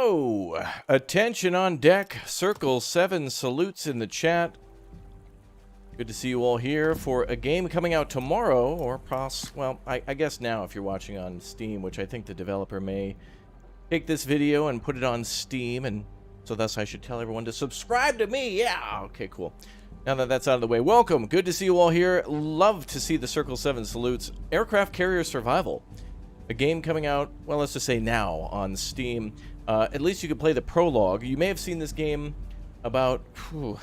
So, attention on deck. Circle 7 salutes in the chat. Good to see you all here for a game coming out tomorrow, or well, I guess now if you're watching on Steam, which I think the developer may take this video and put it on Steam, and so thus I should tell everyone to subscribe to me. Yeah, okay, cool. Now that that's out of the way, welcome. Good to see you all here. Love to see the Circle 7 salutes. Aircraft Carrier Survival. A game coming out, well, let's just say now on Steam. At least you can play the prologue. You may have seen this game about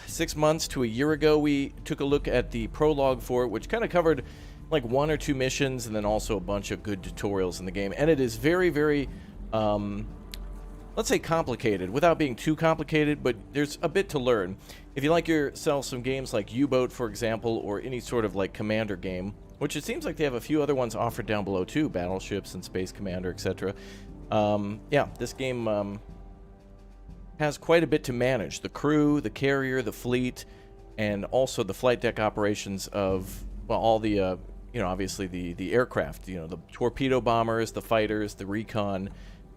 6 months to a year ago. We took a look at the prologue for it, which kind of covered like 1 or 2 missions and then also a bunch of good tutorials in the game. And it is very, very, let's say complicated, without being too complicated, but there's a bit to learn. If you like yourself some games like U-Boat, for example, or any sort of like commander game, which it seems like they have a few other ones offered down below too, battleships and Space Commander, etc. Yeah, this game has quite a bit to manage. The crew, the carrier, the fleet, and also the flight deck operations of, well, all the, you know, obviously the aircraft, you know, the torpedo bombers, the fighters, the recon,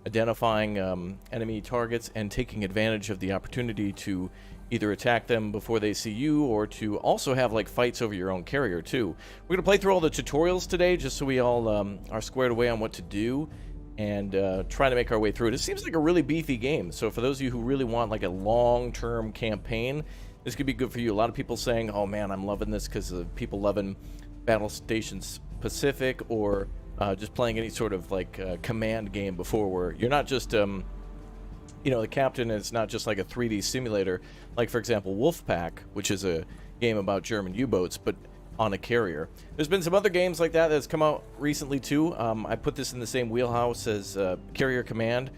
identifying enemy targets and taking advantage of the opportunity to either attack them before they see you or to also have like fights over your own carrier too. We're going to play through all the tutorials today just so we all are squared away on what to do and try to make our way through it. It seems like a really beefy game, so for those of you who really want like a long-term campaign, this could be good for you. A lot of people saying, oh man, I'm loving this because of people loving Battle Stations Pacific or just playing any sort of like command game before where you're not just you know, the captain is not just like a 3D simulator, like for example Wolfpack, which is a game about German U-boats, but on a carrier. There's been some other games like that that's come out recently too. I put this in the same wheelhouse as Carrier Command,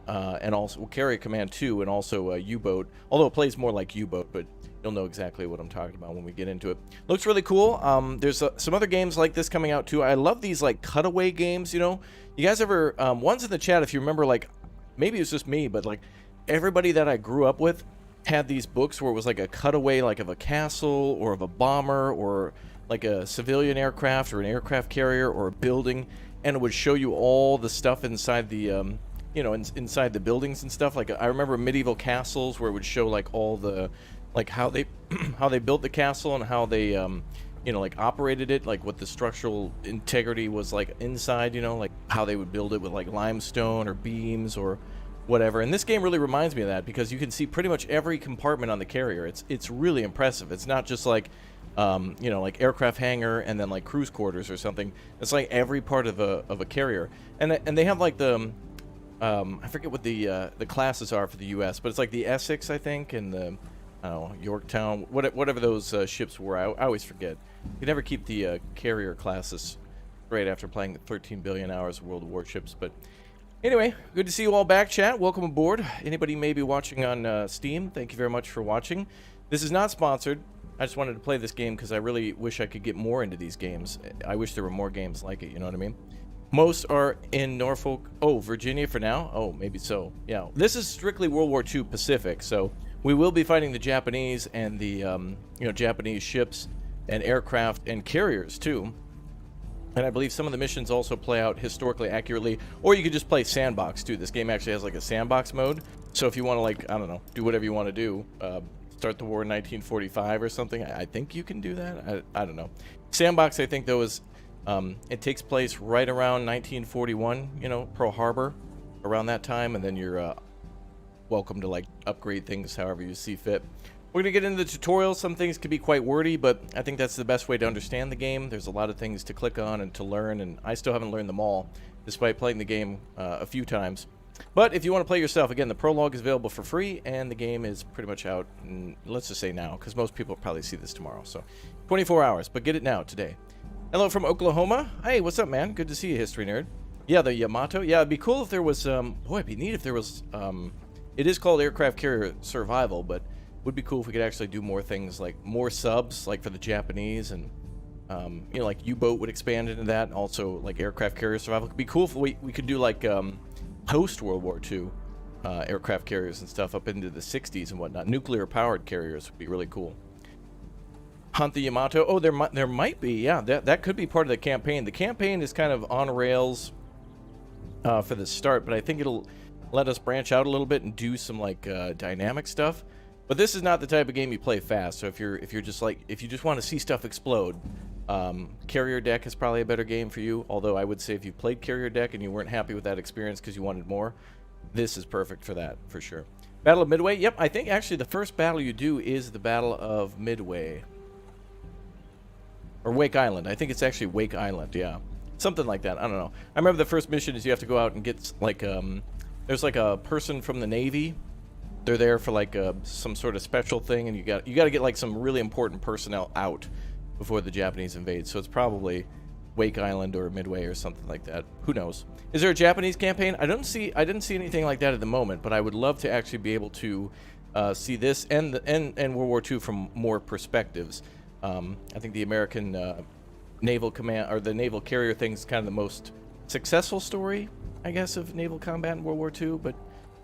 and also Carrier Command 2, and also U-Boat, although it plays more like U-Boat, but you'll know exactly what I'm talking about when we get into it. Looks really cool. There's some other games like this coming out too. I love these like cutaway games, you know. You guys ever, ones in the chat if you remember, like, maybe it's just me, but like everybody that I grew up with had these books where it was like a cutaway like of a castle or of a bomber or like a civilian aircraft or an aircraft carrier or a building, and it would show you all the stuff inside the you know, inside the buildings and stuff. Like I remember medieval castles where it would show like all the like how they how they built the castle and how they you know, like operated it, like what the structural integrity was like inside, you know, like how they would build it with like limestone or beams or whatever. And this game really reminds me of that because you can see pretty much every compartment on the carrier. It's really impressive. It's not just like you know, like aircraft hangar and then like cruise quarters or something. It's like every part of a carrier. And they have like the I forget what the classes are for the US, but it's like the Essex, I think, and the I don't know, Yorktown, whatever those ships were. I always forget. You never keep the carrier classes straight after playing 13 billion hours of World of Warships. But anyway, good to see you all back, chat. Welcome aboard. Anybody may be watching on Steam, thank you very much for watching. This is not sponsored. I just wanted to play this game because I really wish I could get more into these games. I wish there were more games like it, you know what I mean? Most are in Norfolk, Virginia for now? Oh, maybe so. Yeah, this is strictly World War II Pacific, so we will be fighting the Japanese and the you know, Japanese ships and aircraft and carriers too. And I believe some of the missions also play out historically accurately, or you could just play sandbox too. This game actually has like a sandbox mode, so if you want to, like, I don't know, do whatever you want to do, start the war in 1945 or something, I think you can do that. I don't know. Sandbox, I think though, is it takes place right around 1941, you know, Pearl Harbor, around that time, and then you're welcome to like upgrade things however you see fit. We're going to get into the tutorial. Some things can be quite wordy, but I think that's the best way to understand the game. There's a lot of things to click on and to learn, and I still haven't learned them all, despite playing the game a few times. But if you want to play yourself, again, the prologue is available for free, and the game is pretty much out, let's just say now, because most people will probably see this tomorrow. So 24 hours, but get it now, today. Hello from Oklahoma. Hey, what's up, man? Good to see you, History Nerd. Yeah, the Yamato. Yeah, it'd be cool if there was, boy, it'd be neat if there was, it is called Aircraft Carrier Survival, but would be cool if we could actually do more things, like more subs, like for the Japanese, and you know, like U-Boat would expand into that, and also like Aircraft Carrier Survival. It'd be cool if we could do like post World War II aircraft carriers and stuff up into the 60s and whatnot. Nuclear powered carriers would be really cool. Hunt the Yamato. Oh, there might be. Yeah, that could be part of the campaign. The campaign is kind of on rails for the start, but I think it'll let us branch out a little bit and do some like dynamic stuff. But this is not the type of game you play fast. So if you just want to see stuff explode, Carrier Deck is probably a better game for you. Although I would say if you played Carrier Deck and you weren't happy with that experience because you wanted more, this is perfect for that for sure. Battle of Midway. Yep, I think actually the first battle you do is the Battle of Midway. Or Wake Island. I think it's actually Wake Island, yeah. Something like that. I don't know. I remember the first mission is you have to go out and get like there's like a person from the Navy. They're there for like some sort of special thing, and you got to get like some really important personnel out before the Japanese invade. So it's probably Wake Island or Midway or something like that. Who knows? Is there a Japanese campaign? I didn't see anything like that at the moment, but I would love to actually be able to see this and World War II from more perspectives. I think the American naval command or the naval carrier thing is kind of the most successful story, I guess, of naval combat in World War II,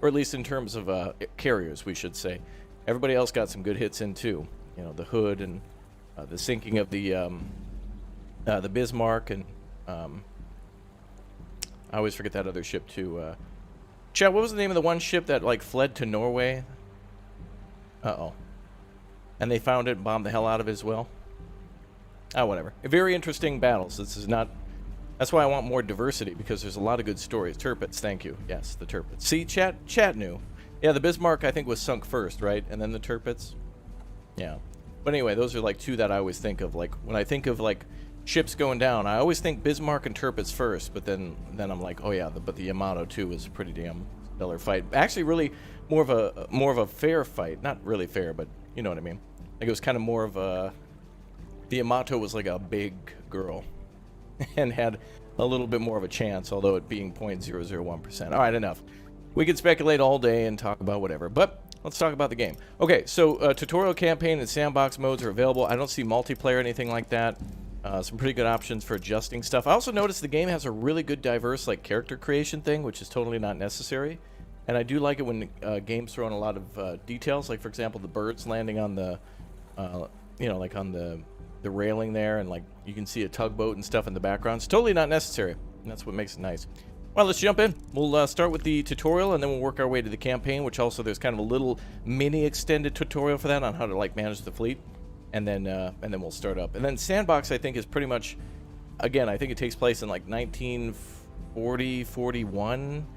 or at least in terms of carriers, we should say. Everybody else got some good hits in too. You know, the Hood and the sinking of the Bismarck, and I always forget that other ship too. Chad, what was the name of the one ship that like fled to Norway? Uh-oh. And they found it and bombed the hell out of it as well. Oh, whatever. Very interesting battles. This is not... That's why I want more diversity, because there's a lot of good stories. Tirpitz, thank you. Yes, the Tirpitz. See, chat knew. Yeah, the Bismarck, I think, was sunk first, right? And then the Tirpitz? Yeah. But anyway, those are like two that I always think of. Like, when I think of, like, ships going down, I always think Bismarck and Tirpitz first, but then I'm like, oh yeah, but the Yamato, too, was a pretty damn stellar fight. Actually, really more of a fair fight. Not really fair, but you know what I mean. Like, it was kind of more of a... The Yamato was like a big girl and had a little bit more of a chance, although it being 0.001%. All right, enough. We could speculate all day and talk about whatever, but let's talk about the game. Okay, so tutorial campaign and sandbox modes are available. I don't see multiplayer or anything like that. Some pretty good options for adjusting stuff. I also noticed the game has a really good diverse like character creation thing, which is totally not necessary. And I do like it when games throw in a lot of details, like for example the birds landing on the, like on the railing there, and like you can see a tugboat and stuff in the background. It's totally not necessary, and that's what makes it nice. Well, let's jump in. We'll start with the tutorial, and then we'll work our way to the campaign, which also there's kind of a little mini extended tutorial for that on how to like manage the fleet, and then we'll start up. And then sandbox, I think, is pretty much, again, I think it takes place in like 1940, 41.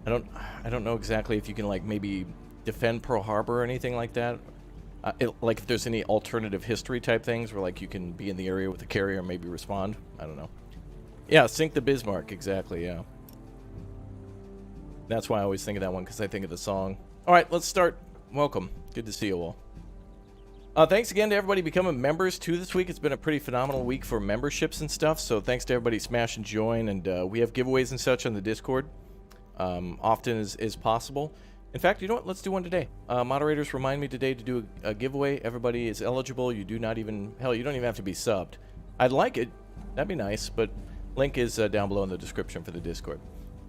I don't know exactly if you can like maybe defend Pearl Harbor or anything like that. Like if there's any alternative history type things where like you can be in the area with the carrier and maybe respond. I don't know. Yeah, sink the Bismarck, exactly, yeah. That's why I always think of that one, because I think of the song. All right, let's start. Welcome. Good to see you all. Thanks again to everybody becoming members too this week. It's been a pretty phenomenal week for memberships and stuff, so thanks to everybody smash and join, and we have giveaways and such on the Discord often as possible. In fact, you know what? Let's do one today. Moderators, remind me today to do a giveaway. Everybody is eligible. You do not even... Hell, you don't even have to be subbed. I'd like it. That'd be nice, but link is down below in the description for the Discord.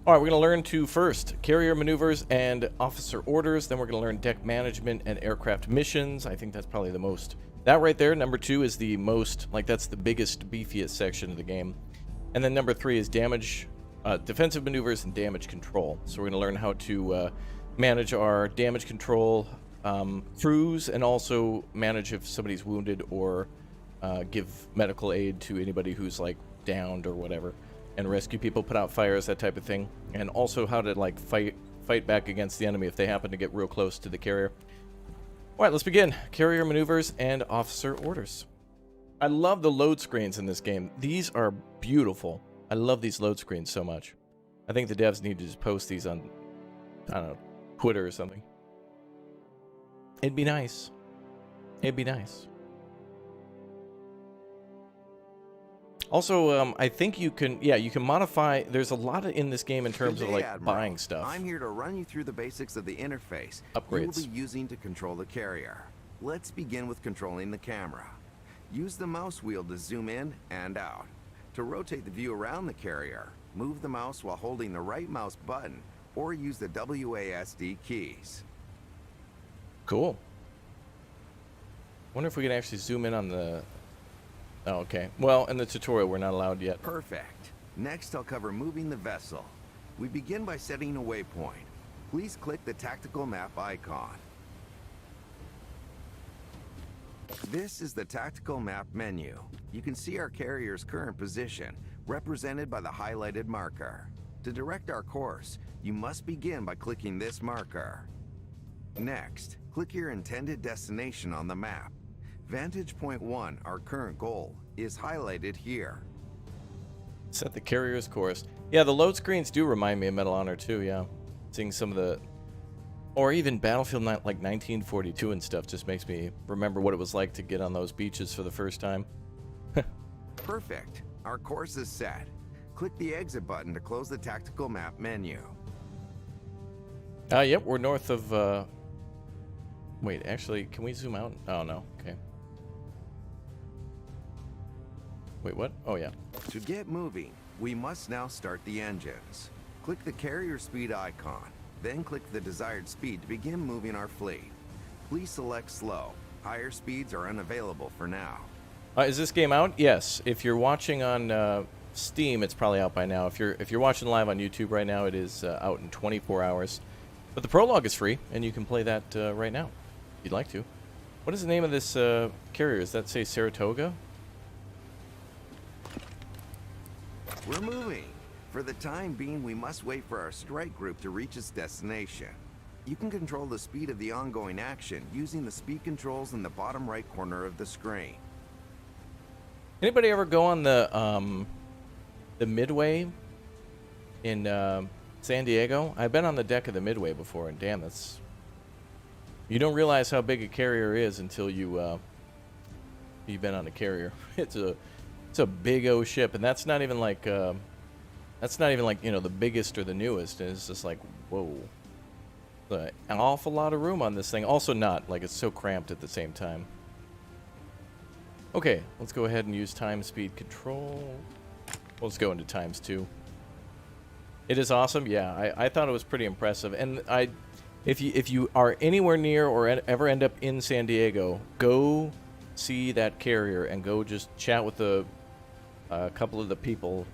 All right, we're going to learn to first carrier maneuvers and officer orders. Then we're going to learn deck management and aircraft missions. I think that's probably the most... That right there, number 2, is the most... Like, that's the biggest, beefiest section of the game. And then number 3 is damage... defensive maneuvers and damage control. So we're going to learn how to... manage our damage control crews, and also manage if somebody's wounded, or give medical aid to anybody who's like downed or whatever, and rescue people, put out fires, that type of thing, and also how to like fight back against the enemy if they happen to get real close to the carrier. All right, let's begin. Carrier maneuvers and officer orders. I love the load screens in this game. These are beautiful. I love these load screens so much. I think the devs need to just post these on, I don't know, Twitter or something. It'd be nice. It'd be nice. Also, I think you can modify. There's a lot in this game in terms of like Admiral. buying stuff. I'm here to run you through the basics of the interface Upgrades. you will be using to control the carrier. Let's begin with controlling the camera. Use the mouse wheel to zoom in and out. To rotate the view around the carrier, move the mouse while holding the right mouse button, or use the WASD keys. Cool. Wonder if we can actually zoom in on the... Oh, okay. Well, in the tutorial, we're not allowed yet. Perfect. Next, I'll cover moving the vessel. We begin by setting a waypoint. please click the tactical map icon. This is the tactical map menu. You can see our carrier's current position, represented by the highlighted marker. To direct our course, you must begin by clicking this marker. Next, click your intended destination on the map. Vantage Point 1, our current goal, is highlighted here. Set the carrier's course. Yeah, the load screens do remind me of Medal of Honor 2, yeah. Seeing some of the... Or even Battlefield like 1942 and stuff just makes me remember what it was like to get on those beaches for the first time. Perfect. Our course is set. Click the exit button to close the tactical map menu. Yep, we're north of... Wait, actually, can we zoom out? Oh, no. Okay. Wait, what? Oh, yeah. To get moving, we must now start the engines. Click the carrier speed icon, then click the desired speed to begin moving our fleet. Please select slow. Higher speeds are unavailable for now. Is this game out? Yes. If you're watching on Steam, it's probably out by now. If you're watching live on YouTube right now, it is out in 24 hours. But the prologue is free, and you can play that right now, if you'd like to. What is the name of this carrier? Does that say Saratoga? We're moving. For the time being, we must wait for our strike group to reach its destination. You can control the speed of the ongoing action using the speed controls in the bottom right corner of the screen. Anybody ever go on the Midway in San Diego? I've been on the deck of the Midway before, and damn, that's... You don't realize how big a carrier is until you've been on a carrier. It's a big O ship, and that's not even like you know, the biggest or the newest. It's just like, whoa, an awful lot of room on this thing. Also, not like it's so cramped at the same time. Okay, let's go ahead and use time speed control. Let's go into times 2. It is awesome. Yeah, I thought it was pretty impressive. And if you are anywhere near or ever end up in San Diego, go see that carrier and go just chat with a couple of the people,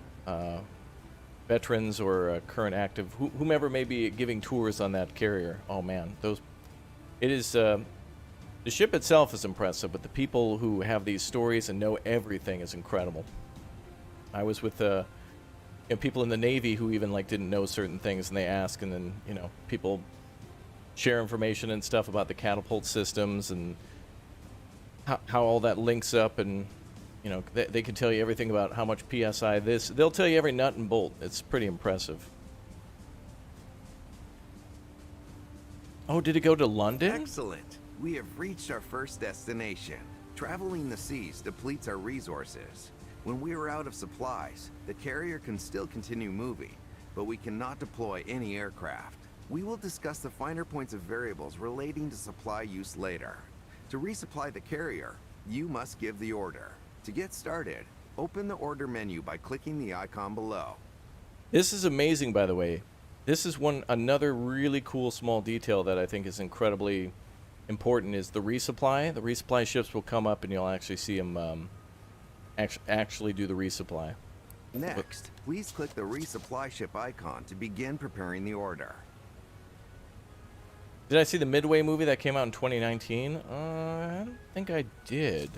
veterans or current active, whomever may be giving tours on that carrier. Oh man, it is. The ship itself is impressive, but the people who have these stories and know everything is incredible. I was with people in the Navy who even like didn't know certain things, and they ask, and then people share information and stuff about the catapult systems and how all that links up, and they can tell you everything about how much PSI this. They'll tell you every nut and bolt. It's pretty impressive. Oh, did it go to London? Excellent. We have reached our first destination. Traveling the seas depletes our resources. When we are out of supplies, the carrier can still continue moving, but we cannot deploy any aircraft. We will discuss the finer points of variables relating to supply use later. To resupply the carrier, you must give the order. To get started, open the order menu by clicking the icon below. This is amazing, by the way. This is another really cool small detail that I think is incredibly important, is the resupply. The resupply ships will come up and you'll actually see them actually do the resupply. Next, please click the resupply ship icon to begin preparing the order. Did I see the Midway movie that came out in 2019? I don't think I did.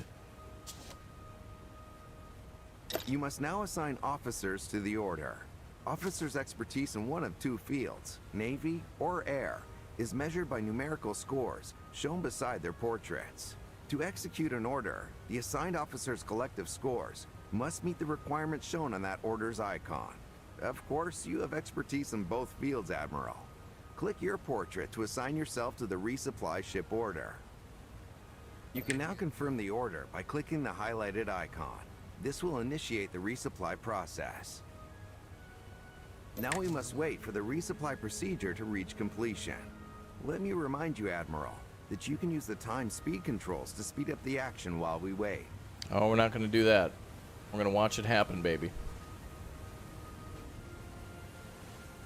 You must now assign officers to the order. Officers' expertise in one of 2 fields, Navy or Air, is measured by numerical scores shown beside their portraits. To execute an order, the assigned officer's collective scores must meet the requirements shown on that order's icon. Of course, you have expertise in both fields, Admiral. Click your portrait to assign yourself to the resupply ship order. You can now confirm the order by clicking the highlighted icon. This will initiate the resupply process. Now we must wait for the resupply procedure to reach completion. Let me remind you, Admiral, that you can use the time speed controls to speed up the action while we wait. Oh, we're not going to do that. We're going to watch it happen, baby.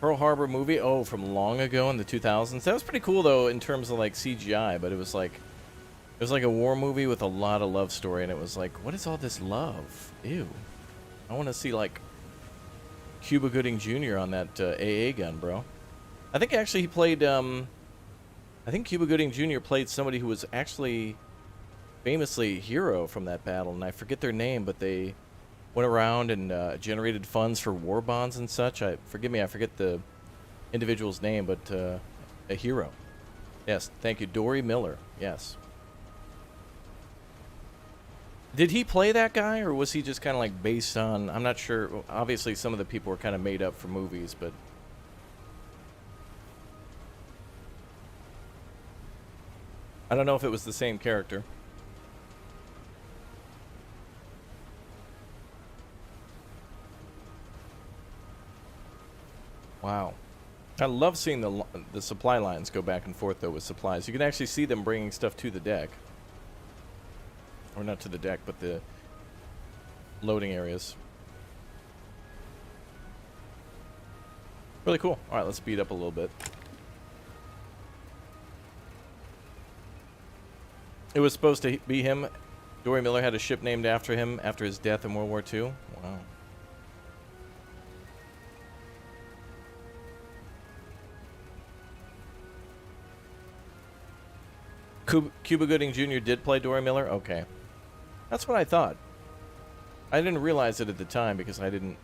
Pearl Harbor movie, oh, from long ago in the 2000s. That was pretty cool, though, in terms of, like, CGI, but it was like a war movie with a lot of love story, and it was like, what is all this love? Ew. I want to see, like, Cuba Gooding Jr. on that AA gun, bro. I think actually he played, I think Cuba Gooding Jr. played somebody who was actually famously a hero from that battle, and I forget their name, but they went around and generated funds for war bonds and such. Forgive me, I forget the individual's name, but a hero. Yes, thank you, Dory Miller. Yes. Did he play that guy, or was he just kind of like based on? I'm not sure. Well, obviously, some of the people were kind of made up for movies, but I don't know if it was the same character. Wow. I love seeing the supply lines go back and forth, though, with supplies. You can actually see them bringing stuff to the deck. Or not to the deck, but the loading areas. Really cool. All right, let's speed up a little bit. It was supposed to be him. Dory Miller had a ship named after him after his death in World War II. Wow. Cuba Gooding Jr. did play Dory Miller? Okay. That's what I thought. I didn't realize it at the time because I didn't...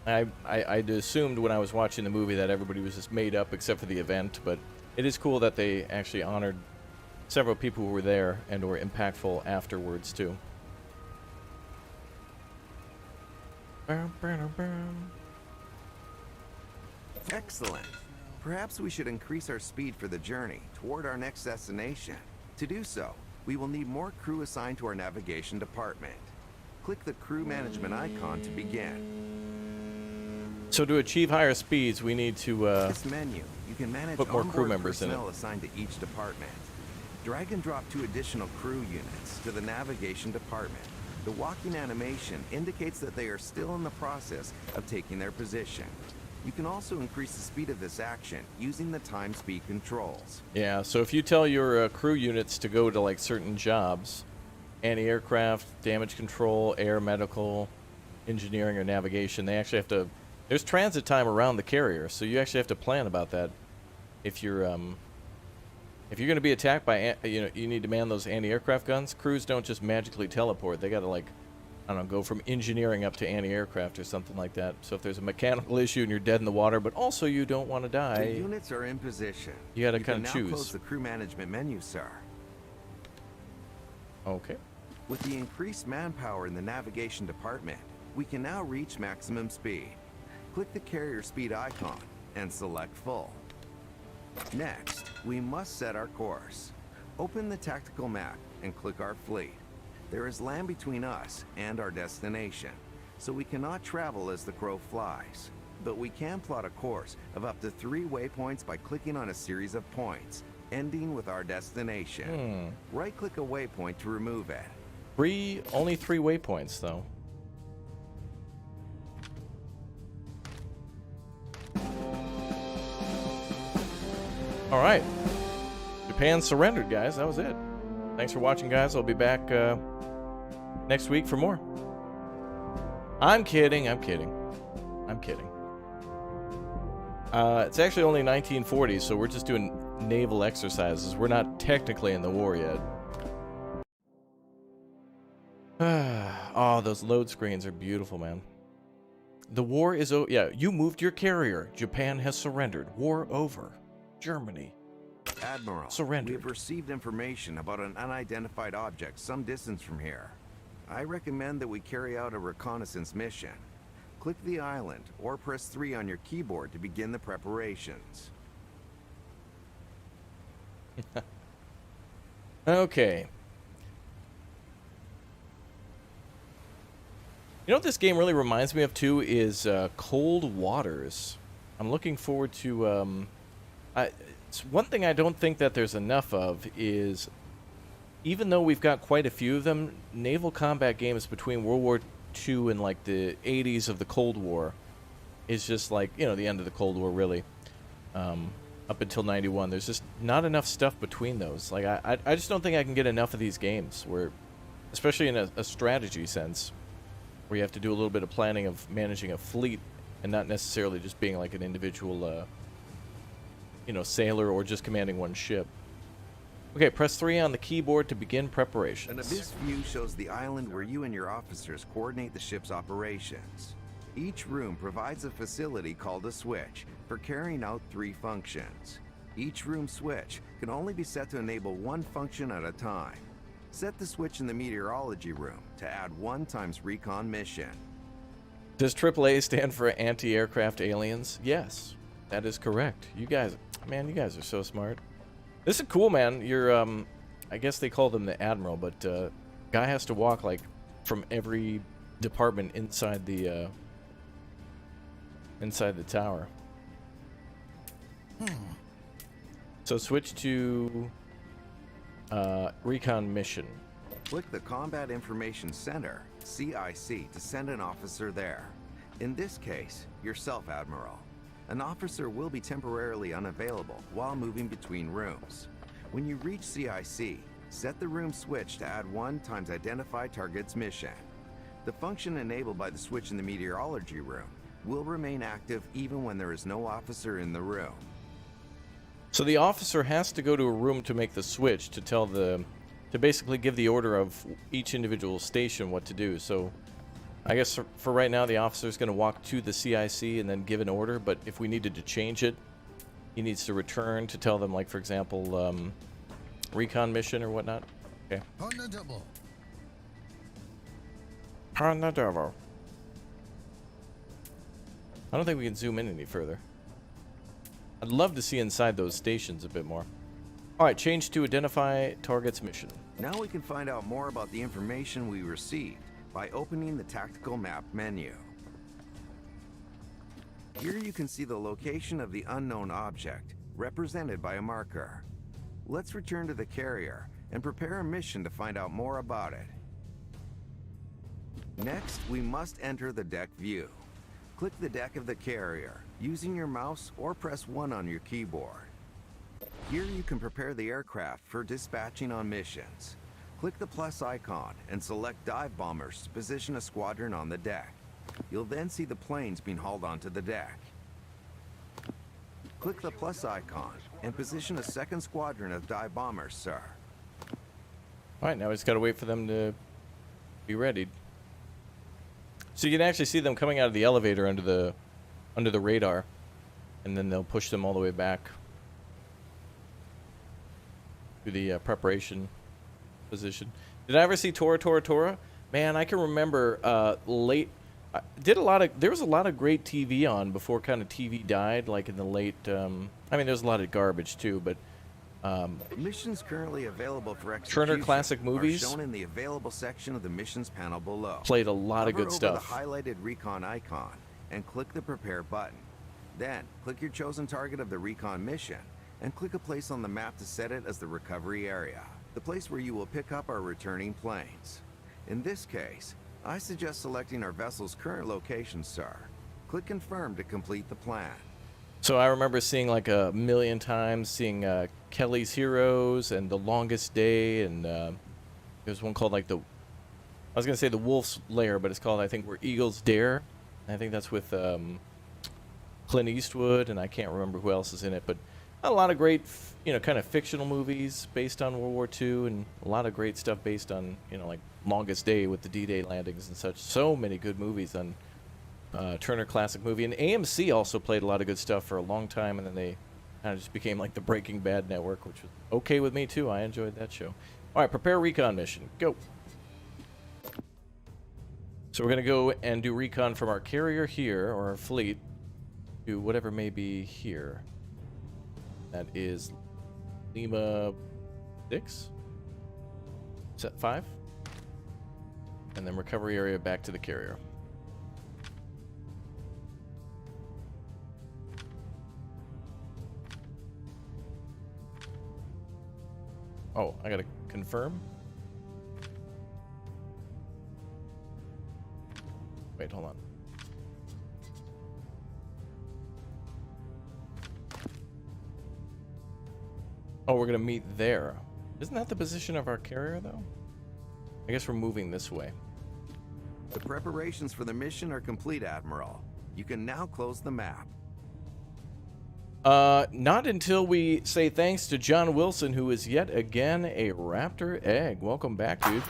I'd assumed when I was watching the movie that everybody was just made up except for the event, but it is cool that they actually honored several people who were there and were impactful afterwards, too. Excellent. Perhaps we should increase our speed for the journey toward our next destination. To do so, we will need more crew assigned to our navigation department. Click the crew management icon to begin. So to achieve higher speeds, we need to this menu, you can manage put more crew onboard members in it. personnel assigned to each department. Drag and drop 2 additional crew units to the navigation department. The walking animation indicates that they are still in the process of taking their position. You can also increase the speed of this action using the time speed controls. Yeah, so if you tell your crew units to go to like certain jobs, anti-aircraft, damage control, air medical, engineering, or navigation, they actually have to... There's transit time around the carrier, so you actually have to plan about that. If you're going to be attacked by, you need to man those anti-aircraft guns. Crews don't just magically teleport. They got to, like, I don't know, go from engineering up to anti-aircraft or something like that. So if there's a mechanical issue and you're dead in the water, but also you don't want to die, the units are in position. You got to kind of choose. You can now close the crew management menu, sir. Okay. With the increased manpower in the navigation department, we can now reach maximum speed. Click the carrier speed icon and select full. Next, we must set our course. Open the tactical map and click our fleet. There is land between us and our destination, so we cannot travel as the crow flies. But we can plot a course of up to 3 waypoints by clicking on a series of points, ending with our destination. Right-click a waypoint to remove it. Only 3 waypoints, though. All right. Japan surrendered, guys. That was it. Thanks for watching, guys. I'll be back next week for more. I'm kidding. I'm kidding. I'm kidding. It's actually only 1940, so we're just doing naval exercises. We're not technically in the war yet. Oh, those load screens are beautiful, man. The war is over. Yeah, you moved your carrier. Japan has surrendered. War over. Germany. Admiral, surrendered. We have received information about an unidentified object some distance from here. I recommend that we carry out a reconnaissance mission. Click the island or press 3 on your keyboard to begin the preparations. Okay. You know what this game really reminds me of, too, is Cold Waters. I'm looking forward to... it's one thing I don't think that there's enough of is, even though we've got quite a few of them, naval combat games between World War II and, like, the 80s of the Cold War is just, like, you know, the end of the Cold War, really. Up until 91. There's just not enough stuff between those. Like, I just don't think I can get enough of these games, where, especially in a strategy sense, where you have to do a little bit of planning of managing a fleet and not necessarily just being like an individual you know, sailor or just commanding one ship. Okay, press 3 on the keyboard to begin preparations. This view shows the island where you and your officers coordinate the ship's operations. Each room provides a facility called a switch for carrying out 3 functions. Each room switch can only be set to enable one function at a time. Set the switch in the meteorology room to add 1 times recon mission. Does AAA stand for anti-aircraft aliens? Yes, that is correct. You guys, man, you guys are so smart. This is cool, man. You're, I guess they call them the Admiral, but guy has to walk like from every department inside the tower. So switch to recon mission. Click the Combat Information Center, CIC, to send an officer there. In this case, yourself, Admiral. An officer will be temporarily unavailable while moving between rooms. When you reach CIC, set the room switch to add 1 times identify target's mission. The function enabled by the switch in the meteorology room will remain active even when there is no officer in the room. So the officer has to go to a room to make the switch to tell to basically give the order of each individual station what to do. So I guess for right now, the officer is going to walk to the CIC and then give an order, but if we needed to change it, he needs to return to tell them, like, for example, recon mission or whatnot. Okay. On the double. On the double. I don't think we can zoom in any further. I'd love to see inside those stations a bit more. Alright, change to identify target's mission. Now we can find out more about the information we received by opening the tactical map menu. Here you can see the location of the unknown object, represented by a marker. Let's return to the carrier and prepare a mission to find out more about it. Next, we must enter the deck view. Click the deck of the carrier using your mouse or press 1 on your keyboard. Here you can prepare the aircraft for dispatching on missions. Click the plus icon and select dive bombers to position a squadron on the deck. You'll then see the planes being hauled onto the deck. Click the plus icon and position a second squadron of dive bombers, sir. Alright, now we just gotta wait for them to be ready. So you can actually see them coming out of the elevator under the radar, and then they'll push them all the way back to the preparation position. Did I ever see Tora Tora Tora? Man, I can remember there was a lot of great TV on before kind of TV died, like in the late I mean, there's a lot of garbage too, but missions currently available for execution Turner Classic Movies are shown in the available section of the missions panel below. played a lot of good Hover stuff. over the highlighted recon icon and click the prepare button. Then click your chosen target of the recon mission and click a place on the map to set it as the recovery area, the place where you will pick up our returning planes. In this case, I suggest selecting our vessel's current location, sir. Click confirm to complete the plan. So I remember seeing like a million times, seeing Kelly's Heroes and The Longest Day, and there's one called like I was gonna say The Wolf's Lair, but it's called, I think, Where Eagles Dare. I think that's with Clint Eastwood, and I can't remember who else is in it, but a lot of great, kind of fictional movies based on World War II, and a lot of great stuff based on, like Longest Day with the D-Day landings and such. So many good movies on Turner Classic Movie. And AMC also played a lot of good stuff for a long time, and then they kind of just became like the Breaking Bad network, which was okay with me too. I enjoyed that show. All right, prepare recon mission. Go. So we're going to go and do recon from our carrier here, or our fleet, to whatever may be here. That is Lima 6? Set 5? And then recovery area back to the carrier. Oh, I gotta confirm? Wait, hold on. Oh, we're gonna meet there. Isn't that the position of our carrier, though? I guess we're moving this way. The preparations for the mission are complete, Admiral. You can now close the map. Not until we say thanks to John Wilson, who is yet again a Raptor egg. Welcome back, dude.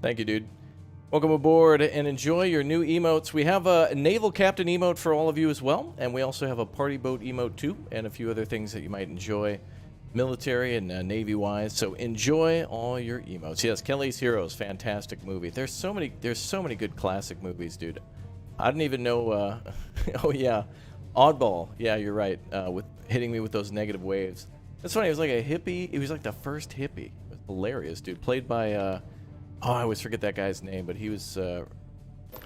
Thank you, dude. Welcome aboard and enjoy your new emotes. We have a naval captain emote for all of you as well, and we also have a party boat emote too, and a few other things that you might enjoy, military and Navy-wise. So enjoy all your emotes. Yes, Kelly's Heroes, fantastic movie. There's so many good classic movies, dude. I didn't even know. Oh yeah, Oddball. Yeah, you're right. With hitting me with those negative waves. That's funny. He was like a hippie. He was like the first hippie. It was hilarious, dude. Played by. Oh, I always forget that guy's name, but he was.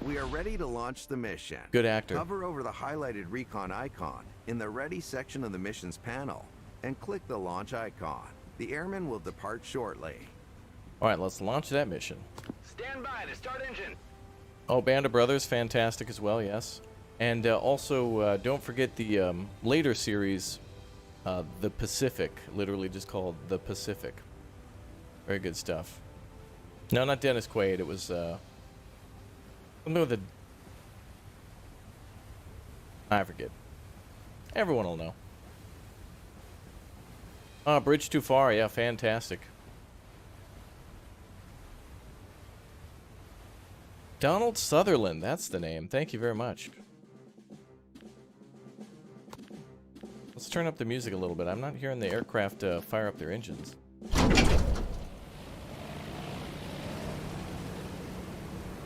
We are ready to launch the mission. Good actor. Hover over the highlighted recon icon in the Ready section of the missions panel and click the launch icon. The airman will depart shortly. All right, let's launch that mission. Stand by to start engine. Oh, Band of Brothers, fantastic as well, yes. And also, don't forget the later series, The Pacific, literally just called The Pacific. Very good stuff. No, not Dennis Quaid. It was something with a. I forget. Everyone will know. Bridge Too Far. Yeah, fantastic. Donald Sutherland. That's the name. Thank you very much. Let's turn up the music a little bit. I'm not hearing the aircraft fire up their engines.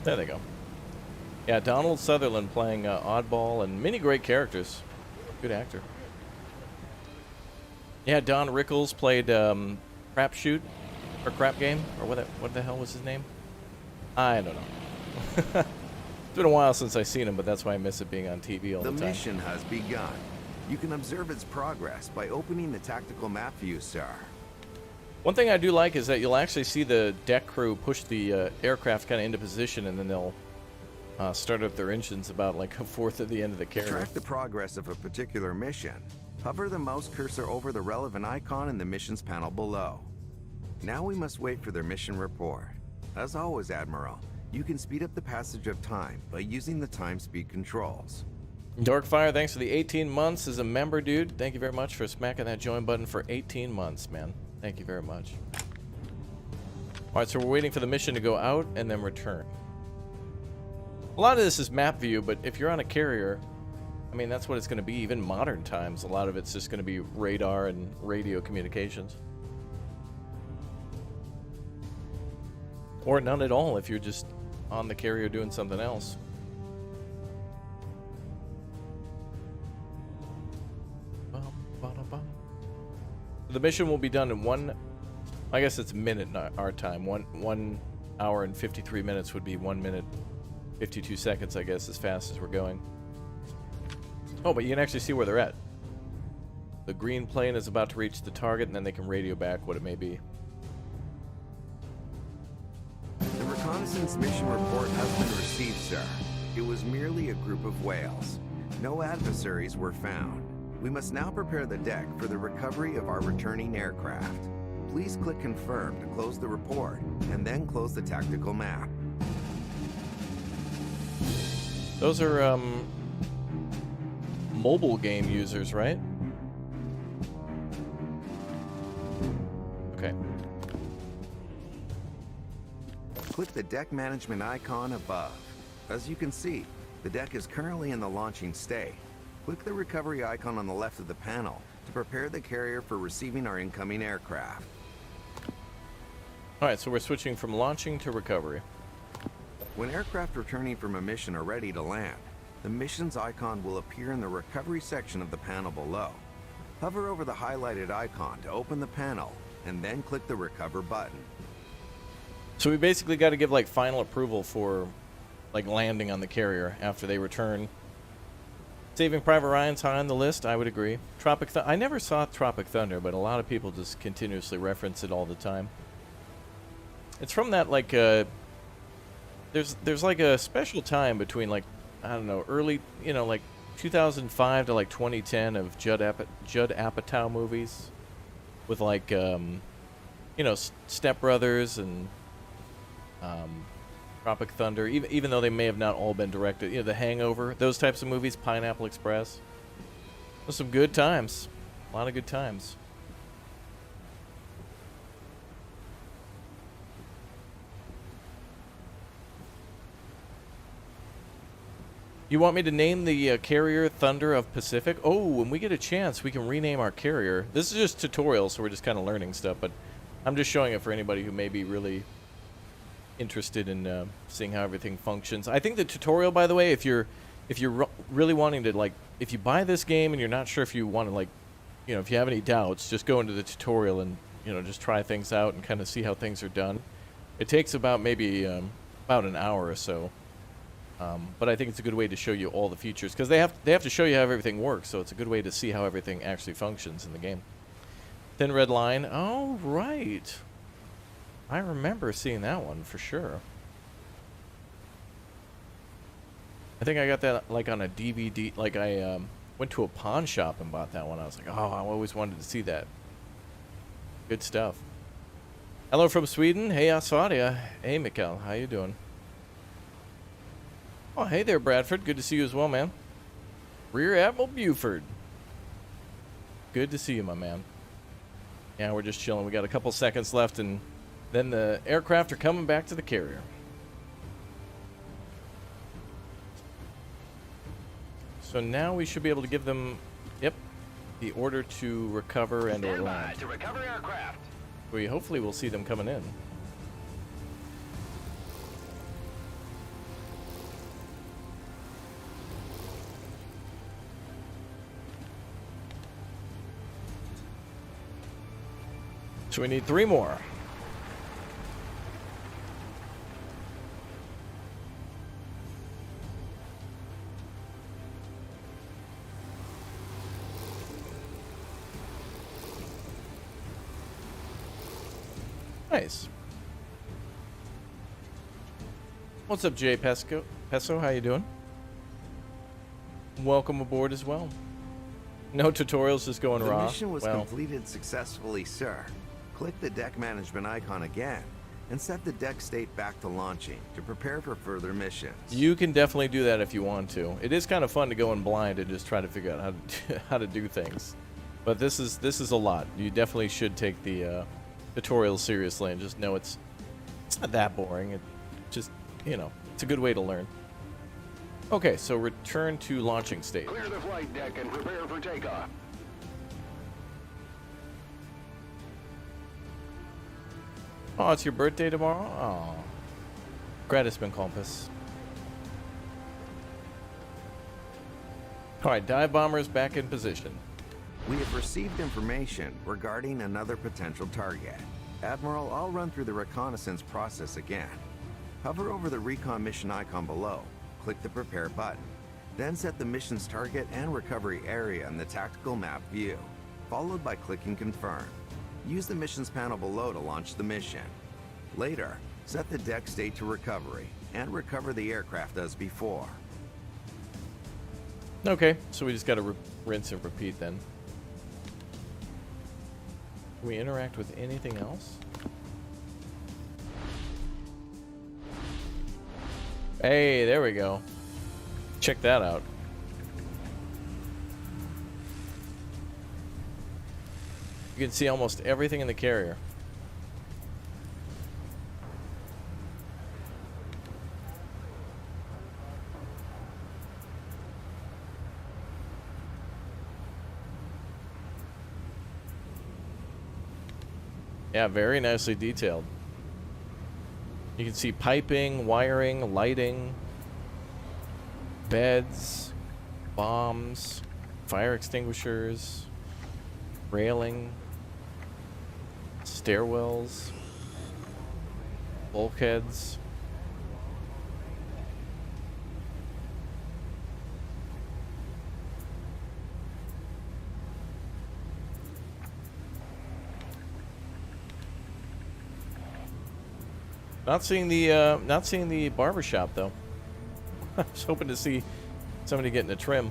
There they go. Yeah, Donald Sutherland playing Oddball and many great characters. Good actor. Yeah, Don Rickles played Crap Shoot or Crap Game or what the hell was his name? I don't know. It's been a while since I've seen him, but that's why I miss it being on TV all the time. The mission has begun. You can observe its progress by opening the tactical map view, sir. One thing I do like is that you'll actually see the deck crew push the aircraft kind of into position, and then they'll start up their engines about like a fourth of the end of the To carrier. track the progress of a particular mission, hover the mouse cursor over the relevant icon in the missions panel below. Now we must wait for their mission report. As always, Admiral, you can speed up the passage of time by using the time speed controls. Darkfire, thanks for the 18 months as a member, dude. Thank you very much for smacking that join button for 18 months, man. Thank you very much. All right, so we're waiting for the mission to go out and then return. A lot of this is map view, but if you're on a carrier, I mean, that's what it's going to be. Even modern times, a lot of it's just going to be radar and radio communications. Or none at all if you're just on the carrier doing something else. The mission will be done in I guess it's minute our time. 1 hour and 53 minutes would be 1 minute 52 seconds, I guess, as fast as we're going. Oh, but you can actually see where they're at. The green plane is about to reach the target, and then they can radio back what it may be. The reconnaissance mission report has been received, sir. It was merely a group of whales. No adversaries were found. We must now prepare the deck for the recovery of our returning aircraft. Please click Confirm to close the report, and then close the tactical map. Those are, mobile game users, right? Okay. Click the deck management icon above. As you can see, the deck is currently in the launching state. Click the recovery icon on the left of the panel to prepare the carrier for receiving our incoming aircraft. Alright, so we're switching from launching to recovery. When aircraft returning from a mission are ready to land, the mission's icon will appear in the recovery section of the panel below. Hover over the highlighted icon to open the panel, and then click the Recover button. So we basically got to give like final approval for like landing on the carrier after they return. Saving Private Ryan's high on the list, I would agree. I never saw Tropic Thunder, but a lot of people just continuously reference it all the time. It's from that like there's like a special time between like, I don't know, early, you know, like 2005 to like 2010 of Judd Apatow movies with like you know, Step Brothers and Tropic Thunder, even though they may have not all been directed. You know, The Hangover, those types of movies, Pineapple Express. Those some good times. A lot of good times. You want me to name the carrier Thunder of Pacific? Oh, when we get a chance, we can rename our carrier. This is just tutorial, so we're just kind of learning stuff, but I'm just showing it for anybody who may be really interested in seeing how everything functions. I think the tutorial, by the way, if you're really wanting to, like, if you buy this game and you're not sure if you want to, like, you know, if you have any doubts, just go into the tutorial and, you know, just try things out and kind of see how things are done. It takes about maybe about an hour or so. But I think it's a good way to show you all the features, because they have to show you how everything works, so it's a good way to see how everything actually functions in the game. Thin Red Line. Oh, right. I remember seeing that one for sure. I think I got that like on a DVD. Like I went to a pawn shop and bought that one. I was like, oh, I always wanted to see that. Good stuff. Hello from Sweden. Hey, Asfadia. Hey, Mikkel. How you doing? Oh, hey there, Bradford. Good to see you as well, man. Rear Admiral Buford. Good to see you, my man. Yeah, we're just chilling. We got a couple seconds left, and then the aircraft are coming back to the carrier. So now we should be able to give them, yep, the order to recover and or land. To recover aircraft. We hopefully will see them coming in. So we need 3 more. Nice. What's up, Jay Peso? How you doing? Welcome aboard as well. No tutorials, just going raw. The mission was completed successfully, sir. Click the deck management icon again and set the deck state back to launching to prepare for further missions. You can definitely do that if you want to. It is kind of fun to go in blind and just try to figure out how to do things. But this is a lot. You definitely should take the tutorials seriously and just know it's not that boring. It just, you know, it's a good way to learn. Okay, so return to launching state. Clear the flight deck and prepare for takeoff. Oh, it's your birthday tomorrow? Oh. Gratis, Compass. Alright, dive bombers back in position. We have received information regarding another potential target. Admiral, I'll run through the reconnaissance process again. Hover over the recon mission icon below. Click the prepare button. Then set the mission's target and recovery area in the tactical map view, followed by clicking confirm. Use the missions panel below to launch the mission. Later, set the deck state to recovery and recover the aircraft as before. Okay, so we just got to rinse and repeat then. Can we interact with anything else? Hey, there we go. Check that out. You can see almost everything in the carrier. Yeah, very nicely detailed. You can see piping, wiring, lighting, beds, bombs, fire extinguishers, railing, stairwells, bulkheads. Not seeing the barber shop though. I was hoping to see somebody getting a trim.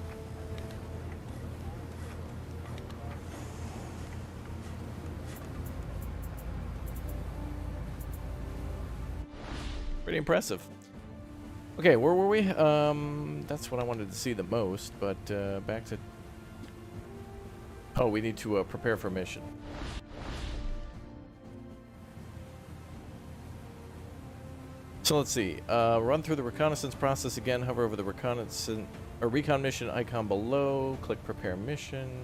Pretty impressive. Okay, where were we? That's what I wanted to see the most, but back to... Oh, we need to prepare for mission. So let's see. Run through the reconnaissance process again. Hover over the reconnaissance or recon mission icon below. Click prepare mission.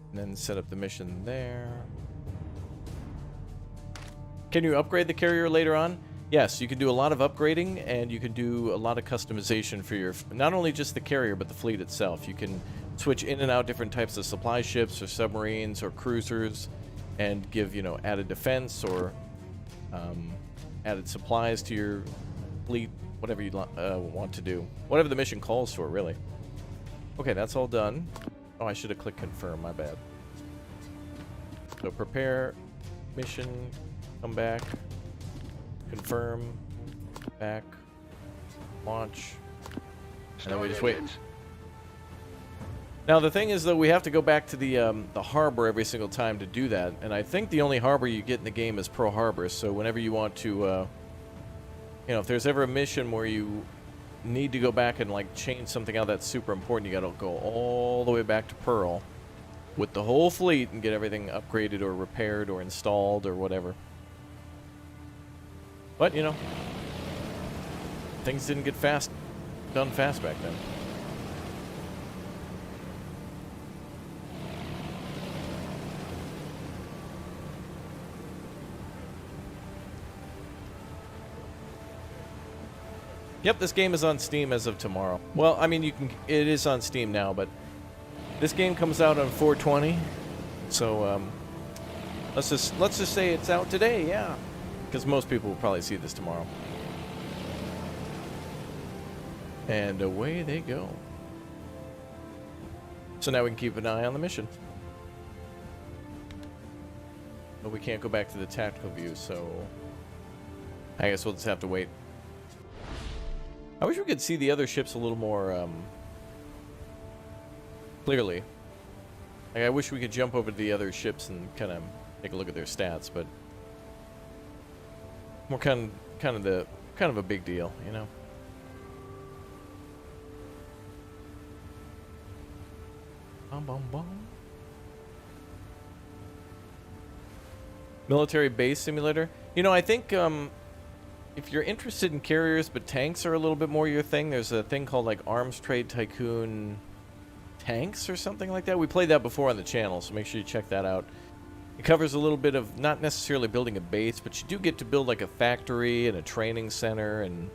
And then set up the mission there. Can you upgrade the carrier later on? Yes, you can do a lot of upgrading, and you can do a lot of customization for your, not only just the carrier, but the fleet itself. You can switch in and out different types of supply ships or submarines or cruisers and give, you know, added defense or added supplies to your fleet, whatever you want to do. Whatever the mission calls for, really. Okay, that's all done. Oh, I should have clicked confirm, my bad. So prepare, mission, come back, confirm, back, launch, and then we just wait. Now the thing is, though, we have to go back to the harbor every single time to do that, and I think the only harbor you get in the game is Pearl Harbor. So whenever you want to, you know, if there's ever a mission where you need to go back and like change something out that's super important, you gotta go all the way back to Pearl with the whole fleet and get everything upgraded or repaired or installed or whatever. But you know, things didn't get done fast back then. Yep, this game is on Steam as of tomorrow. Well, I mean, it is on Steam now, but this game comes out on 4/20, so let's just say it's out today, yeah, because most people will probably see this tomorrow. And away they go. So now we can keep an eye on the mission. But we can't go back to the tactical view, so I guess we'll just have to wait. I wish we could see the other ships a little more clearly. Like, I wish we could jump over to the other ships and kind of take a look at their stats, but more kind of a big deal, you know. Bum, bum, bum. Military base simulator. You know, I think if you're interested in carriers, but tanks are a little bit more your thing, there's a thing called like Arms Trade Tycoon Tanks or something like that. We played that before on the channel, so make sure you check that out. It covers a little bit of not necessarily building a base, but you do get to build like a factory and a training center, and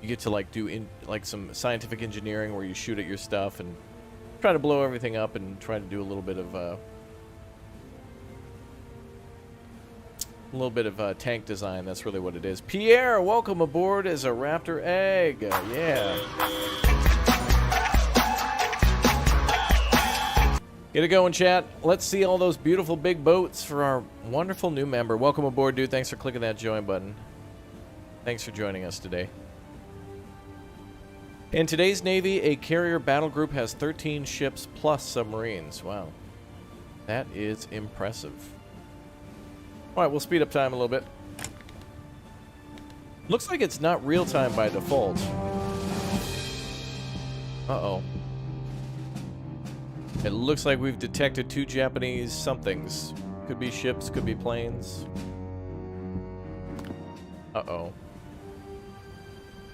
you get to like do like some scientific engineering where you shoot at your stuff and try to blow everything up and try to do a little bit of tank design. That's really what it is. Pierre, welcome aboard as a Raptor Egg. Yeah. Get it going, chat. Let's see all those beautiful big boats for our wonderful new member. Welcome aboard, dude. Thanks for clicking that join button. Thanks for joining us today. In today's Navy, a carrier battle group has 13 ships plus submarines. Wow. That is impressive. Alright, we'll speed up time a little bit. Looks like it's not real time by default. Uh-oh. It looks like we've detected 2 Japanese somethings. Could be ships, could be planes. Uh-oh.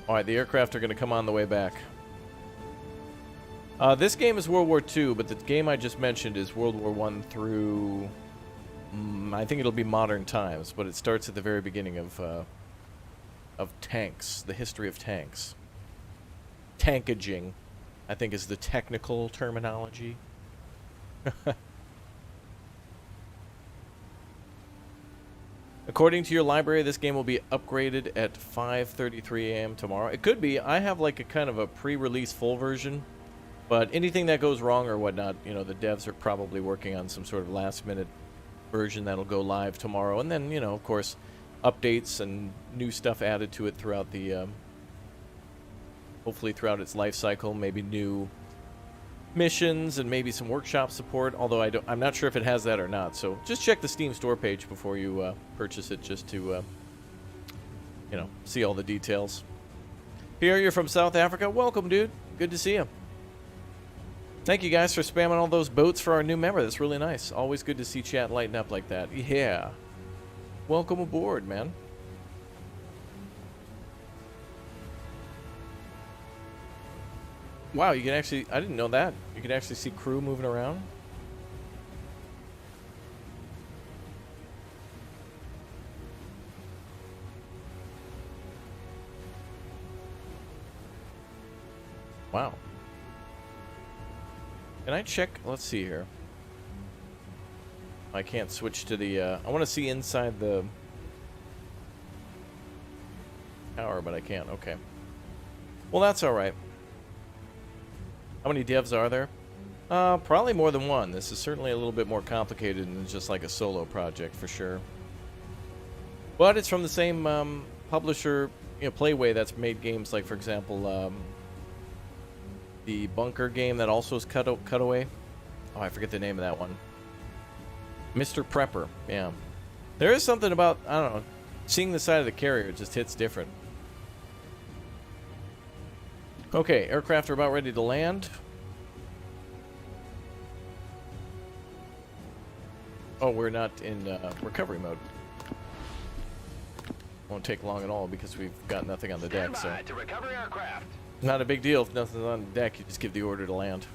Alright, the aircraft are going to come on the way back. This game is World War II, but the game I just mentioned is World War I through... I think it'll be modern times, but it starts at the very beginning of tanks, the history of tanks. Tankaging, I think, is the technical terminology. According to your library, this game will be upgraded at 5:33 a.m. tomorrow. It could be. I have like a kind of a pre-release full version, but anything that goes wrong or whatnot, you know, the devs are probably working on some sort of last-minute version that'll go live tomorrow, and then, you know, of course, updates and new stuff added to it throughout the hopefully throughout its life cycle. Maybe new missions and maybe some workshop support, although I'm not sure if it has that or not. So just check the Steam store page before you purchase it, just to you know, see all the details. Pierre, you're from South Africa. Welcome, dude. Good to see you. Thank you guys for spamming all those boats for our new member. That's really nice. Always good to see chat lighten up like that. Yeah. Welcome aboard, man. Wow, you can actually... I didn't know that. You can actually see crew moving around. Wow. Can I check? Let's see here. I can't switch to the... I want to see inside the tower, but I can't. Okay. Well, that's all right. How many devs are there? Probably more than one. This is certainly a little bit more complicated than just like a solo project, for sure. But it's from the same publisher, you know, Playway, that's made games like, for example, the Bunker game that also is Cutaway. Oh, I forget the name of that one. Mr. Prepper, yeah. There is something about, I don't know, seeing the side of the carrier just hits different. Okay, aircraft are about ready to land. Oh, we're not in recovery mode. Won't take long at all because we've got nothing on the deck, so... to recover aircraft. Not a big deal if nothing's on the deck, you just give the order to land.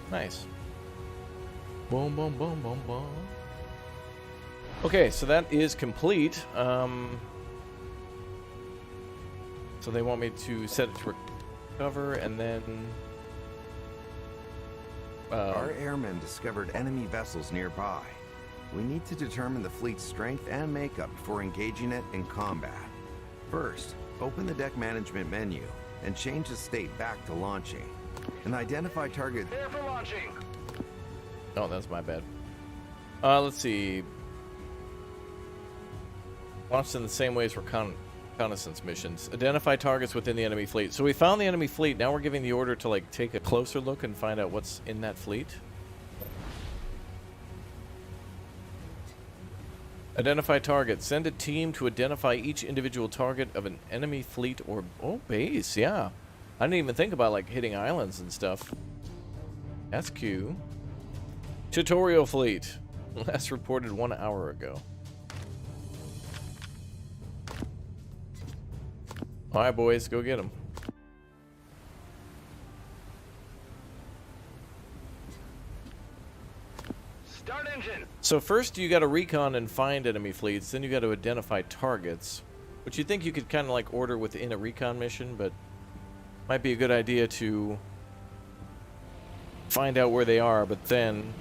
Nice. Boom, boom, boom, boom, boom. Okay, so that is complete. So they want me to set it to recover, and then... Our airmen discovered enemy vessels nearby. We need to determine the fleet's strength and makeup before engaging it in combat. First, open the deck management menu and change the state back to launching. And identify target... There for launching. Oh, that's my bad. Let's see. Launched in the same way as reconnaissance missions. Identify targets within the enemy fleet. So we found the enemy fleet. Now we're giving the order to, like, take a closer look and find out what's in that fleet. Identify target. Send a team to identify each individual target of an enemy fleet or... Oh, base, yeah. I didn't even think about, like, hitting islands and stuff. F.A.Q. Tutorial fleet. Last reported 1 hour ago. Alright, boys, go get them. Start engine. So first you got to recon and find enemy fleets, then you got to identify targets, which you think you could kind of like order within a recon mission, but might be a good idea to find out where they are, but then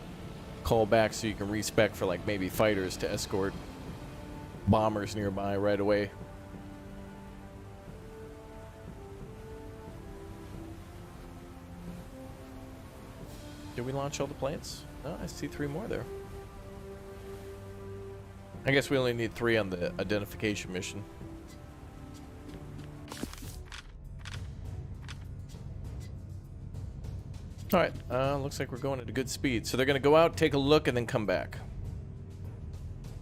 call back so you can respec for like maybe fighters to escort bombers nearby right away. Did we launch all the planes? No, I see 3 more there. I guess we only need 3 on the identification mission. Alright, looks like we're going at a good speed. So they're going to go out, take a look, and then come back.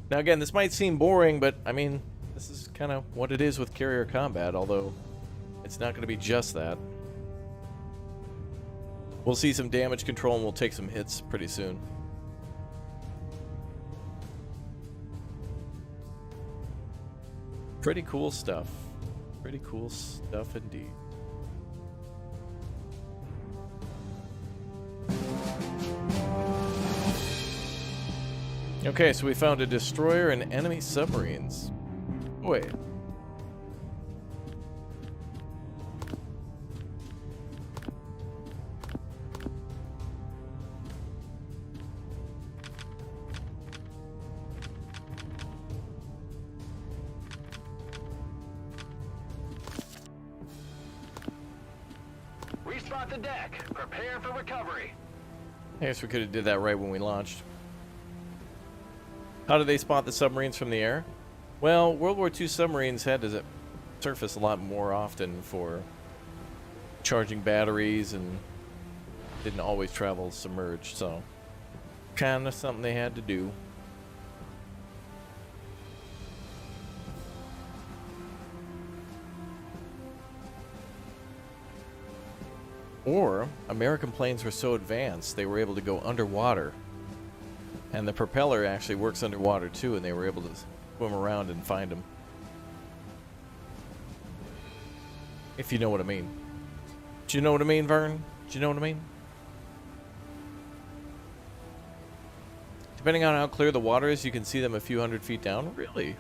Now again, this might seem boring, but I mean, this is kind of what it is with carrier combat, although it's not going to be just that. We'll see some damage control and we'll take some hits pretty soon. Pretty cool stuff. Pretty cool stuff indeed. Okay, so we found a destroyer and enemy submarines. Wait. spot the deck. Prepare for recovery. I guess we could have did that right when we launched. How do they spot the submarines from the air? Well, World War II submarines had to surface a lot more often for charging batteries and didn't always travel submerged, so kind of something they had to do. Or American planes were so advanced they were able to go underwater, and the propeller actually works underwater too, and they were able to swim around and find them. If you know what I mean. Do you know what I mean, Vern? Do you know what I mean? Depending on how clear the water is, you can see them a few hundred feet down. Really?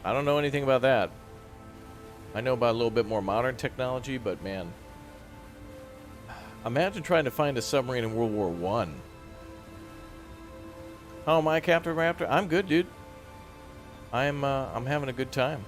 I don't know anything about that. I know about a little bit more modern technology, but man, imagine trying to find a submarine in World War I. How am I, Captain Raptor? I'm good, dude. I'm having a good time.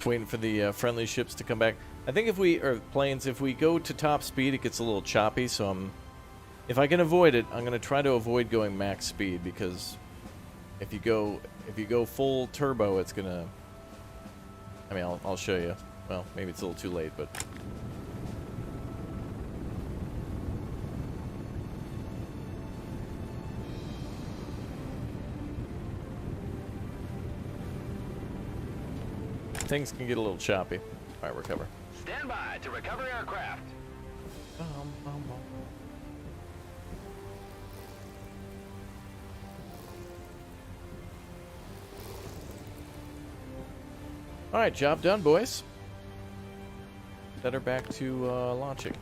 Waiting for the friendly ships to come back. I think if we, or planes, if we go to top speed, it gets a little choppy, so if I can avoid it, I'm gonna try to avoid going max speed, because if you go full turbo, it's gonna, I mean, I'll show you. Well, maybe it's a little too late, but things can get a little choppy. All right, recover. Stand by to recover aircraft. All right, job done, boys. Set her back to launching.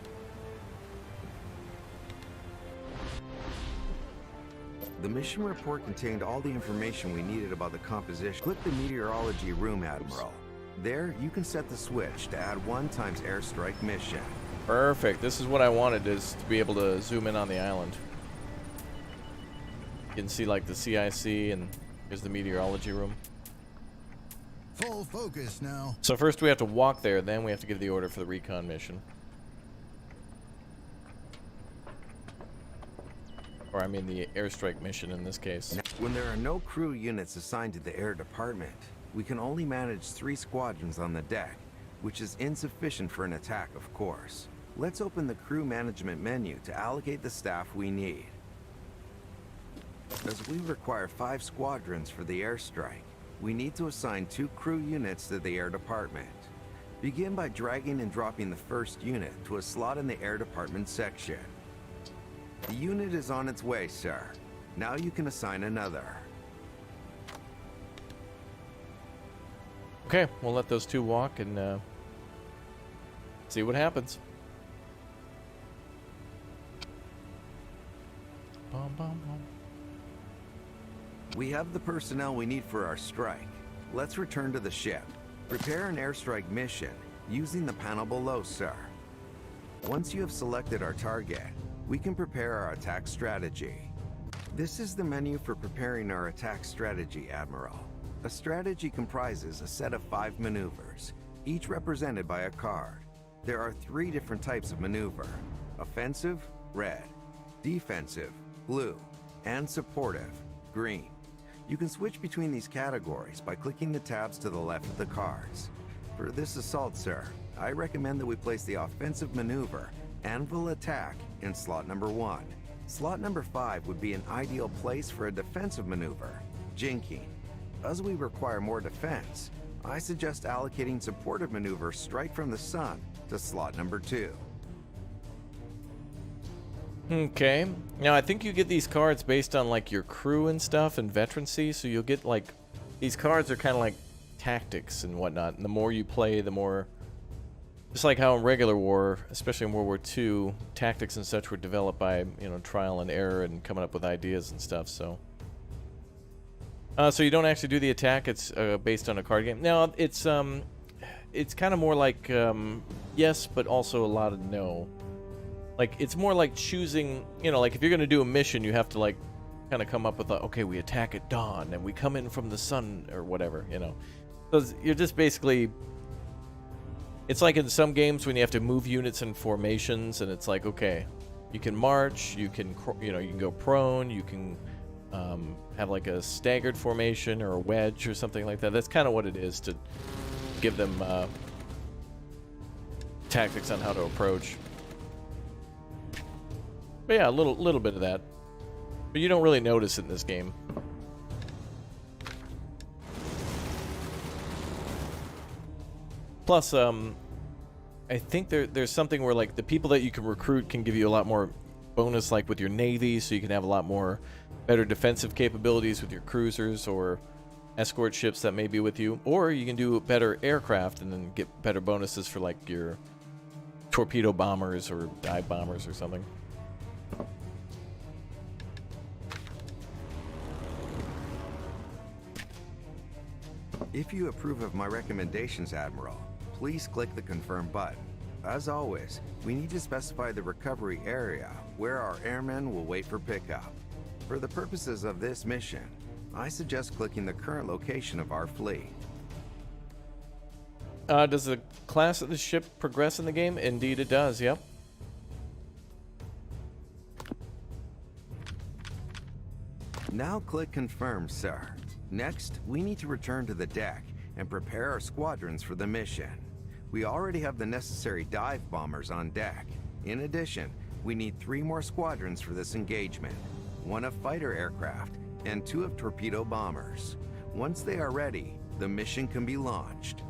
The mission report contained all the information we needed about the composition. Click the meteorology room, Admiral. There, you can set the switch to add 1 times airstrike mission. Perfect. This is what I wanted, is to be able to zoom in on the island. You can see like the CIC, and here's the meteorology room. Full focus now. So first we have to walk there, then we have to give the order for the recon mission. Or I mean the airstrike mission in this case. When there are no crew units assigned to the air department, we can only manage 3 squadrons on the deck, which is insufficient for an attack, of course. Let's open the crew management menu to allocate the staff we need. As we require 5 squadrons for the airstrike, we need to assign 2 crew units to the air department. Begin by dragging and dropping the first unit to a slot in the air department section. The unit is on its way, sir. Now you can assign another. Okay, we'll let those 2 walk and see what happens. Bum, bum, bum. We have the personnel we need for our strike. Let's return to the ship. Prepare an airstrike mission using the panel below, sir. Once you have selected our target, we can prepare our attack strategy. This is the menu for preparing our attack strategy, Admiral. A strategy comprises a set of 5 maneuvers, each represented by a card. There are 3 different types of maneuver: offensive, red; defensive, blue; and supportive, green. You can switch between these categories by clicking the tabs to the left of the cards. For this assault, sir, I recommend that we place the offensive maneuver, Anvil Attack, in slot number 1. Slot number 5 would be an ideal place for a defensive maneuver, Jinking. As we require more defense, I suggest allocating supportive maneuver Strike from the Sun to slot number 2. Okay. Now I think you get these cards based on like your crew and stuff and veterancy, so you'll get like, these cards are kind of like tactics and whatnot, and the more you play, the more, just like how in regular war, especially in World War II, tactics and such were developed by, you know, trial and error and coming up with ideas and stuff, so. So you don't actually do the attack, it's based on a card game. Now, it's, it's kind of more like yes, but also a lot of no. Like, it's more like choosing, you know, like if you're going to do a mission, you have to like kind of come up with okay, we attack at dawn and we come in from the sun or whatever, you know. So you're just basically, it's like in some games when you have to move units in formations, and it's like, okay, you can march, you can, you know, you can go prone, you can have like a staggered formation or a wedge or something like that. That's kind of what it is, to give them tactics on how to approach. But yeah, a little bit of that. But you don't really notice it in this game. Plus, I think there's something where like the people that you can recruit can give you a lot more bonus, like with your navy, so you can have a lot more better defensive capabilities with your cruisers or escort ships that may be with you, or you can do better aircraft and then get better bonuses for like your torpedo bombers or dive bombers or something. If you approve of my recommendations, Admiral, please click the confirm button. As always, we need to specify the recovery area where our airmen will wait for pickup. For the purposes of this mission, I suggest clicking the current location of our fleet. Does the class of the ship progress in the game? Indeed it does, yep. Now click confirm, sir. Next, we need to return to the deck and prepare our squadrons for the mission. We already have the necessary dive bombers on deck. In addition, we need 3 more squadrons for this engagement. 1 of fighter aircraft and 2 of torpedo bombers. Once they are ready, the mission can be launched.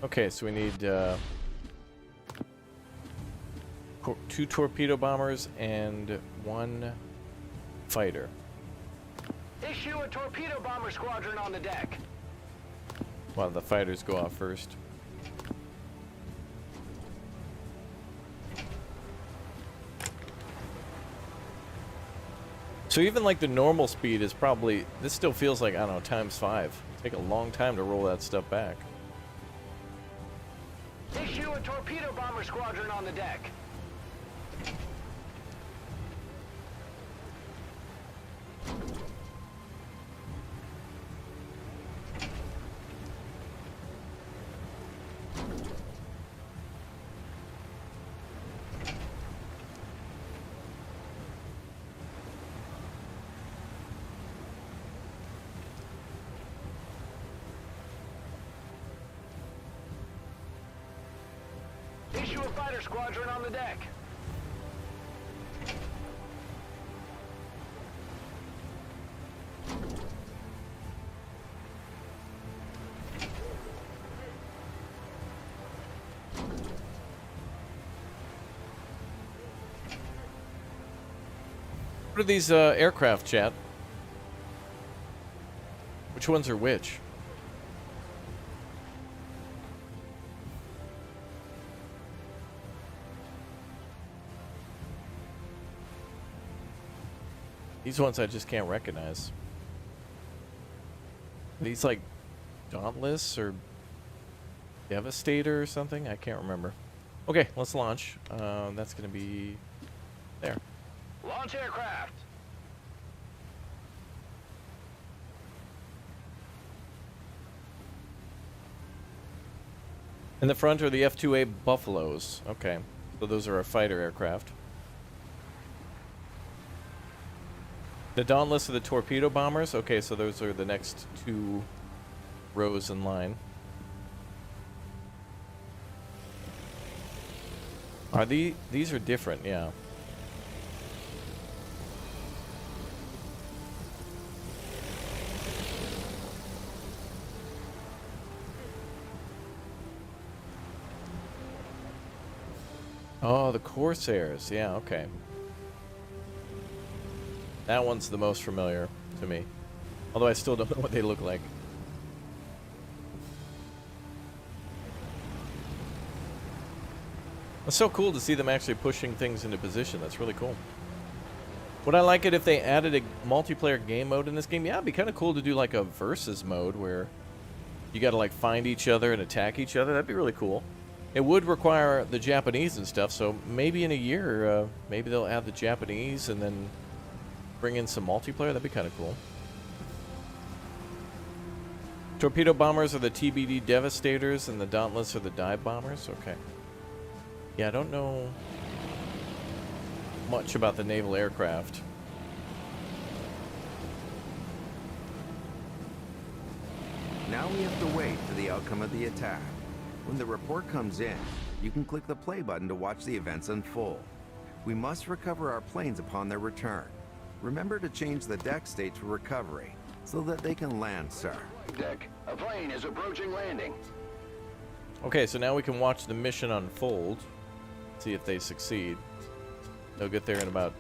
Okay, so we need 2 torpedo bombers and 1 fighter. Issue a torpedo bomber squadron on the deck. Well, the fighters go off first. So even like the normal speed is probably, this still feels like, I don't know, ×5. Take a long time to roll that stuff back. Issue a torpedo bomber squadron on the deck. Issue a fighter squadron on the deck. What are these aircraft, chat? Which ones are which? These ones I just can't recognize. These like Dauntless or Devastator or something? I can't remember. Okay, let's launch. That's gonna be there. Launch aircraft. In the front are the F-2A Buffaloes. Okay, so those are our fighter aircraft. The Dauntless are the torpedo bombers. Okay, so those are the next 2 rows in line. Are these are different, yeah. Oh, the Corsairs. Yeah, okay. That one's the most familiar to me. Although I still don't know what they look like. It's so cool to see them actually pushing things into position. That's really cool. Would I like it if they added a multiplayer game mode in this game? Yeah, it'd be kind of cool to do like a versus mode where you got to like find each other and attack each other. That'd be really cool. It would require the Japanese and stuff, so maybe in a year, maybe they'll add the Japanese and then bring in some multiplayer. That'd be kind of cool. Torpedo bombers are the TBD Devastators, and the Dauntless are the dive bombers. Okay. Yeah, I don't know much about the naval aircraft. Now we have to wait for the outcome of the attack. When the report comes in, you can click the play button to watch the events unfold. We must recover our planes upon their return. Remember to change the deck state to recovery so that they can land, sir. Deck, a plane is approaching landing. Okay, so now we can watch the mission unfold. See if they succeed. They'll get there in about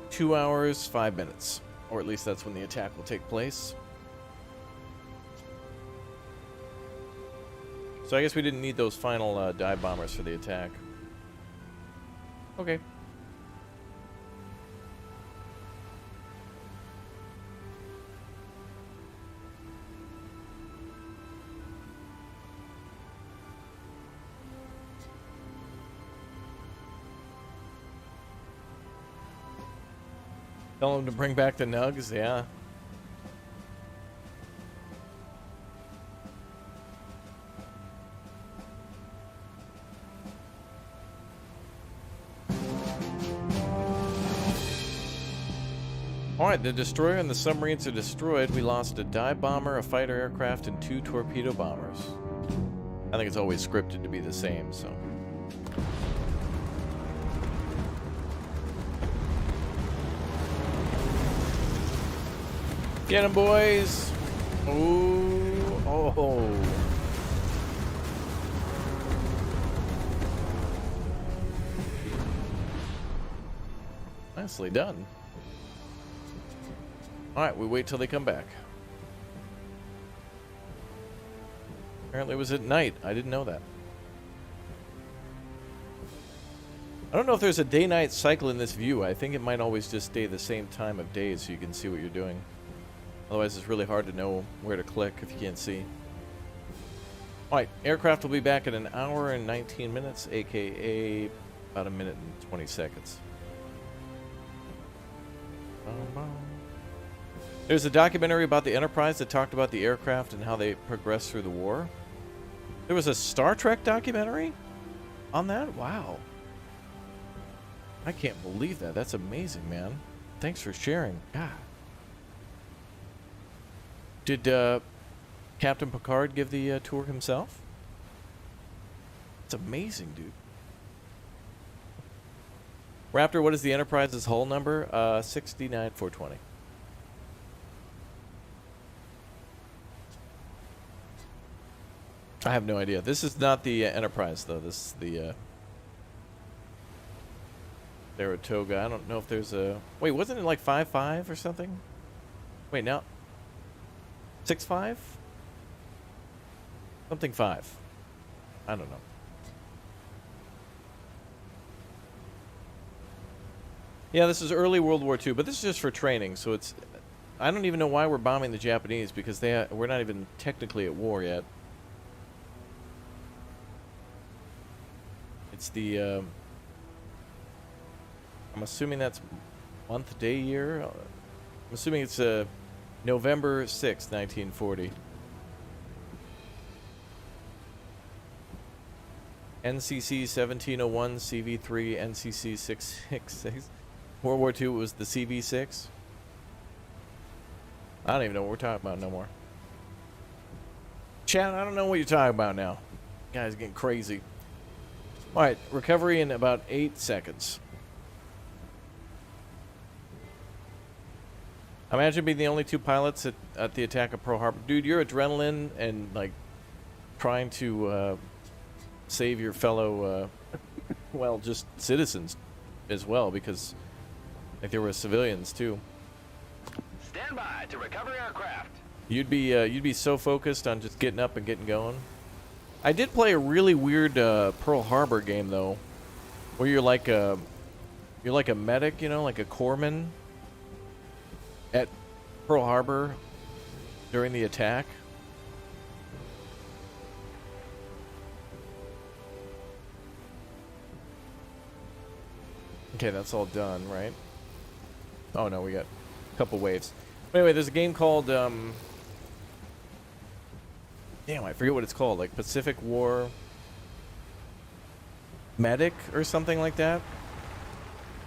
2 hours, 5 minutes. Or at least that's when the attack will take place. So I guess we didn't need those final dive bombers for the attack. Okay. Tell them to bring back the nugs, yeah. Alright, the destroyer and the submarines are destroyed. We lost a dive bomber, a fighter aircraft, and 2 torpedo bombers. I think it's always scripted to be the same, so. Get 'em, boys! Ooh, oh. Nicely done. Alright, we wait till they come back. Apparently it was at night. I didn't know that. I don't know if there's a day-night cycle in this view. I think it might always just stay the same time of day so you can see what you're doing. Otherwise, it's really hard to know where to click if you can't see. Alright, aircraft will be back in an hour and 19 minutes, aka about a minute and 20 seconds. There's a documentary about the Enterprise that talked about the aircraft and how they progressed through the war. There was a Star Trek documentary on that? Wow. I can't believe that. That's amazing, man. Thanks for sharing. God. Did Captain Picard give the tour himself? It's amazing, dude. Raptor, what is the Enterprise's hull number? 69420. I have no idea. This is not the Enterprise, though. This is the Saratoga. I don't know if there's a... Wait, wasn't it like 5.5 or something? Wait, now... 6.5? Something 5. I don't know. Yeah, this is early World War II, but this is just for training, so it's... I don't even know why we're bombing the Japanese, because we're not even technically at war yet. It's the... I'm assuming that's month, day, year. I'm assuming it's November 6th, 1940. NCC 1701, CV3, NCC 666. World War II was the CV6. I don't even know what we're talking about no more. Chat, I don't know what you're talking about now. You guys are getting crazy. Alright, recovery in about 8 seconds. Imagine being the only 2 pilots at the attack of Pearl Harbor. Dude, your adrenaline and, like, trying to save your fellow, well, just citizens as well, because, like, there were civilians, too. Stand by to recover aircraft. You'd be so focused on just getting up and getting going. I did play a really weird Pearl Harbor game, though, where you're You're like a medic, you know, like a corpsman at Pearl Harbor during the attack. Okay, that's all done, right? Oh no, we got a couple waves. But anyway, there's a game called, damn, I forget what it's called, like Pacific War Medic or something like that.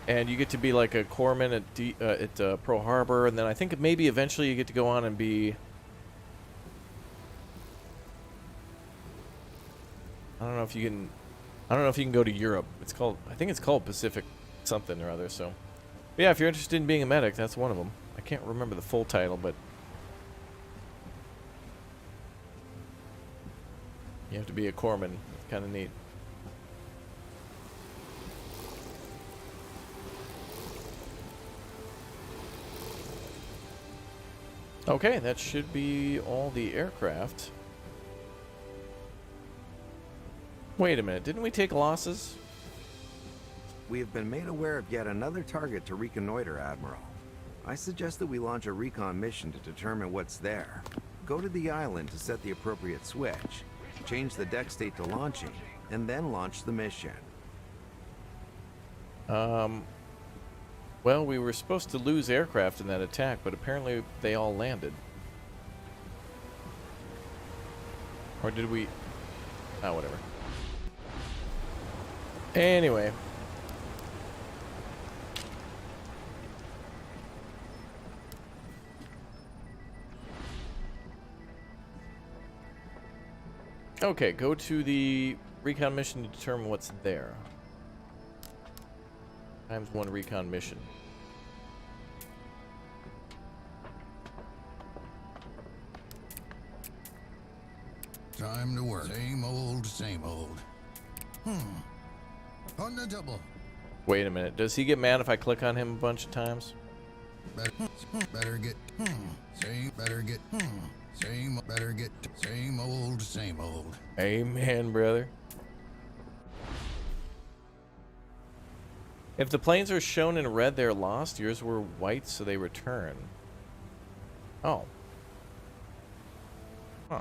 And you get to be like a corpsman at Pearl Harbor, and then I think maybe eventually you get to go on and be, I don't know if you can go to Europe. It's called, I think it's called Pacific something or other. So, but yeah, if you're interested in being a medic, that's one of them. I can't remember the full title, but you have to be a corpsman. It's kind of neat. Okay, that should be all the aircraft. Wait a minute, didn't we take losses? We have been made aware of yet another target to reconnoiter, Admiral. I suggest that we launch a recon mission to determine what's there. Go to the island to set the appropriate switch, change the deck state to launching, and then launch the mission. Well, we were supposed to lose aircraft in that attack, but apparently they all landed. Or did we? Oh, whatever. Anyway. Okay, go to the recon mission to determine what's there. ×1 recon mission. Time to work. Same old, same old. On the double. Wait a minute. Does he get mad if I click on him a bunch of times? Better get. Same. Better get. Same. Better get. Same old, same old. Amen, brother. If the planes are shown in red, they're lost. Yours were white, so they return. Oh. Huh.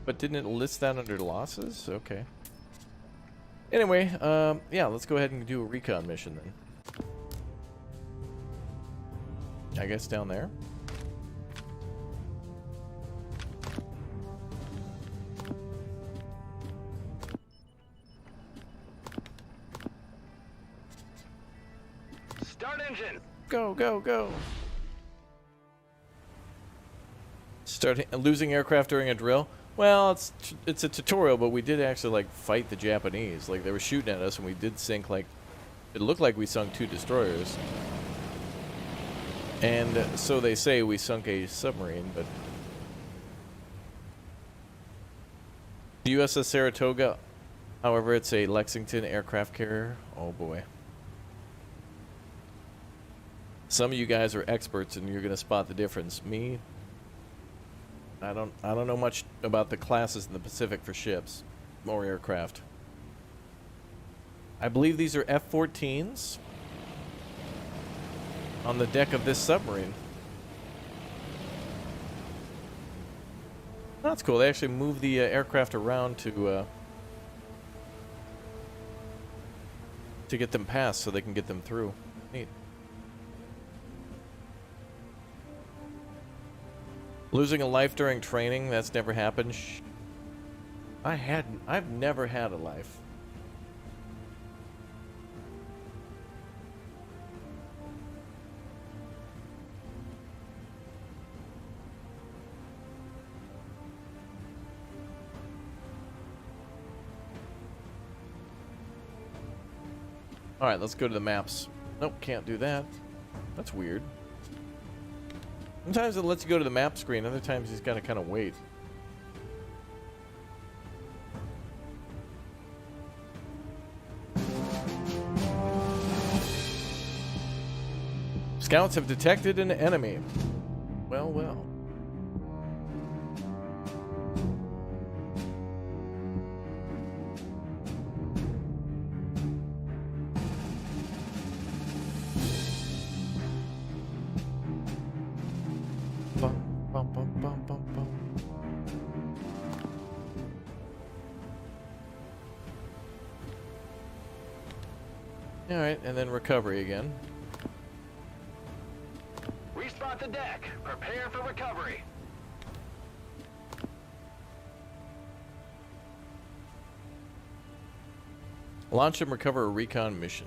But didn't it list that under losses? Okay. Anyway, yeah, let's go ahead and do a recon mission then. I guess down there. Start engine. Go, go, go. Start losing aircraft during a drill. Well, it's a tutorial, but we did actually like fight the Japanese. Like they were shooting at us, and we did sink like it looked like we sunk 2 destroyers. And so they say we sunk a submarine, but the USS Saratoga, however, it's a Lexington aircraft carrier. Oh boy. Some of you guys are experts and you're gonna spot the difference. Me, I don't know much about the classes in the Pacific for ships or aircraft. I believe these are F-14s on the deck of this submarine. That's cool. They actually move the aircraft around to get them past so they can get them through. Neat. Losing a life during training, that's never happened. I've never had a life. Alright, let's go to the maps. Nope, can't do that. That's weird. Sometimes it lets you go to the map screen, other times he's got to kind of wait. Scouts have detected an enemy. Well, well. Alright, and then recovery again. Respot the deck. Prepare for recovery. Launch and recover a recon mission.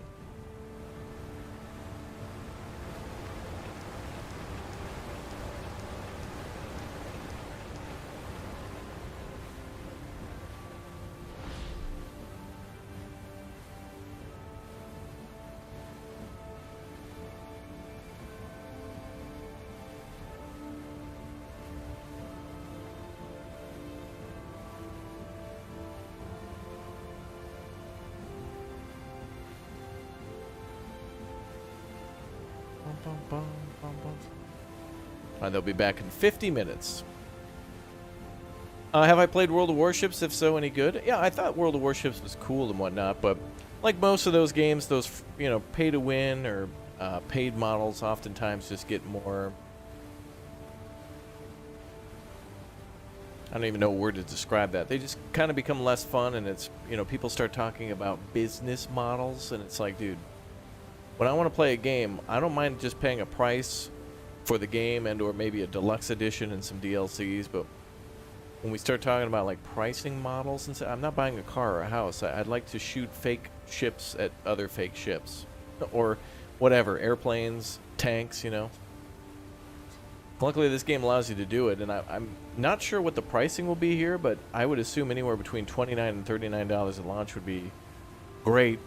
They'll be back in 50 minutes. Have I played World of Warships? If so, any good? Yeah, I thought World of Warships was cool and whatnot, but like most of those games, those, you know, pay to win or paid models oftentimes just get more... I don't even know a word to describe that. They just kind of become less fun, and it's, you know, people start talking about business models, and it's like, dude, when I want to play a game, I don't mind just paying a price for the game and or maybe a deluxe edition and some DLCs, but when we start talking about like pricing models and stuff, I'm not buying a car or a house. I'd like to shoot fake ships at other fake ships or whatever, airplanes, tanks, you know. Luckily this game allows you to do it, and I'm not sure what the pricing will be here, but I would assume anywhere between $29 and $39 at launch would be great.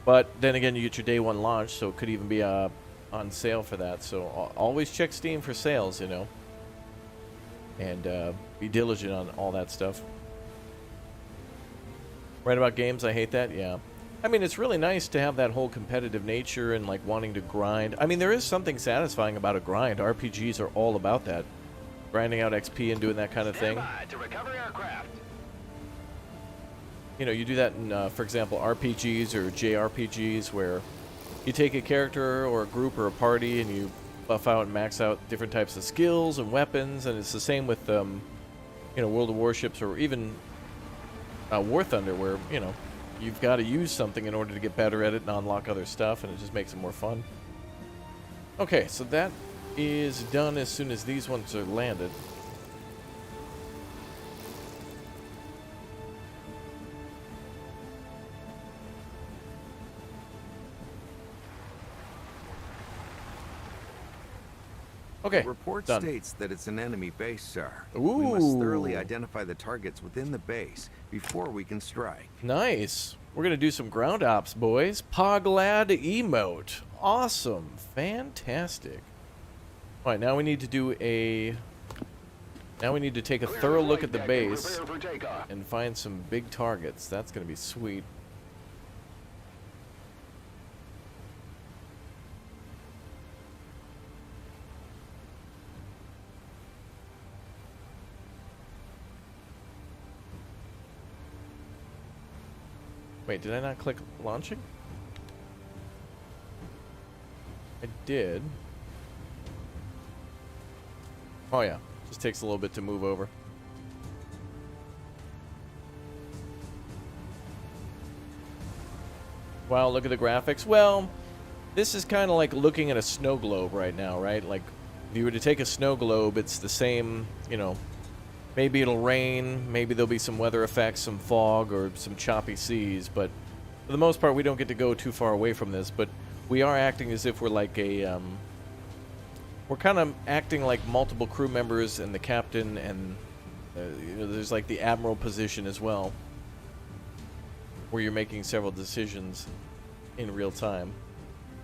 But then again, you get your day one launch, so it could even be on sale for that. So always check Steam for sales, you know, and be diligent on all that stuff. Right about games, I hate that. Yeah, I mean, it's really nice to have that whole competitive nature and like wanting to grind. I mean, there is something satisfying about a grind. RPGs are all about that, grinding out XP and doing that kind of thing. To recover aircraft. You know, you do that in, for example, RPGs or JRPGs, where you take a character or a group or a party and you buff out and max out different types of skills and weapons, and it's the same with, you know, World of Warships or even War Thunder, where, you know, you've got to use something in order to get better at it and unlock other stuff, and it just makes it more fun. Okay, so that is done as soon as these ones are landed. Okay, The report done. states that it's an enemy base, sir. Ooh. We must thoroughly identify the targets within the base before we can strike. Nice. We're going to do some ground ops, boys. Poglad emote. Awesome. Fantastic. All right, now we need to do a... Now we need to take a thorough look at the base and find some big targets. That's going to be sweet. Wait, did I not click launching? I did. Oh yeah, just takes a little bit to move over. Wow, look at the graphics. Well, this is kind of like looking at a snow globe right now, right? Like, if you were to take a snow globe, it's the same, you know, maybe it'll rain, maybe there'll be some weather effects, some fog, or some choppy seas, but for the most part, we don't get to go too far away from this, but we are acting as if we're like a, we're kind of acting like multiple crew members and the captain, and you know, there's like the admiral position as well, where you're making several decisions in real time.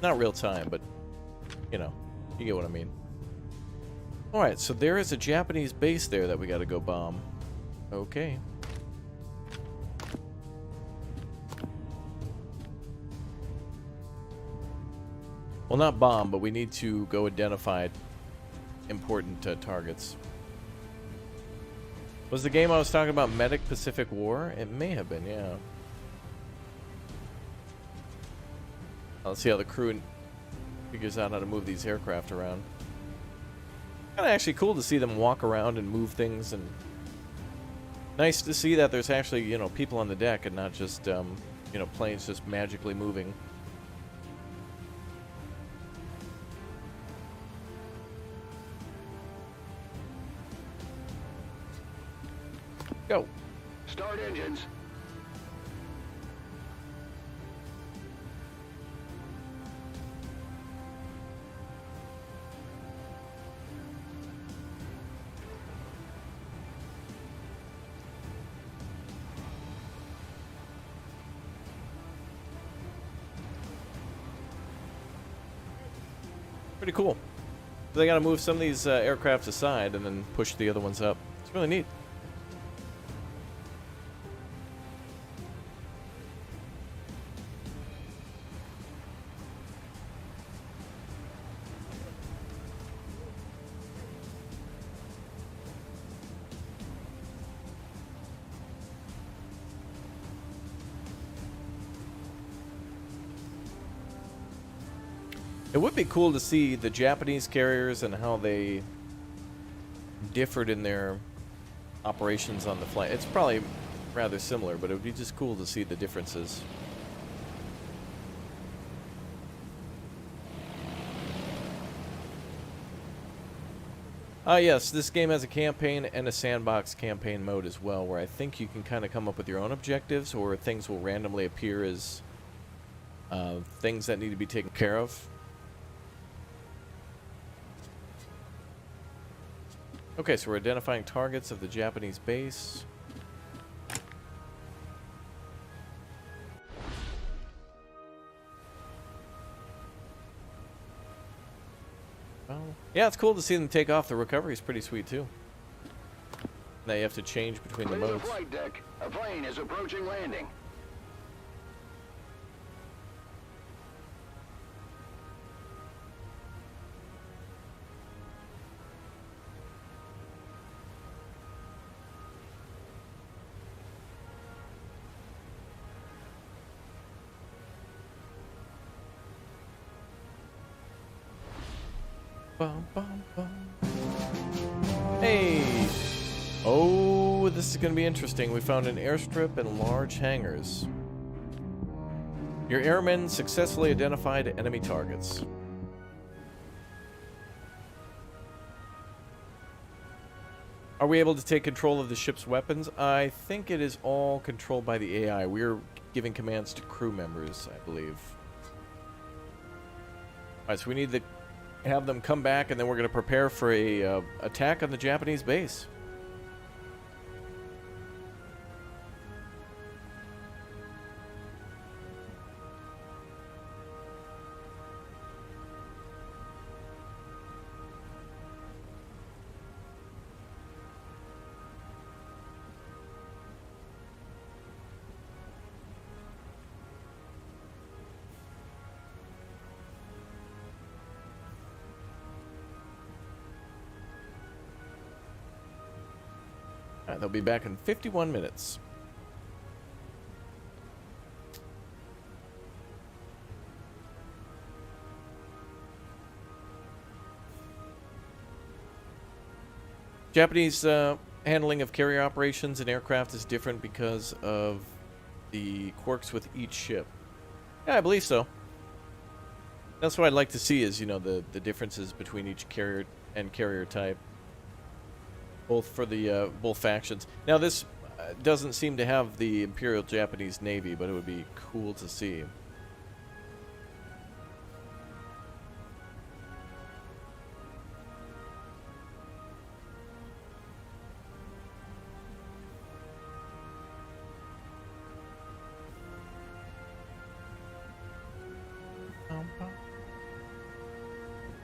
Not real time, but, you know, you get what I mean. Alright, so there is a Japanese base there that we gotta go bomb. Okay. Well, not bomb, but we need to go identify important targets. Was the game I was talking about Medic Pacific War? It may have been, yeah. Let's see how the crew figures out how to move these aircraft around. Kind of actually cool to see them walk around and move things, and nice to see that there's actually, you know, people on the deck and not just, you know, planes just magically moving. Go. Start engines. Pretty cool. So they got to move some of these aircrafts aside and then push the other ones up. It's really neat. It would be cool to see the Japanese carriers and how they differed in their operations on the flight. It's probably rather similar, but it would be just cool to see the differences. Yes, this game has a campaign and a sandbox campaign mode as well, where I think you can kind of come up with your own objectives, or things will randomly appear as things that need to be taken care of. Okay, so we're identifying targets of the Japanese base. Well, yeah, it's cool to see them take off. The recovery is pretty sweet, too. Now you have to change between the Clear the modes. flight deck. A plane is approaching landing. Bum, bum, bum. Hey! Oh, this is going to be interesting. We found an airstrip and large hangars. Your airmen successfully identified enemy targets. Are we able to take control of the ship's weapons? I think it is all controlled by the AI. We're giving commands to crew members, I believe. Alright, so we need to have them come back, and then we're going to prepare for a attack on the Japanese base. Alright, they'll be back in 51 minutes. Japanese handling of carrier operations and aircraft is different because of the quirks with each ship. Yeah, I believe so. That's what I'd like to see is, you know, the differences between each carrier and carrier type. Both for the both factions. Now this doesn't seem to have the Imperial Japanese Navy, but it would be cool to see.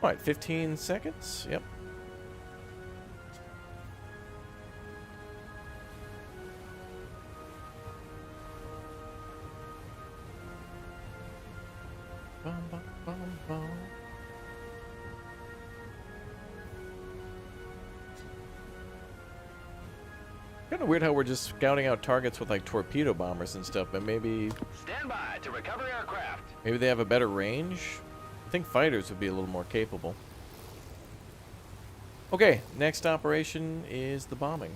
All right, 15 seconds. Yep. Bum, bum, bum, bum. Kind of weird how we're just scouting out targets with like torpedo bombers and stuff, but maybe Stand by to recover aircraft. they have a better range. I think fighters would be a little more capable. Okay, next operation is the bombing.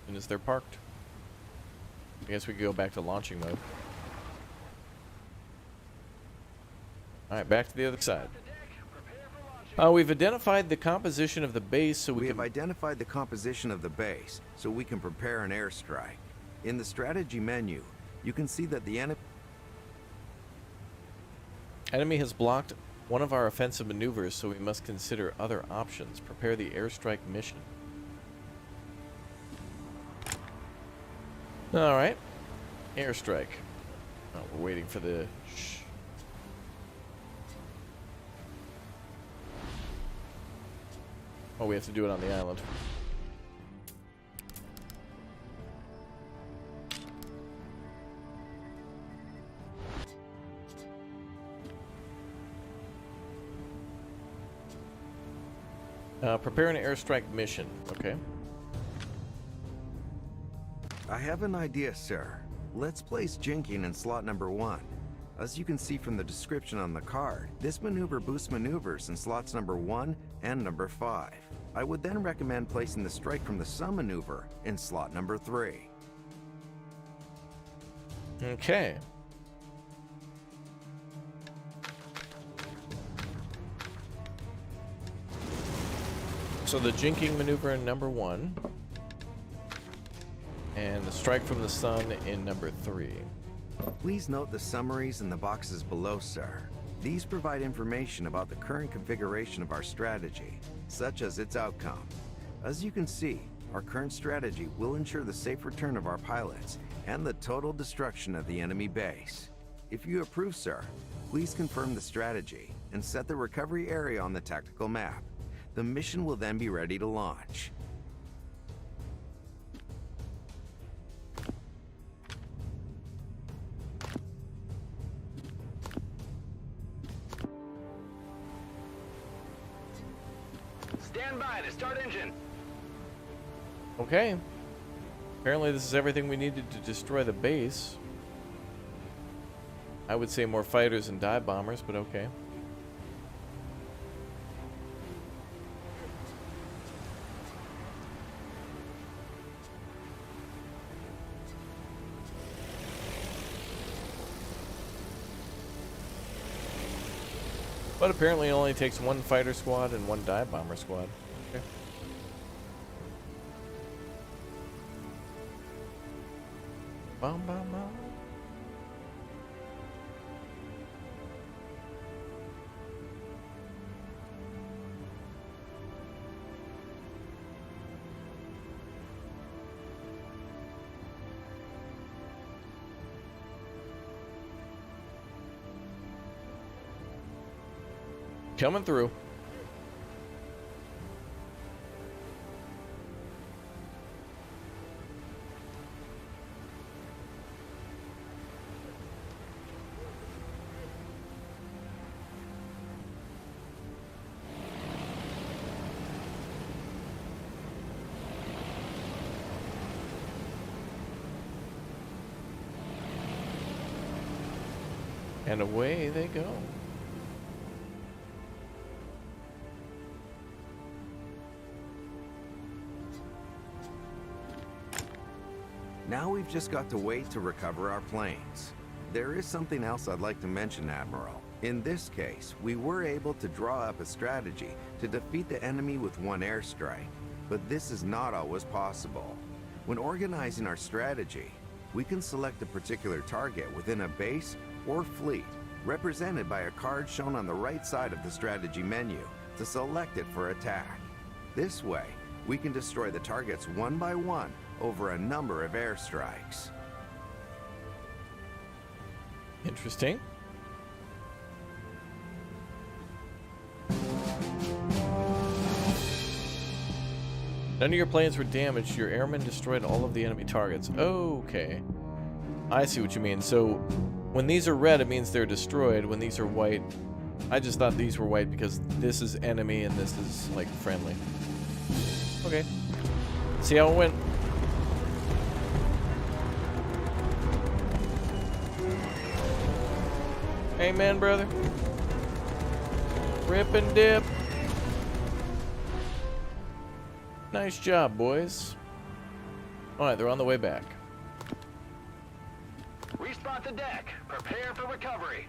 And as they're parked, I guess we could go back to launching mode. All right, back to the other side. The deck. Prepare for launch We've identified the composition of the base, so We we have can... identified the composition of the base, so we can prepare an airstrike. In the strategy menu, you can see that the Enemy has blocked one of our offensive maneuvers, so we must consider other options. Prepare the airstrike mission. Alright. Airstrike. Oh, we're waiting for the... Oh, we have to do it on the island. Prepare an airstrike mission. Okay. I have an idea, sir. Let's place jinking in slot number 1. As you can see from the description on the card, this maneuver boosts maneuvers in slots number 1 and number 5. I would then recommend placing the strike from the sun maneuver in slot number 3. Okay. So the jinking maneuver in number 1. And the strike from the sun in number 3. Please note the summaries in the boxes below, sir. These provide information about the current configuration of our strategy, such as its outcome. As you can see, our current strategy will ensure the safe return of our pilots and the total destruction of the enemy base. If you approve, sir, please confirm the strategy and set the recovery area on the tactical map. The mission will then be ready to launch. Stand by to start engine. Okay. Apparently this is everything we needed to destroy the base. I would say more fighters and dive bombers, but okay. But apparently it only takes one fighter squad and one dive bomber squad. Okay. Bum, bum, bum. Coming through. And away they go. Now we've just got to wait to recover our planes. There is something else I'd like to mention, Admiral. In this case, we were able to draw up a strategy to defeat the enemy with one airstrike, but this is not always possible. When organizing our strategy, we can select a particular target within a base or fleet, represented by a card shown on the right side of the strategy menu, to select it for attack. This way, we can destroy the targets one by one over a number of airstrikes. Interesting. None of your planes were damaged. Your airmen destroyed all of the enemy targets. Okay. I see what you mean. So when these are red, it means they're destroyed. When these are white, I just thought these were white because this is enemy and this is like friendly. Okay. See how it went. Amen, brother. Rip and dip. Nice job, boys. Alright, they're on the way back. Respot the deck. Prepare for recovery.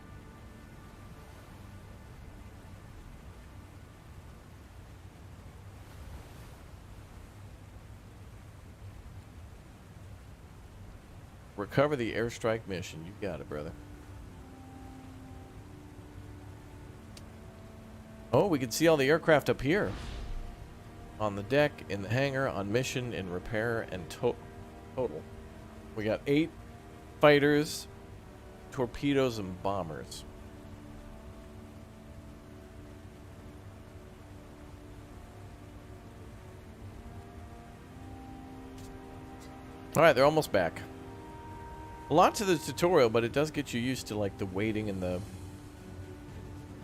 Recover the airstrike mission. You got it, brother. Oh, we can see all the aircraft up here. On the deck, in the hangar, on mission, in repair, and total. We got 8 fighters, torpedoes, and bombers. Alright, they're almost back. A lot to the tutorial, but it does get you used to, like, the waiting and the...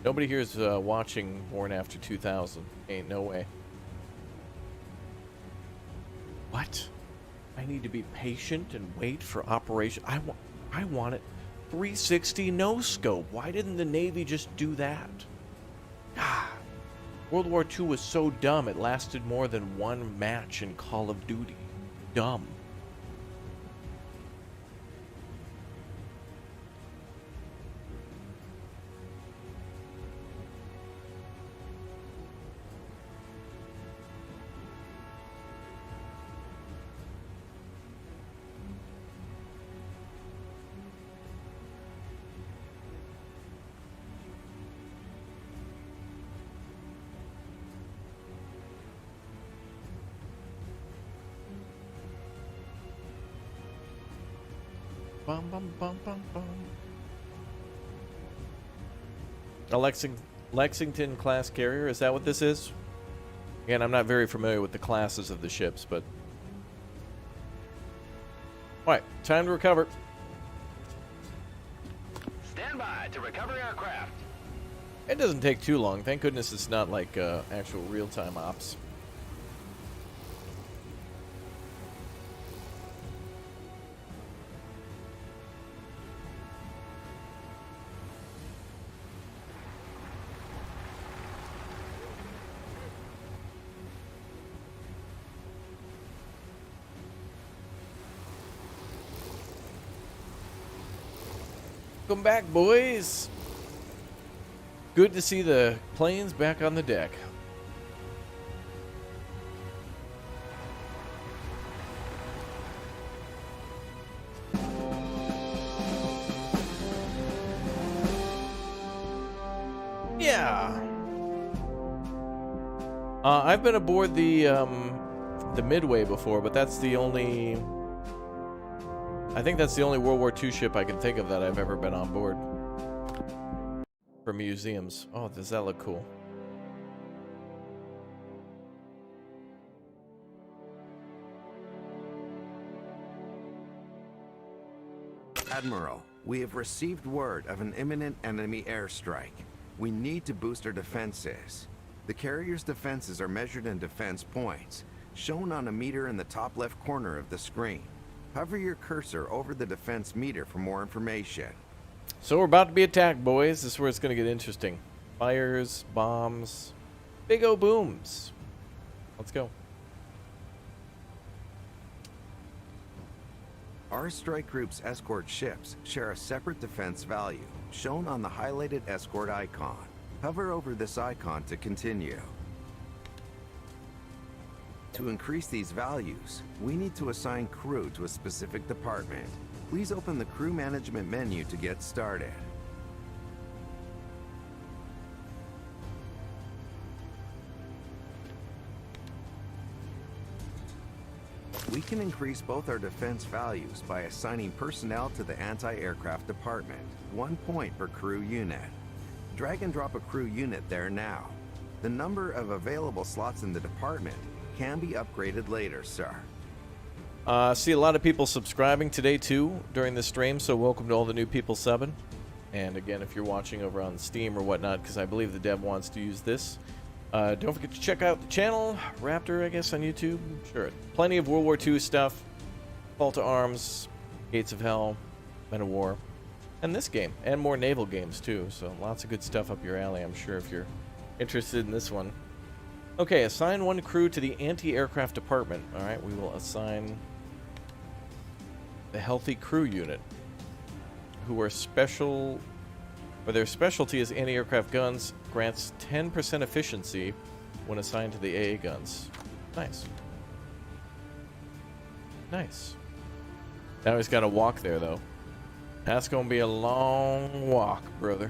Nobody here is watching Born After 2000. Ain't no way. What? I need to be patient and wait for operation. I want it 360 no scope. Why didn't the Navy just do that? Ah, World War II was so dumb it lasted more than one match in Call of Duty. Dumb. Bum, bum, bum, bum, bum. A Lexington class carrier, is that what this is? Again, I'm not very familiar with the classes of the ships, but... Alright, time to recover. Stand by to recover aircraft. It doesn't take too long. Thank goodness it's not like actual real-time ops. Welcome back, boys. Good to see the planes back on the deck. Yeah. I've been aboard the Midway before, but that's the only... I think that's the only World War II ship I can think of that I've ever been on board. For museums. Oh, does that look cool? Admiral, we have received word of an imminent enemy airstrike. We need to boost our defenses. The carrier's defenses are measured in defense points, shown on a meter in the top left corner of the screen. Hover your cursor over the defense meter for more information. So we're about to be attacked, boys. This is where it's going to get interesting. Fires, bombs, big O booms. Let's go. Our strike group's escort ships share a separate defense value, shown on the highlighted escort icon. Hover over this icon to continue. To increase these values, we need to assign crew to a specific department. Please open the crew management menu to get started. We can increase both our defense values by assigning personnel to the anti-aircraft department, 1 point per crew unit. Drag and drop a crew unit there now. The number of available slots in the department can be upgraded later, sir. See a lot of people subscribing today too during the stream, so welcome to all the new people subbing. And again, if you're watching over on Steam or whatnot, because I believe the dev wants to use this, don't forget to check out the channel, Raptor, I guess, on YouTube. Sure, plenty of World War II stuff, Call to Arms, Gates of Hell, Men of War, and this game, and more naval games too. So lots of good stuff up your alley, I'm sure, if you're interested in this one. Okay, assign 1 crew to the anti-aircraft department. All right, we will assign the healthy crew unit, who are special, or their specialty is anti-aircraft guns, grants 10% efficiency when assigned to the AA guns. Nice. Nice. Now he's got to walk there, though. That's going to be a long walk, brother.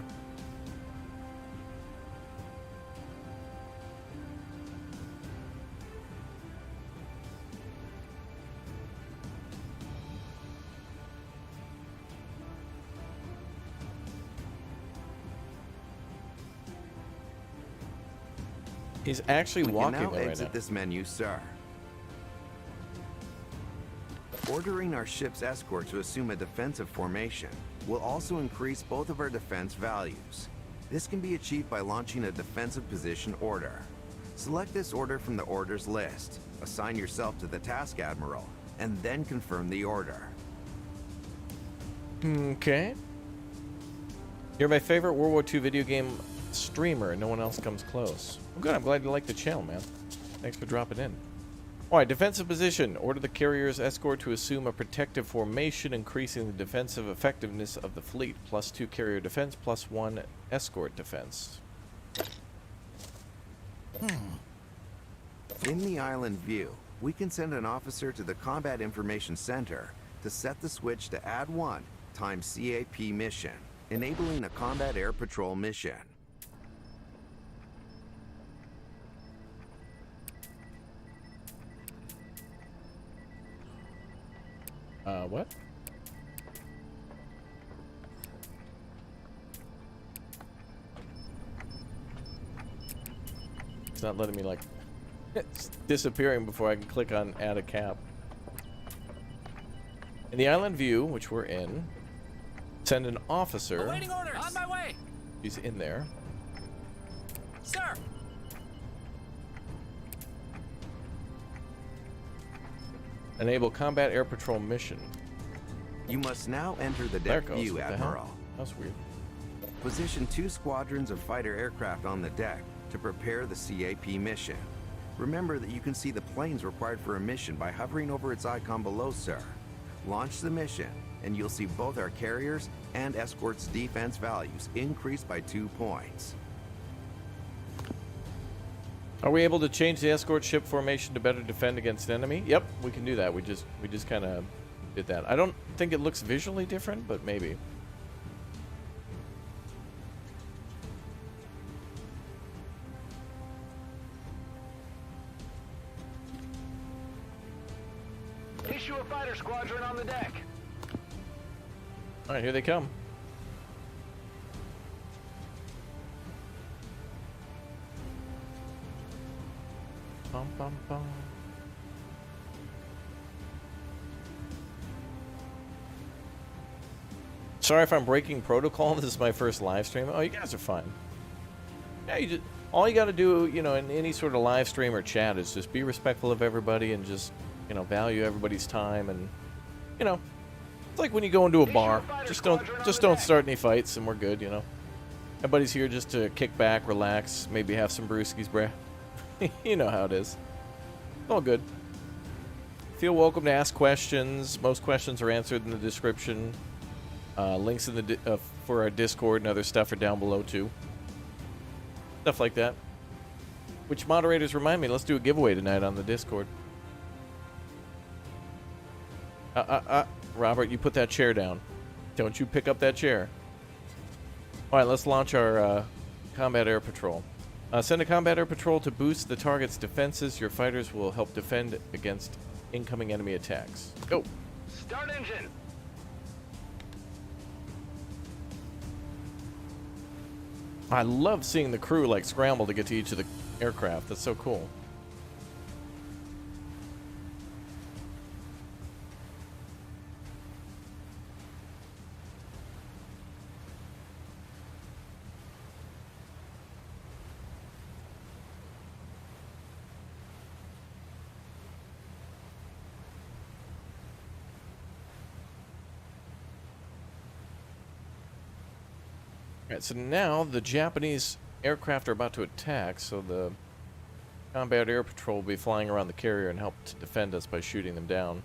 He's actually walking now there right exit now. this menu, sir. Ordering our ship's escort to assume a defensive formation will also increase both of our defense values. This can be achieved by launching a defensive position order. Select this order from the orders list, assign yourself to the task admiral, and then confirm the order. Okay. You're my favorite World War II video game streamer. No one else comes close. Well, good. I'm glad you like the channel, man. Thanks for dropping in. Alright, defensive position. Order the carrier's escort to assume a protective formation, increasing the defensive effectiveness of the fleet. +2 carrier defense, +1 escort defense. In the island view, we can send an officer to the Combat Information Center to set the switch to add 1 times CAP mission, enabling a combat air patrol mission. What? It's not letting me, like, it's disappearing before I can click on add a cap. In the island view, which we're in, send an officer. Awaiting orders. On my way. He's in there. Sir. Enable combat air patrol mission. You must now enter the There deck it goes. view, What the hell? Admiral. That's weird. Position 2 squadrons of fighter aircraft on the deck to prepare the CAP mission. Remember that you can see the planes required for a mission by hovering over its icon below, sir. Launch the mission, and you'll see both our carriers and escorts' defense values increase by 2 points. Are we able to change the escort ship formation to better defend against enemy? Yep, we can do that. We just kind of did that. I don't think it looks visually different, but maybe. Issue a fighter squadron on the deck. All right, here they come. Bum, bum, bum. Sorry if I'm breaking protocol. This is my first live stream. Oh, you guys are fine. Yeah, all you got to do, you know, in any sort of live stream or chat is just be respectful of everybody and just, you know, value everybody's time, and, you know, it's like when you go into a bar. Just don't start any fights, and we're good, you know. Everybody's here just to kick back, relax, maybe have some brewskis, bruh. You know how it is. All good. Feel welcome to ask questions. Most questions are answered in the description. Links in the for our Discord and other stuff are down below too. Stuff like that. Which moderators remind me, let's do a giveaway tonight on the Discord. Robert, you put that chair down. Don't you pick up that chair. All right, let's launch our combat air patrol. Send a combat air patrol to boost the target's defenses. Your fighters will help defend against incoming enemy attacks. Go. Start engine. I love seeing the crew like scramble to get to each of the aircraft. That's so cool. Alright, so now the Japanese aircraft are about to attack, so the combat air patrol will be flying around the carrier and help to defend us by shooting them down.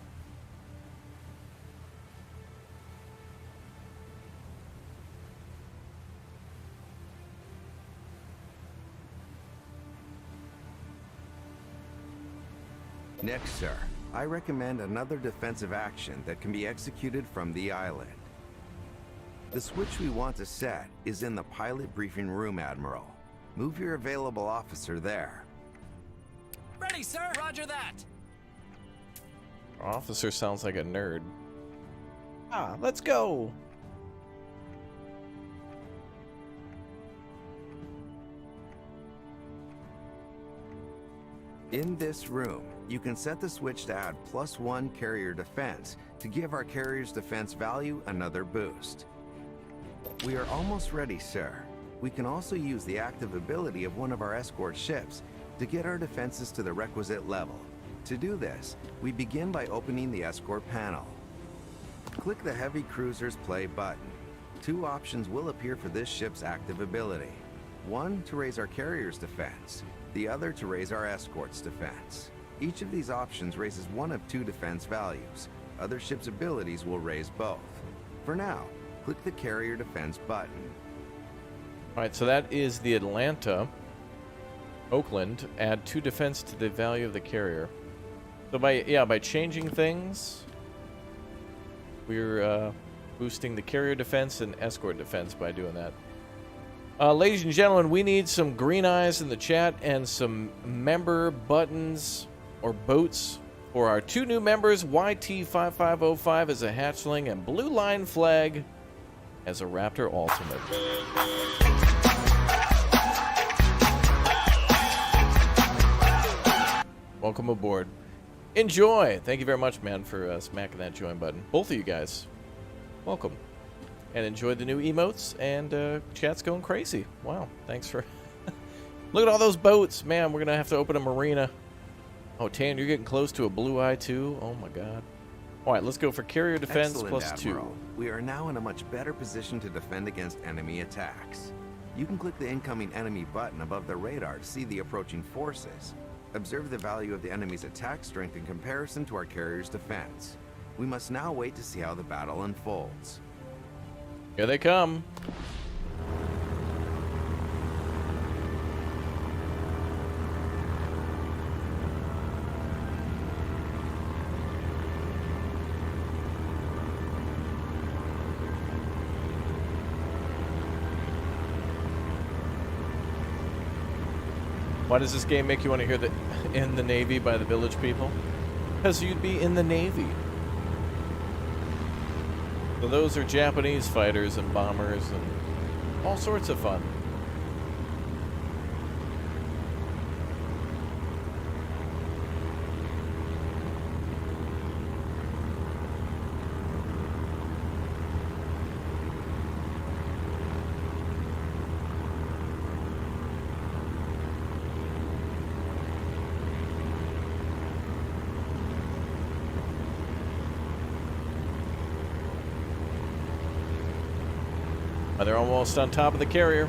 Next, sir, I recommend another defensive action that can be executed from the island. The switch we want to set is in the pilot briefing room, Admiral. Move your available officer there. Ready, sir. Roger that. Officer sounds like a nerd. Ah, let's go. In this room, you can set the switch to add +1 carrier defense to give our carrier's defense value another boost. We are almost ready, sir. We can also use the active ability of one of our escort ships to get our defenses to the requisite level. To do this, we begin by opening the escort panel. Click the Heavy Cruisers Play button. Two options will appear for this ship's active ability. One to raise our carrier's defense, the other to raise our escort's defense. Each of these options raises one of two defense values. Other ships' abilities will raise both. For now, click the carrier defense button. Alright, so that is the Atlanta. Oakland, add 2 defense to the value of the carrier. So by changing things, we're boosting the carrier defense and escort defense by doing that. Ladies and gentlemen, we need some green eyes in the chat and some member buttons or boats for our 2 new members, YT5505 as a hatchling and Blue Line Flag as a Raptor Ultimate. Welcome aboard. Enjoy! Thank you very much, man, for smacking that join button. Both of you guys. Welcome. And enjoy the new emotes, and chat's going crazy. Wow, thanks for... Look at all those boats! Man, we're going to have to open a marina. Oh, Tan, you're getting close to a blue eye, too? Oh, my God. All right, let's go for carrier defense. Excellent, +2. Admiral. We are now in a much better position to defend against enemy attacks. You can click the incoming enemy button above the radar to see the approaching forces. Observe the value of the enemy's attack strength in comparison to our carrier's defense. We must now wait to see how the battle unfolds. Here they come. Why does this game make you want to hear the "In the Navy" by the Village People? Because you'd be in the Navy. So those are Japanese fighters and bombers and all sorts of fun. They're almost on top of the carrier.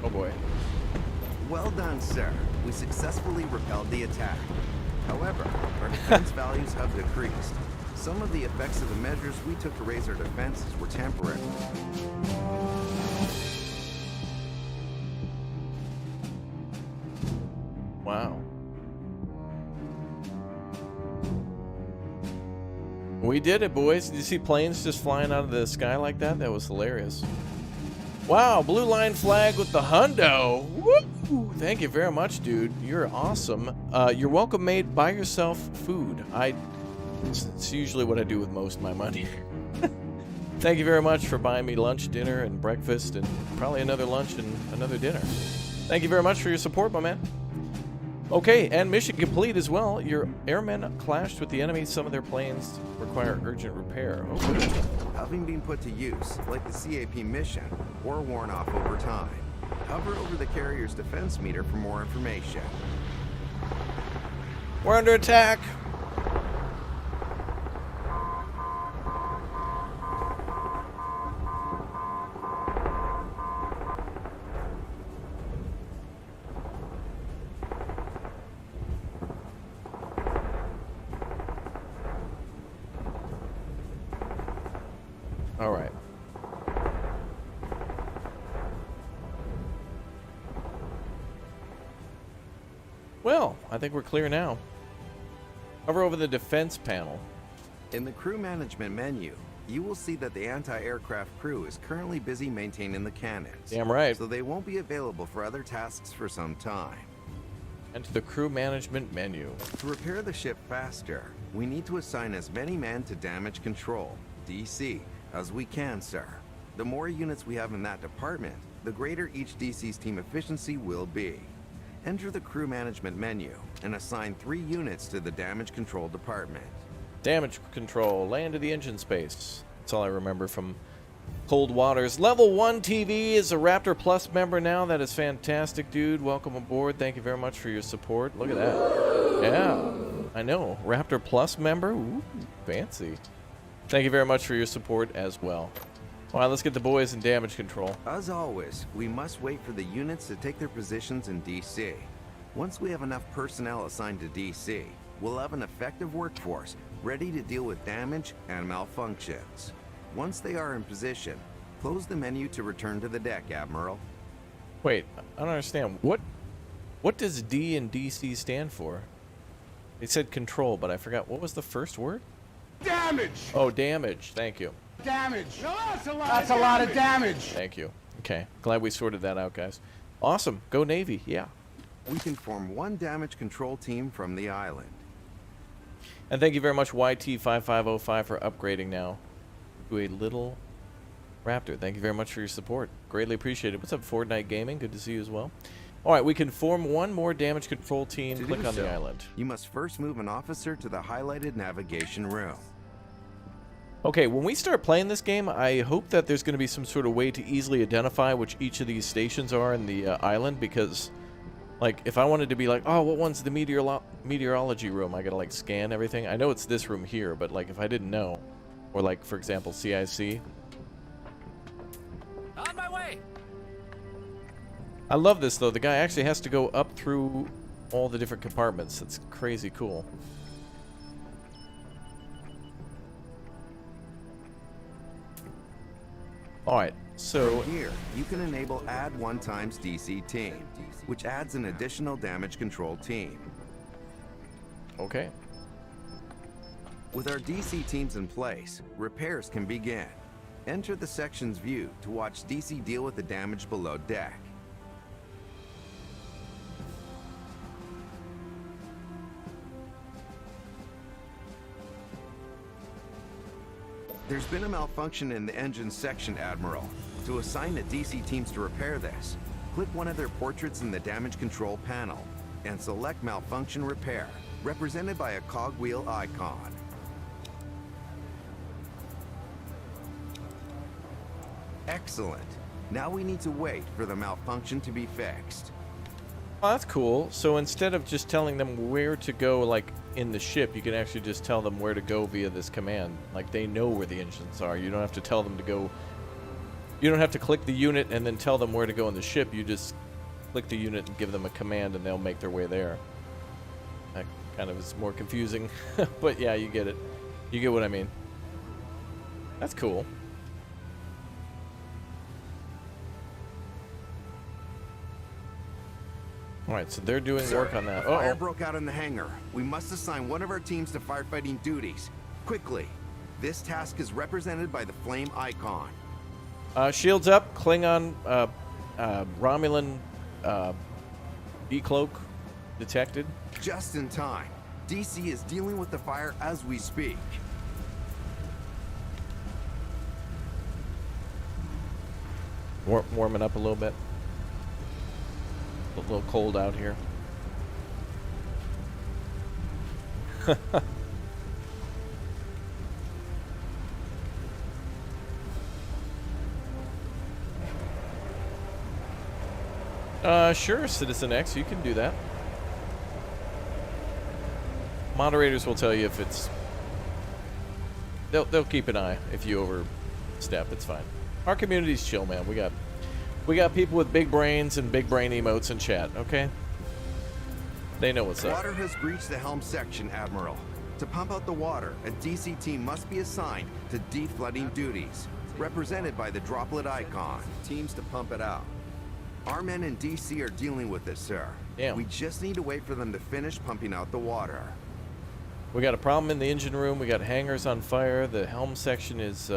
Oh boy. Well done, sir. We successfully repelled the attack. However, our defense values have decreased. Some of the effects of the measures we took to raise our defenses were temporary. Wow. We did it, boys. Did you see planes just flying out of the sky like that? That was hilarious. Wow, Blue Line Flag with the hundo. Woo! Thank you very much, dude. You're awesome. You're welcome, mate. Buy yourself food. It's usually what I do with most of my money. Thank you very much for buying me lunch, dinner, and breakfast, and probably another lunch and another dinner. Thank you very much for your support, my man. Okay, and mission complete as well. Your airmen clashed with the enemy. Some of their planes require urgent repair. Okay. Having been put to use, like the CAP mission, or worn off over time. Hover over the carrier's defense meter for more information. We're under attack. All right. Well, I think we're clear now. Hover over the defense panel. In the crew management menu, you will see that the anti-aircraft crew is currently busy maintaining the cannons. Damn right. So they won't be available for other tasks for some time. Enter the crew management menu. To repair the ship faster, we need to assign as many men to damage control, DC, as we can, sir. The more units we have in that department, the greater each DC's team efficiency will be. Enter the crew management menu and assign 3 units to the damage control department. Damage control. Land to the engine space. That's all I remember from Cold Waters. Level 1 TV is a Raptor Plus member now. That is fantastic, dude. Welcome aboard. Thank you very much for your support. Look at that. Yeah, I know. Raptor Plus member. Ooh, fancy. Thank you very much for your support as well. All right, let's get the boys in damage control. As always, we must wait for the units to take their positions in DC. Once we have enough personnel assigned to DC, we'll have an effective workforce ready to deal with damage and malfunctions. Once they are in position, close the menu to return to the deck, Admiral. Wait, I don't understand. What does D and DC stand for? They said control, but I forgot. What was the first word? Damage! Oh, damage. Thank you. Damage! No, that's a lot of damage! Thank you. Okay, glad we sorted that out, guys. Awesome. Go Navy. Yeah. We can form 1 damage control team from the island. And thank you very much, YT5505, for upgrading now to a little Raptor. Thank you very much for your support. Greatly appreciated. What's up, Fortnite Gaming? Good to see you as well. All right, we can form 1 more damage control team. To Click do on so, the island. you must first move an officer to the highlighted navigation room. Okay, when we start playing this game, I hope that there's going to be some sort of way to easily identify which each of these stations are in the island, because, like, if I wanted to be like, oh, what one's the meteorology room, I got to, like, scan everything. I know it's this room here, but, like, if I didn't know, or, like, for example, CIC. On my way. I love this, though. The guy actually has to go up through all the different compartments. It's crazy cool. Alright, so Here, you can enable Add 1 times DC team, which adds an additional damage control team. okay. With our DC teams in place, repairs can begin. Enter the section's view to watch DC deal with the damage below deck. There's been a malfunction in the engine section, Admiral. To assign the DC teams to repair this, click one of their portraits in the damage control panel and select Malfunction Repair, represented by a cogwheel icon. Excellent. Now we need to wait for the malfunction to be fixed. Oh, that's cool. So instead of just telling them where to go, like, in the ship, you can actually just tell them where to go via this command. Like, they know where the engines are. You don't have to tell them to go... You don't have to click the unit and then tell them where to go in the ship. You just click the unit and give them a command, and they'll make their way there. That kind of is more confusing. But yeah, you get it. You get what I mean. That's cool. Alright, so they're doing work on that. Fire Uh-oh. broke out in the hangar. We must assign one of our teams to firefighting duties. Quickly. This task is represented by the flame icon. Shields up. Klingon, Romulan, decloak detected. Just in time. DC is dealing with the fire as we speak. Warming up a little bit. A little cold out here. Sure, Citizen X, you can do that. Moderators will tell you if it's... They'll keep an eye if you overstep. It's fine. Our community's chill, man. We got people with big brains and big brain emotes in chat, okay? They know what's up. Water has breached the helm section, Admiral. To pump out the water, a DC team must be assigned to deflooding duties. represented by the droplet icon. Teams to pump it out. Our men in DC are dealing with this, sir. Damn. We just need to wait for them to finish pumping out the water. We got a problem in the engine room. We got hangars on fire. The helm section is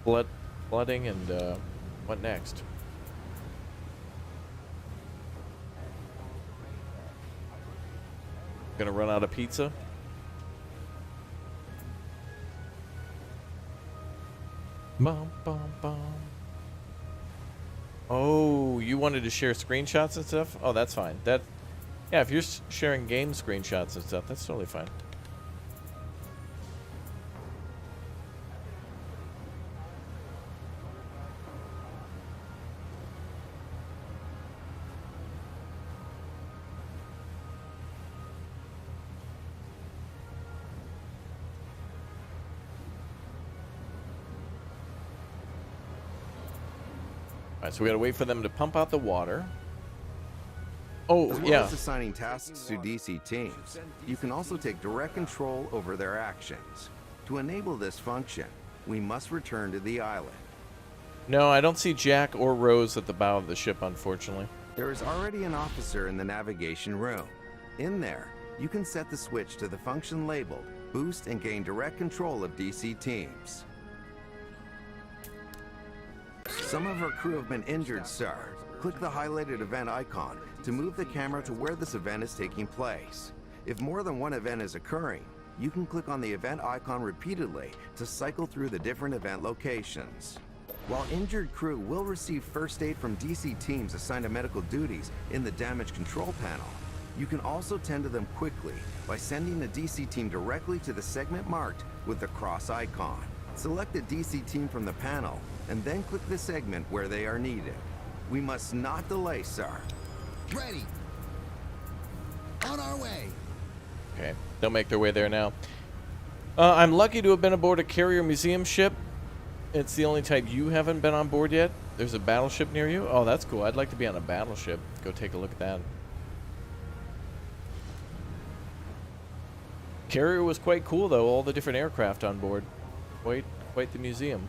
flooding, and what next? Gonna run out of pizza? Bum, bum, bum. Oh, you wanted to share screenshots and stuff? Oh, that's fine. Yeah, if you're sharing game screenshots and stuff, that's totally fine. All right, so we gotta wait for them to pump out the water. Oh, As well yeah. as assigning tasks to DC teams, you can also take direct control over their actions. To enable this function, we must return to the island. No, I don't see Jack or Rose at the bow of the ship, unfortunately. There is already an officer in the navigation room. In there, you can set the switch to the function labeled Boost and gain direct control of DC teams. Some of our crew have been injured, sir. Click the highlighted event icon to move the camera to where this event is taking place. If more than one event is occurring, you can click on the event icon repeatedly to cycle through the different event locations. While injured crew will receive first aid from DC teams assigned to medical duties in the damage control panel, you can also tend to them quickly by sending the DC team directly to the segment marked with the cross icon. Select the DC team from the panel and then click the segment where they are needed. We must not delay, sir. Ready. On our way. Okay, they'll make their way there now. I'm lucky to have been aboard a carrier museum ship. It's the only type you haven't been on board yet. There's a battleship near you. Oh, that's cool. I'd like to be on a battleship. Go take a look at that. Carrier was quite cool, though. All the different aircraft on board. Quite the museum.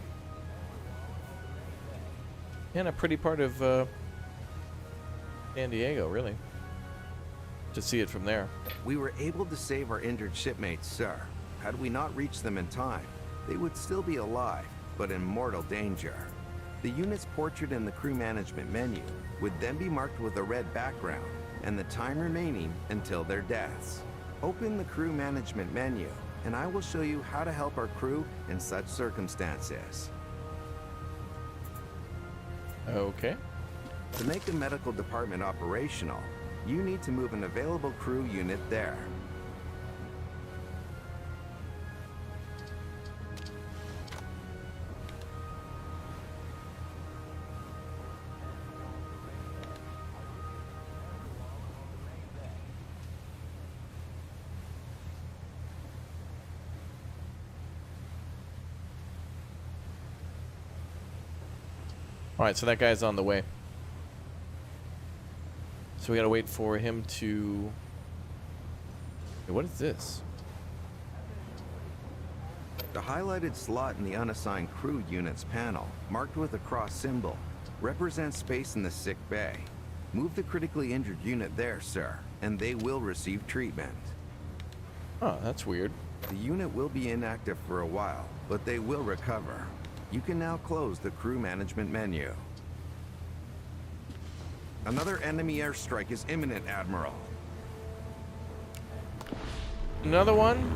And a pretty part of San Diego, really. To see it from there. We were able to save our injured shipmates, sir. Had we not reached them in time, they would still be alive, but in mortal danger. The units portrayed in the crew management menu would then be marked with a red background and the time remaining until their deaths. Open the crew management menu, and I will show you how to help our crew in such circumstances. Okay. To make the medical department operational, you need to move an available crew unit there. Alright, so that guy's on the way. So we gotta wait for him to... Hey, what is this? The highlighted slot in the unassigned crew units panel, marked with a cross symbol, represents space in the sick bay. Move the critically injured unit there, sir, and they will receive treatment. Oh, that's weird. The unit will be inactive for a while, but they will recover. You can now close the crew management menu. Another enemy airstrike is imminent, Admiral. Another one?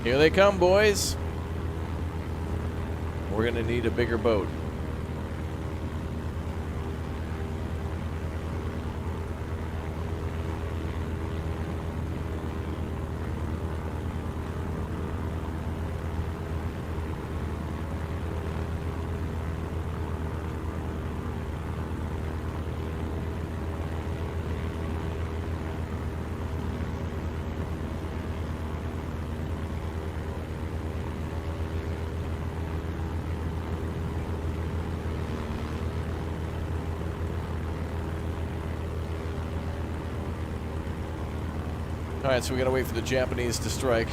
Here they come, boys. We're gonna need a bigger boat. Alright, so we gotta wait for the Japanese to strike.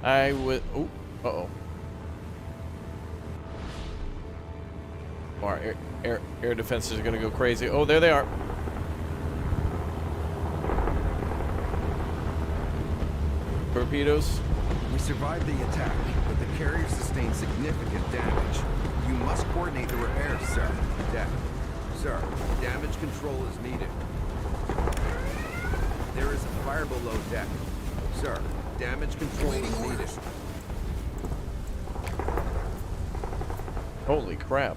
I would... Oh, uh-oh. Our air defenses are gonna go crazy. Oh, there they are. Torpedoes. We survived the attack, but the carrier sustained significant damage. You must coordinate the repairs, sir. Deck. Sir, damage control is needed. There is a fire below deck. Sir, damage control is needed. Holy crap.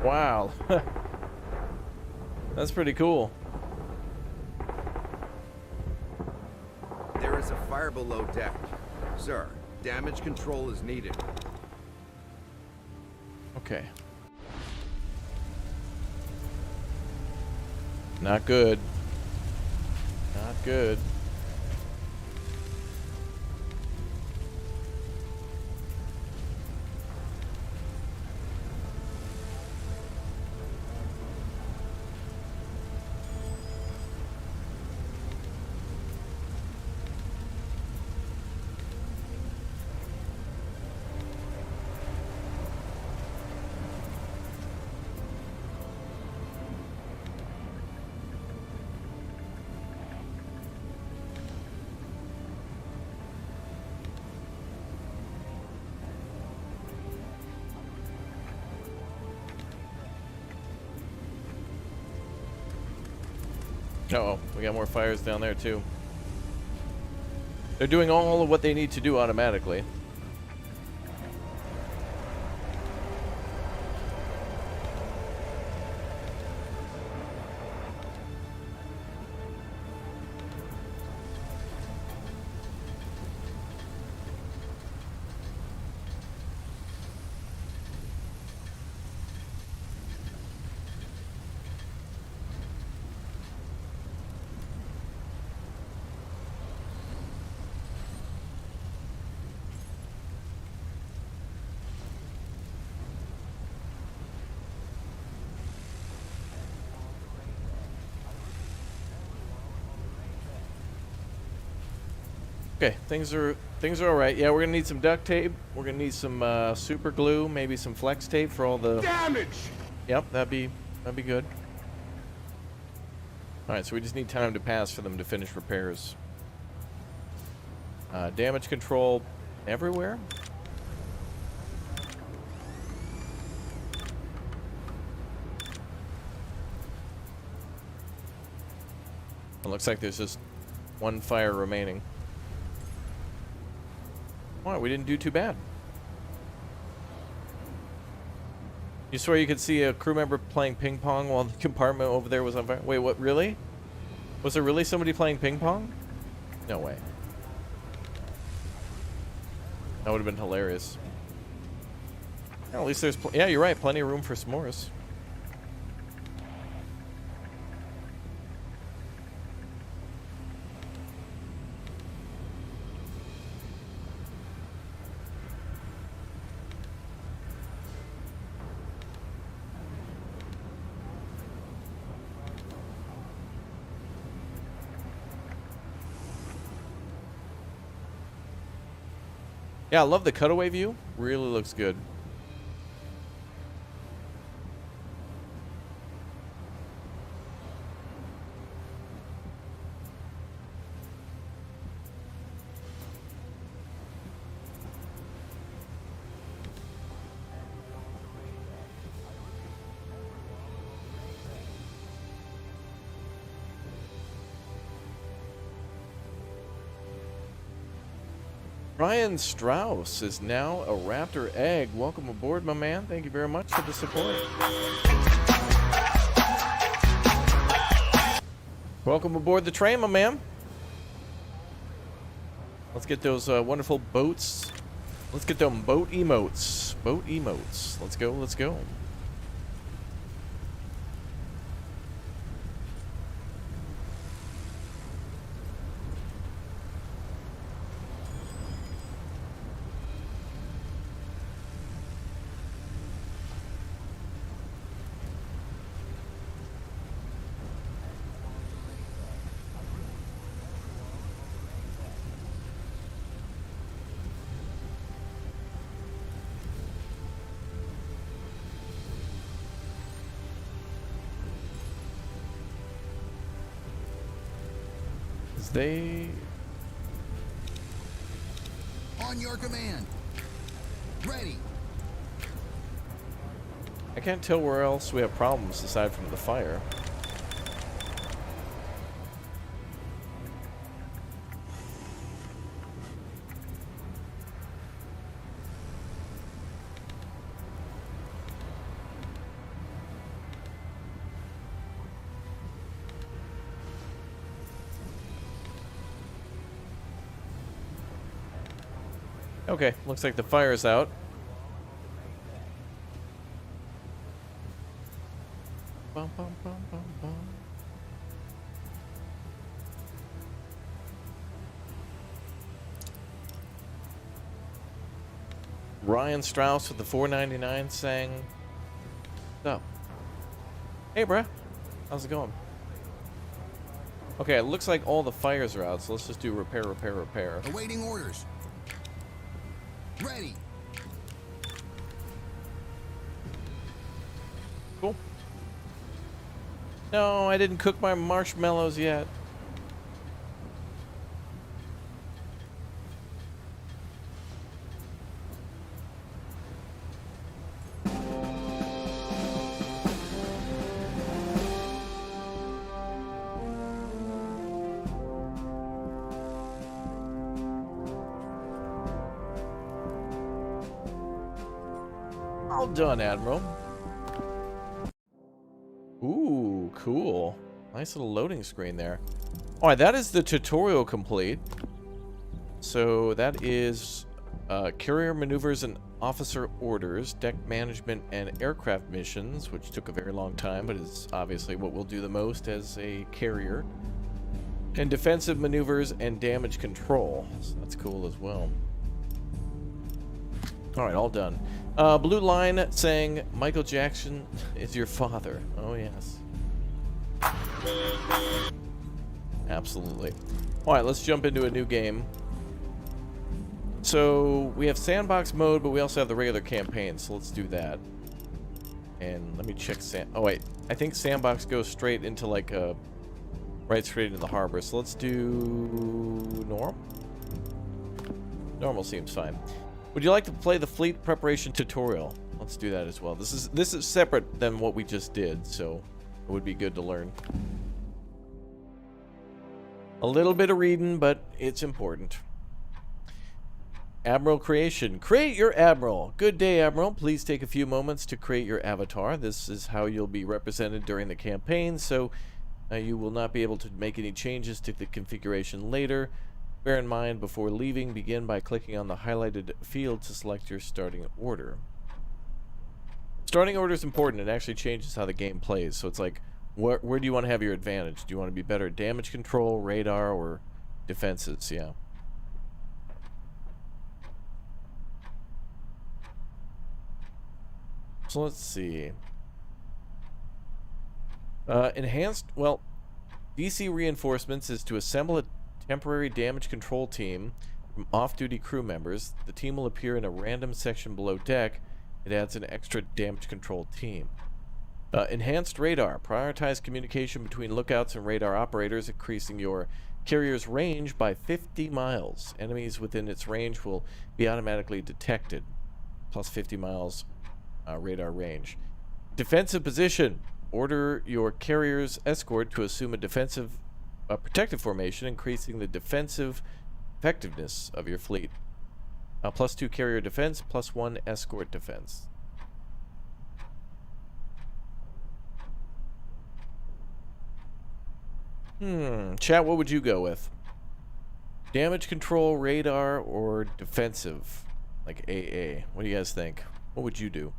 Wow. That's pretty cool. There is a fire below deck. Sir, damage control is needed. Okay. Not good. Not good. Uh-oh, we got more fires down there too. They're doing all of what they need to do automatically. Okay, things are all right. Yeah, we're gonna need some duct tape. We're gonna need some super glue, maybe some flex tape for all the Damage! Yep, that'd be good. All right, so we just need time to pass for them to finish repairs. Damage control everywhere. It looks like there's just one fire remaining. Wow, we didn't do too bad. You swear you could see a crew member playing ping pong while the compartment over there was on fire? Wait, what, really? Was there really somebody playing ping pong? No way. That would have been hilarious. Yeah, at least there's, yeah, you're right, plenty of room for s'mores. Yeah, I love the cutaway view. Really looks good. Ryan Strauss is now a Raptor Egg. Welcome aboard, my man. Thank you very much for the support. Welcome aboard the train, my man. Let's get those wonderful boats. Let's get them boat emotes. Boat emotes. Let's go, let's go. they... On your command. Ready. I can't tell where else we have problems aside from the fire. Okay, looks like the fire's out. Bum, bum, bum, bum, bum. Ryan Strauss with the $4.99 saying, "What's up? Hey, bruh. How's it going?" Okay, it looks like all the fires are out, so let's just do repair, repair, repair. Awaiting orders. Ready. Cool. No, I didn't cook my marshmallows yet. All done, Admiral. Ooh, cool. Nice little loading screen there. Alright, that is the tutorial complete. So that is carrier maneuvers and officer orders, deck management and aircraft missions, which took a very long time, but is obviously what we'll do the most as a carrier. And defensive maneuvers and damage control. So that's cool as well. Alright, all done. Blue line saying Michael Jackson is your father. Oh, yes. Absolutely. Alright, let's jump into a new game. So, we have sandbox mode, but we also have the regular campaign, so let's do that. And let me check oh, wait. I think sandbox goes straight into, like, right straight into the harbor. So let's do... normal? Normal seems fine. Would you like to play the fleet preparation tutorial? Let's do that as well. This is separate than what we just did, so it would be good to learn. A little bit of reading, but it's important. Admiral creation. Create your Admiral. Good day, Admiral. Please take a few moments to create your avatar. This is how you'll be represented during the campaign, so you will not be able to make any changes to the configuration later. Bear in mind, before leaving, begin by clicking on the highlighted field to select your starting order. Starting order is important. It actually changes how the game plays. So it's like, where do you want to have your advantage? Do you want to be better at damage control, radar, or defenses? Yeah. So let's see. Enhanced, well, DC reinforcements is to assemble a temporary damage control team from off-duty crew members. The team will appear in a random section below deck. It adds an extra damage control team. Enhanced radar. Prioritize communication between lookouts and radar operators, increasing your carrier's range by 50 miles. Enemies within its range will be automatically detected. Plus 50 miles radar range. Defensive position. Order your carrier's escort to assume a defensive protective formation, increasing the defensive effectiveness of your fleet. +2 carrier defense, +1 escort defense. Chat, what would you go with? Damage control, radar, or defensive? Like AA. What do you guys think? What would you do?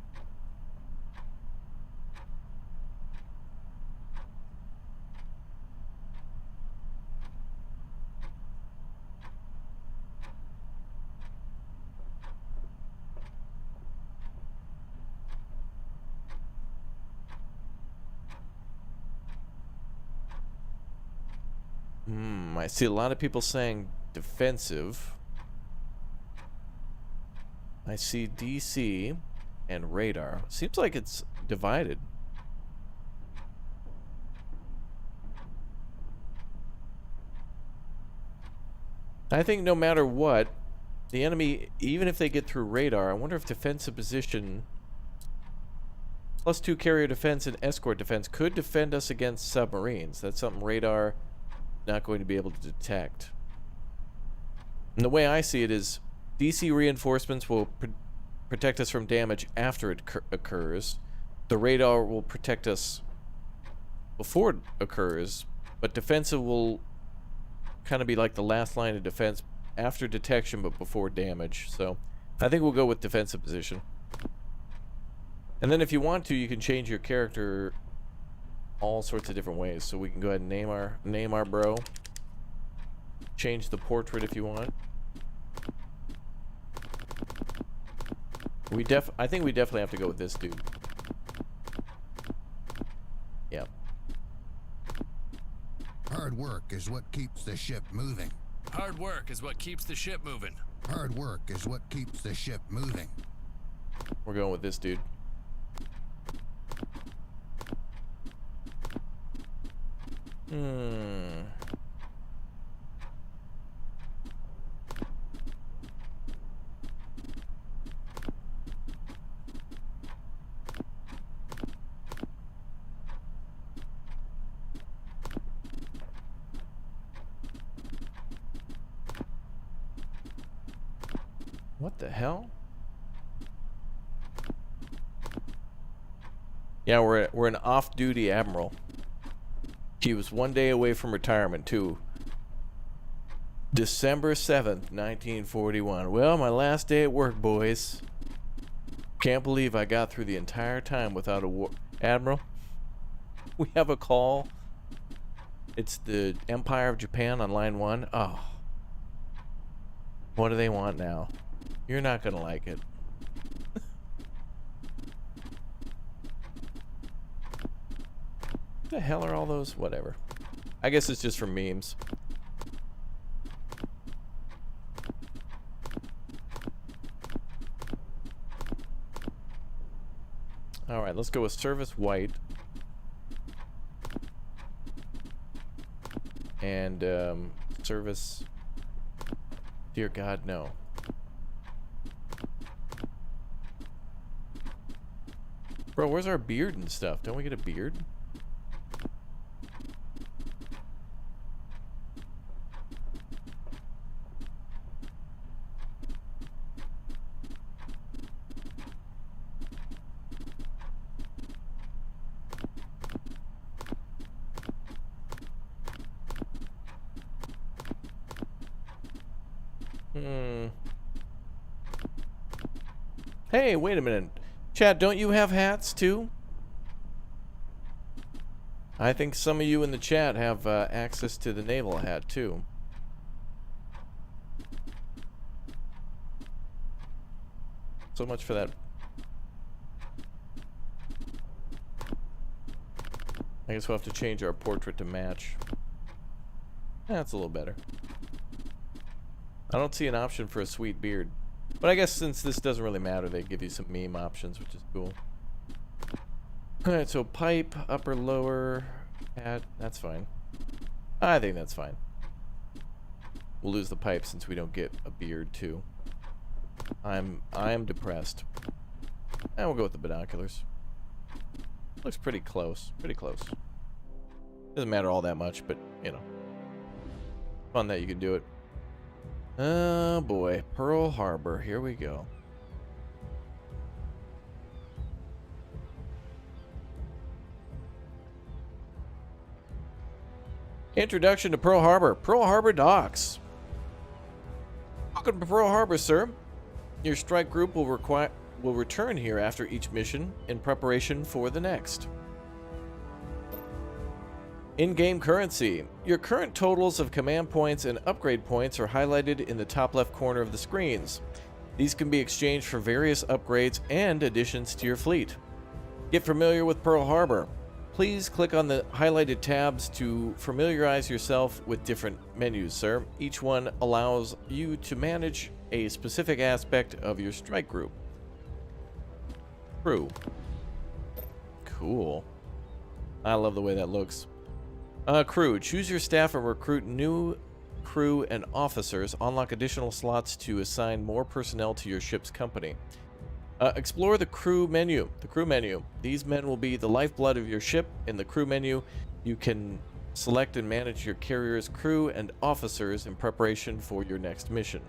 I see a lot of people saying defensive. I see DC and radar. Seems like it's divided. I think no matter what, the enemy, even if they get through radar, I wonder if defensive position +2 carrier defense and escort defense could defend us against submarines. That's something radar not going to be able to detect. And the way I see it is DC reinforcements will protect us from damage after it occurs. The radar will protect us before it occurs, but defensive will kind of be like the last line of defense after detection but before damage. So I think we'll go with defensive position. And then if you want to, you can change your character all sorts of different ways. So we can go ahead and name our bro. Change the portrait if you want. I think we definitely have to go with this dude. Yeah. Hard work is what keeps the ship moving. Hard work is what keeps the ship moving. Hard work is what keeps the ship moving. We're going with this dude. What the hell? Yeah, we're an off-duty admiral. He was 1 day away from retirement too. December 7th, 1941. Well, my last day at work, boys. Can't believe I got through the entire time without a war. Admiral, we have a call. It's the Empire of Japan on line 1. Oh. What do they want now? You're not gonna like it. What the hell are all those? Whatever. I guess it's just for memes. Alright, let's go with service white. And service... Dear God, no. Bro, where's our beard and stuff? Don't we get a beard? Hey, wait a minute. Chat, don't you have hats too? I think some of you in the chat have access to the naval hat too. So much for that. I guess we'll have to change our portrait to match. That's a little better. I don't see an option for a sweet beard. But I guess since this doesn't really matter, they give you some meme options, which is cool. Alright, so pipe, upper, lower, hat, that's fine. I think that's fine. We'll lose the pipe since we don't get a beard too. I am depressed. And we'll go with the binoculars. Looks pretty close. Pretty close. Doesn't matter all that much, but you know. Fun that you can do it. Oh boy, Pearl Harbor, here we go. Introduction to Pearl Harbor. Pearl Harbor docks. Welcome to Pearl Harbor, sir. Your strike group will return here after each mission in preparation for the next. In-game currency. Your current totals of command points and upgrade points are highlighted in the top left corner of the screens. These can be exchanged for various upgrades and additions to your fleet. Get familiar with Pearl Harbor. Please click on the highlighted tabs to familiarize yourself with different menus, sir. Each one allows you to manage a specific aspect of your strike group. Crew. Cool. I love the way that looks. Crew. Choose your staff and recruit new crew, and officers. Unlock additional slots to assign more personnel to your ship's company. Explore the crew menu. The crew menu. These men will be the lifeblood of your ship. In the crew menu, you can select and manage your carrier's crew and officers in preparation for your next mission.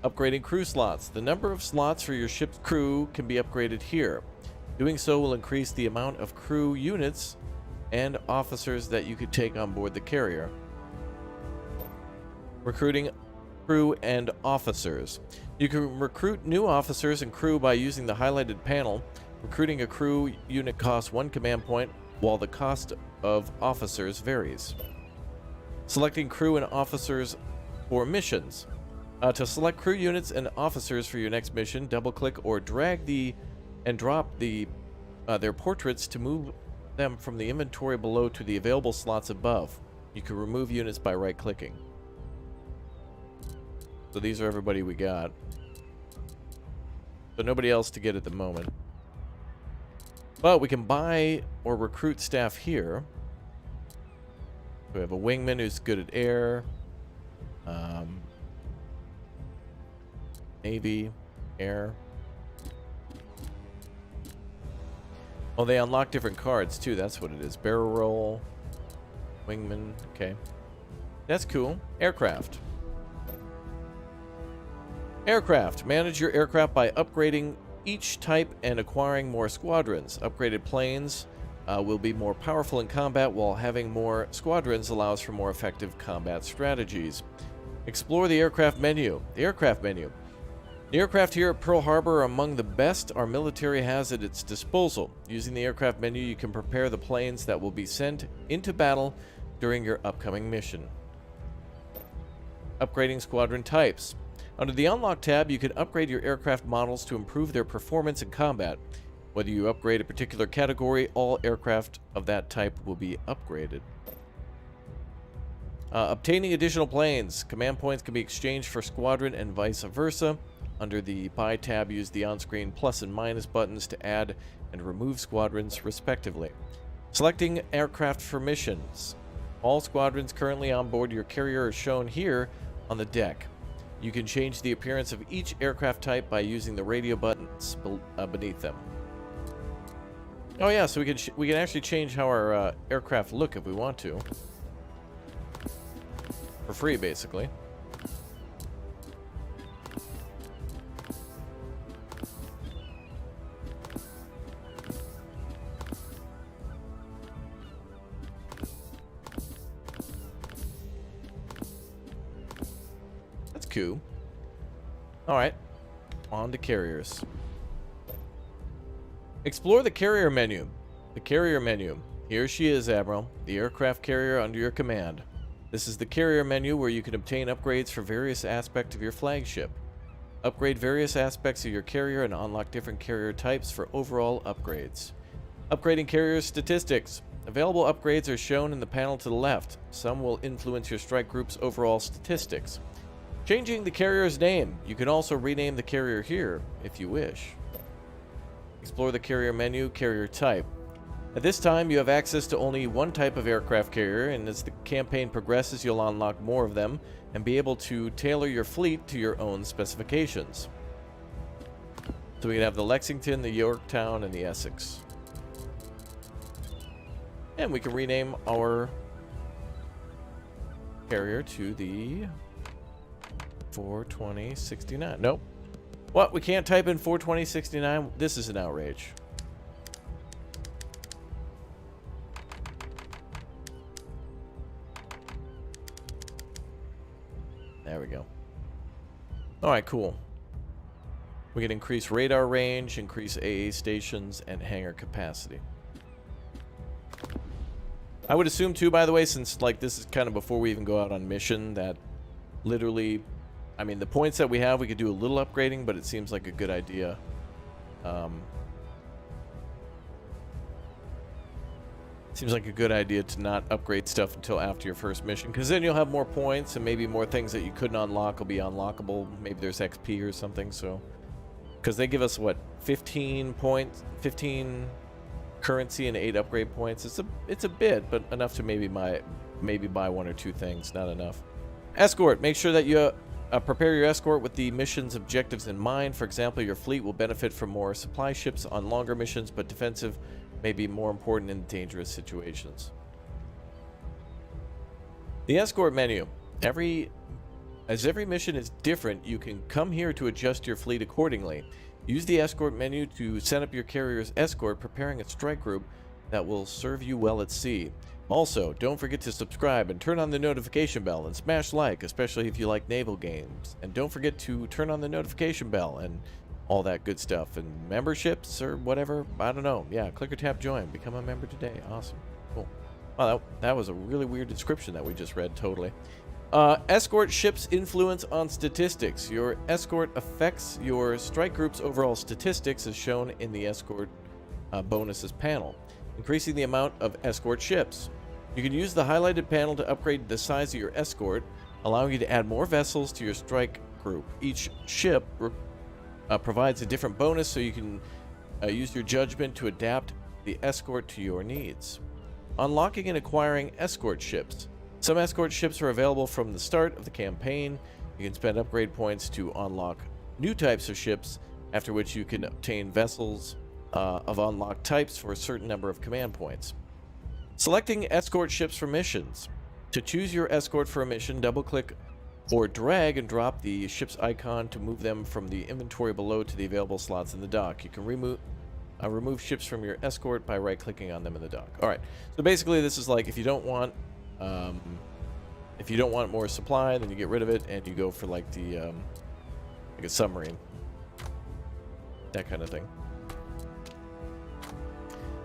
Upgrading crew slots. The number of slots for your ship's crew can be upgraded here. Doing so will increase the amount of crew units and officers that you could take on board the carrier. Recruiting crew and officers. You can recruit new officers and crew by using the highlighted panel. Recruiting a crew unit costs 1 command point, while the cost of officers varies. Selecting crew and officers for missions. To select crew units and officers for your next mission, double-click or drag and drop their portraits to move them from the inventory below to the available slots above. You can remove units by right-clicking. So these are everybody we got. So nobody else to get at the moment. But we can buy or recruit staff here. We have a wingman who's good at air. Navy, air. Oh, they unlock different cards too. That's what it is. Barrel roll, wingman. Okay, that's cool. Aircraft. Aircraft. Manage your aircraft by upgrading each type and acquiring more squadrons. Upgraded planes will be more powerful in combat, while having more squadrons allows for more effective combat strategies. Explore the aircraft menu. The aircraft menu. The aircraft here at Pearl Harbor are among the best our military has at its disposal. Using the aircraft menu, you can prepare the planes that will be sent into battle during your upcoming mission. Upgrading squadron types. Under the Unlock tab, you can upgrade your aircraft models to improve their performance in combat. Whether you upgrade a particular category, all aircraft of that type will be upgraded. Obtaining additional planes. Command points can be exchanged for squadron and vice versa. Under the Buy tab, use the on-screen plus and minus buttons to add and remove squadrons, respectively. Selecting aircraft for missions. All squadrons currently on board your carrier are shown here on the deck. You can change the appearance of each aircraft type by using the radio buttons beneath them. Oh yeah, so we can actually change how our aircraft look if we want to. For free, basically. That's cool. Alright, on to carriers. Explore the carrier menu. The carrier menu. Here she is, Admiral, the aircraft carrier under your command. This is the carrier menu where you can obtain upgrades for various aspects of your flagship. Upgrade various aspects of your carrier and unlock different carrier types for overall upgrades. Upgrading carrier statistics. Available upgrades are shown in the panel to the left. Some will influence your strike group's overall statistics. Changing the carrier's name. You can also rename the carrier here, if you wish. Explore the carrier menu, carrier type. At this time, you have access to only one type of aircraft carrier, and as the campaign progresses, you'll unlock more of them and be able to tailor your fleet to your own specifications. So we can have the Lexington, the Yorktown, and the Essex. And we can rename our carrier to the 42069. Nope. What? We can't type in 42069? This is an outrage. There we go. Alright, cool. We can increase radar range, increase AA stations, and hangar capacity. I would assume too, by the way, since like this is kind of before we even go out on mission, that literally, I mean, the points that we have, we could do a little upgrading, but it seems like a good idea. Seems like a good idea to not upgrade stuff until after your first mission, because then you'll have more points, and maybe more things that you couldn't unlock will be unlockable. Maybe there's XP or something, so... Because they give us, what, 15 points, 15 currency and 8 upgrade points. It's a bit, but enough to maybe buy one or two things, not enough. Escort. Make sure that you prepare your escort with the mission's objectives in mind. For example, your fleet will benefit from more supply ships on longer missions, but defensive may be more important in dangerous situations. The escort menu. As every mission is different, you can come here to adjust your fleet accordingly. Use the escort menu to set up your carrier's escort, preparing a strike group that will serve you well at sea. Also, don't forget to subscribe and turn on the notification bell and smash like, especially if you like naval games. And don't forget to turn on the notification bell and all that good stuff. And memberships or whatever, I don't know. Yeah, click or tap join. Become a member today. Awesome. Cool. Wow, that was a really weird description that we just read, totally. Escort ship's influence on statistics. Your escort affects your strike group's overall statistics as shown in the escort bonuses panel, increasing the amount of escort ships. You can use the highlighted panel to upgrade the size of your escort, allowing you to add more vessels to your strike group. Each ship provides a different bonus, so you can use your judgment to adapt the escort to your needs. Unlocking and acquiring escort ships. Some escort ships are available from the start of the campaign. You can spend upgrade points to unlock new types of ships, after which you can obtain vessels of unlocked types for a certain number of command points. Selecting escort ships for missions. To choose your escort for a mission, double-click or drag and drop the ship's icon to move them from the inventory below to the available slots in the dock. You can remove ships from your escort by right-clicking on them in the dock. All right, so basically this is like if you don't want more supply, then you get rid of it and you go for like the like a submarine, that kind of thing.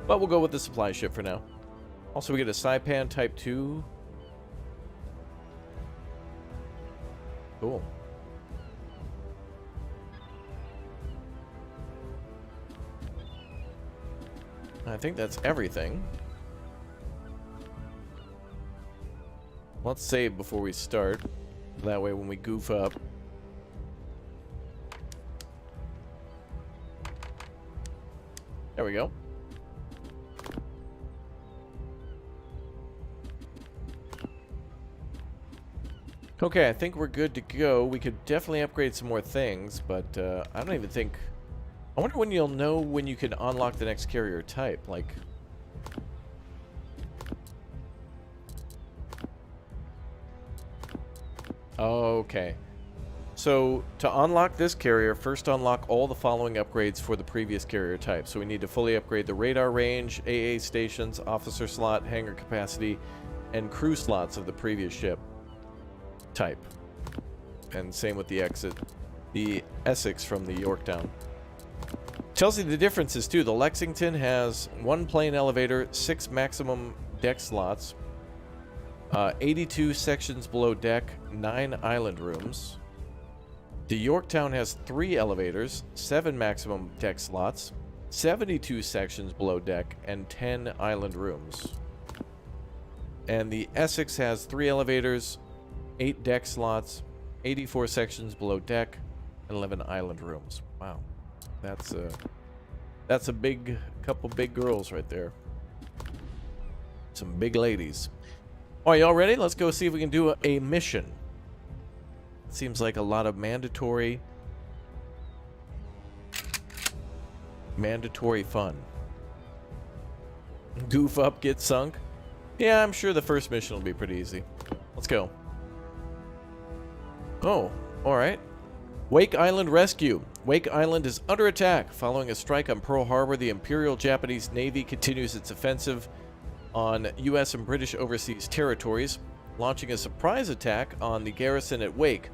But we'll go with the supply ship for now. Also, we get a Saipan Type 2. Cool. I think that's everything. Let's save before we start. That way when we goof up. There we go. Okay, I think we're good to go. We could definitely upgrade some more things, but I don't even think... I wonder when you'll know when you can unlock the next carrier type, like... Okay. So, to unlock this carrier, first unlock all the following upgrades for the previous carrier type. So we need to fully upgrade the radar range, AA stations, officer slot, hangar capacity, and crew slots of the previous ship type. And same with the Essex from the Yorktown. Tells you the differences too. The Lexington has 1 plane elevator, 6 maximum deck slots, 82 sections below deck, 9 island rooms. The Yorktown has 3 elevators, 7 maximum deck slots, 72 sections below deck, and 10 island rooms. And the Essex has 3 elevators, 8 deck slots, 84 sections below deck, and 11 island rooms. Wow. That's a big couple big girls right there. Some big ladies. All right, y'all ready? Let's go see if we can do a mission. Seems like a lot of mandatory fun. Goof up, get sunk. Yeah, I'm sure the first mission will be pretty easy. Let's go. Oh, all right. Wake Island Rescue. Wake Island is under attack. Following a strike on Pearl Harbor, the Imperial Japanese Navy continues its offensive on U.S. and British overseas territories, launching a surprise attack on the garrison at Wake.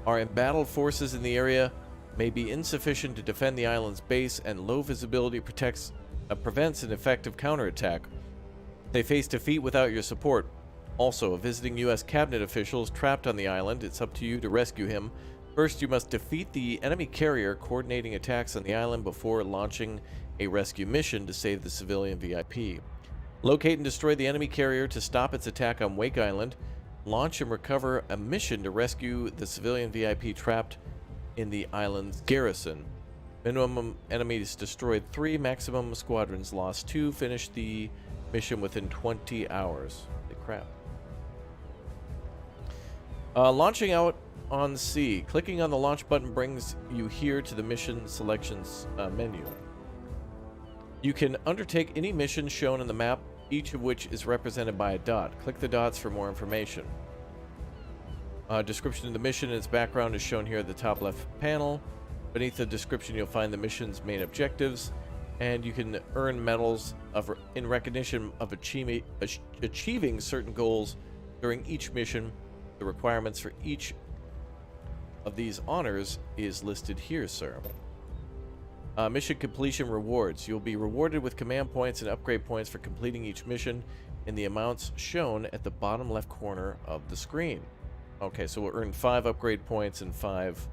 Our embattled forces in the area may be insufficient to defend the island's base, and low visibility prevents an effective counterattack. They face defeat without your support. Also, a visiting U.S. cabinet official is trapped on the island. It's up to you to rescue him. First, you must defeat the enemy carrier coordinating attacks on the island before launching a rescue mission to save the civilian VIP. Locate and destroy the enemy carrier to stop its attack on Wake Island. Launch and recover a mission to rescue the civilian VIP trapped in the island's garrison. Minimum enemies destroyed 3, maximum squadrons lost 2. Finish the mission within 20 hours. Holy crap. Launching out on sea. Clicking on the launch button brings you here to the mission selections menu. You can undertake any mission shown in the map, each of which is represented by a dot. Click the dots for more information. Description of the mission and its background is shown here at the top left panel. Beneath the description, you'll find the mission's main objectives, and you can earn medals in recognition of achieving certain goals during each mission. The requirements for each of these honors is listed here, sir. Mission completion rewards. You'll be rewarded with command points and upgrade points for completing each mission in the amounts shown at the bottom left corner of the screen. Okay, so we'll earn 5 upgrade points and 5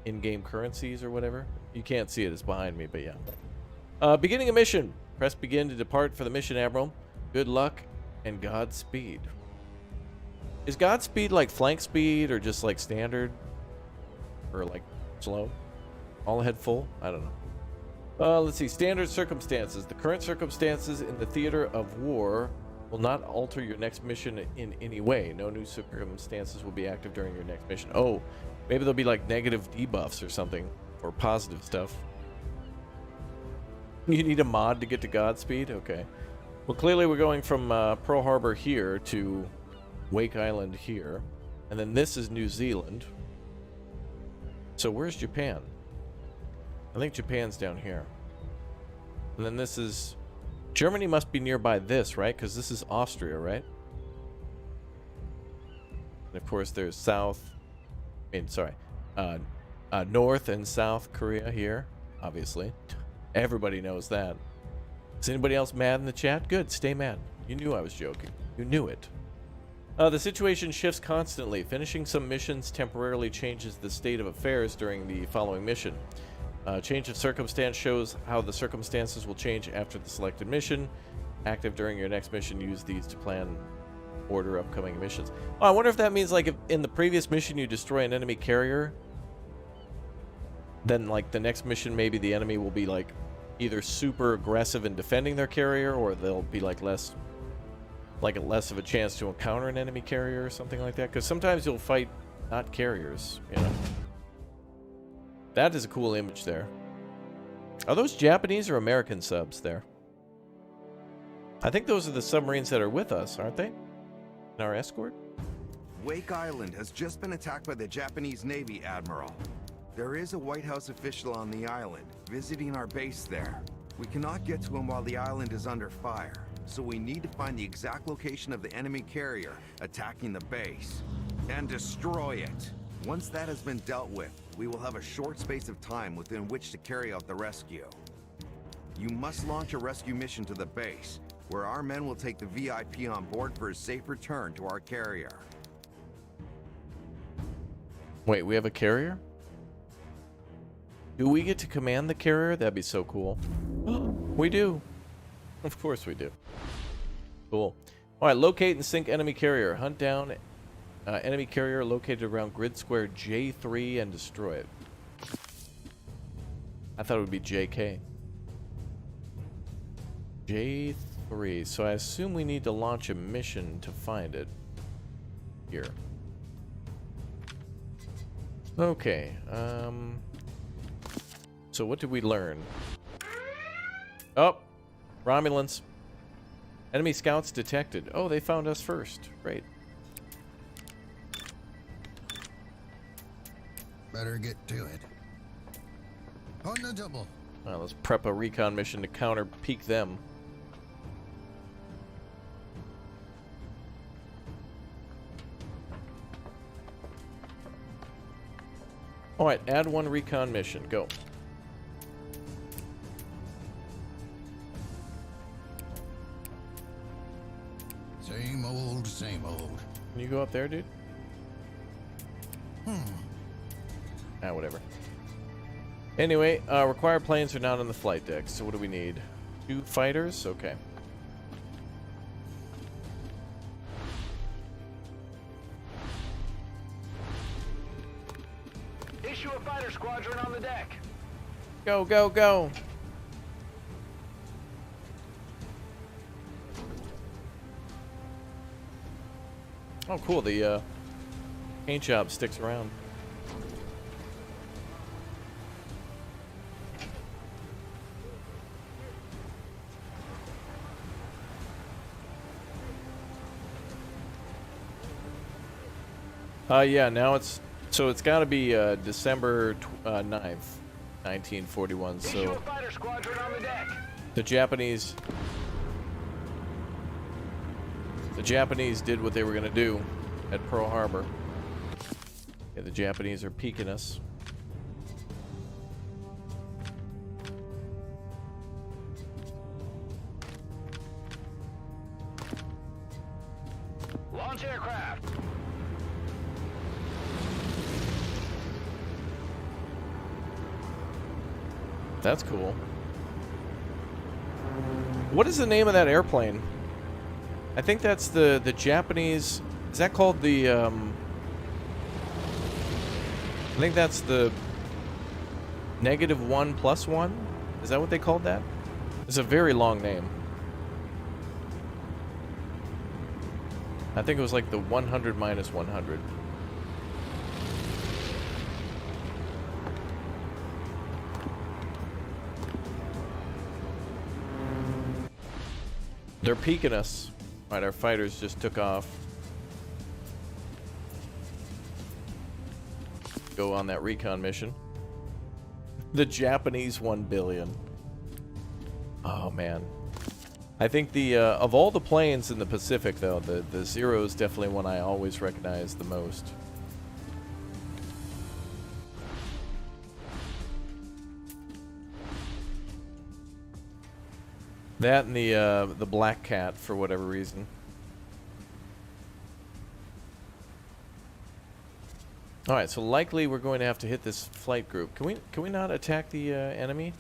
in-game currencies or whatever. You can't see it, it's behind me, but yeah. Beginning a mission. Press begin to depart for the mission, Admiral. Good luck and Godspeed. Is Godspeed like flank speed or just like standard? Or like slow? All ahead full? I don't know. Let's see. Standard circumstances. The current circumstances in the theater of war will not alter your next mission in any way. No new circumstances will be active during your next mission. Oh, maybe there'll be like negative debuffs or something. Or positive stuff. You need a mod to get to Godspeed? Okay. Well, clearly we're going from Pearl Harbor here to Wake Island here. And then this is New Zealand. So where's Japan? I think Japan's down here. And then this is... Germany must be nearby this, right? Because this is Austria, right? And of course there's North and South Korea here, obviously. Everybody knows that. Is anybody else mad in the chat? Good, stay mad. You knew I was joking. You knew it. The situation shifts constantly. Finishing some missions temporarily changes the state of affairs during the following mission. Change of circumstance shows how the circumstances will change after the selected mission. Active during your next mission, use these to plan order upcoming missions. Oh, I wonder if that means like if in the previous mission you destroy an enemy carrier, then like the next mission maybe the enemy will be like either super aggressive in defending their carrier, or they'll be like less of a chance to encounter an enemy carrier or something like that. Because sometimes you'll fight not carriers, you know. That is a cool image there. Are those Japanese or American subs there? I think those are the submarines that are with us, aren't they? In our escort? Wake Island has just been attacked by the Japanese Navy, Admiral. There is a White House official on the island, visiting our base there. We cannot get to him while the island is under fire, so we need to find the exact location of the enemy carrier attacking the base, and destroy it. Once that has been dealt with, we will have a short space of time within which to carry out the rescue. You must launch a rescue mission to the base, where our men will take the VIP on board for a safe return to our carrier. Wait, we have a carrier? Do we get to command the carrier? That'd be so cool. We do. Of course we do. Cool. Alright, locate and sink enemy carrier. Hunt down enemy carrier located around grid square J3 and destroy it. I thought it would be JK. J3. So I assume we need to launch a mission to find it. Here. Okay. So what did we learn? Oh, Romulans. Enemy scouts detected. Oh, they found us first. Great. Better get to it. On the double. Well, let's prep a recon mission to counter peek them. Alright, add one recon mission. Go. Same old, same old. Can you go up there, dude? Ah, whatever. Anyway, required planes are not on the flight deck, so what do we need? 2 fighters? Okay. Issue a fighter squadron on the deck. Go, go, go! Oh, cool. The paint job sticks around. Yeah, now it's got to be December 9th, 1941. Issue So a fighter squadron on the deck. the Japanese did what they were going to do at Pearl Harbor. Yeah, the Japanese are peeking us. Launch aircraft. That's cool. What is the name of that airplane? I think that's the Japanese. Is that called the? I think that's the -1+1. Is that what they called that? It's a very long name. I think it was like the 100 minus 100. They're peeking us. Alright, our fighters just took off. Go on that recon mission. The Japanese 1 billion. Oh, man. I think the, of all the planes in the Pacific, though, the Zero is definitely one I always recognize the most. That and the Black Cat, for whatever reason. Alright, so likely we're going to have to hit this flight group. Can we not attack the enemy?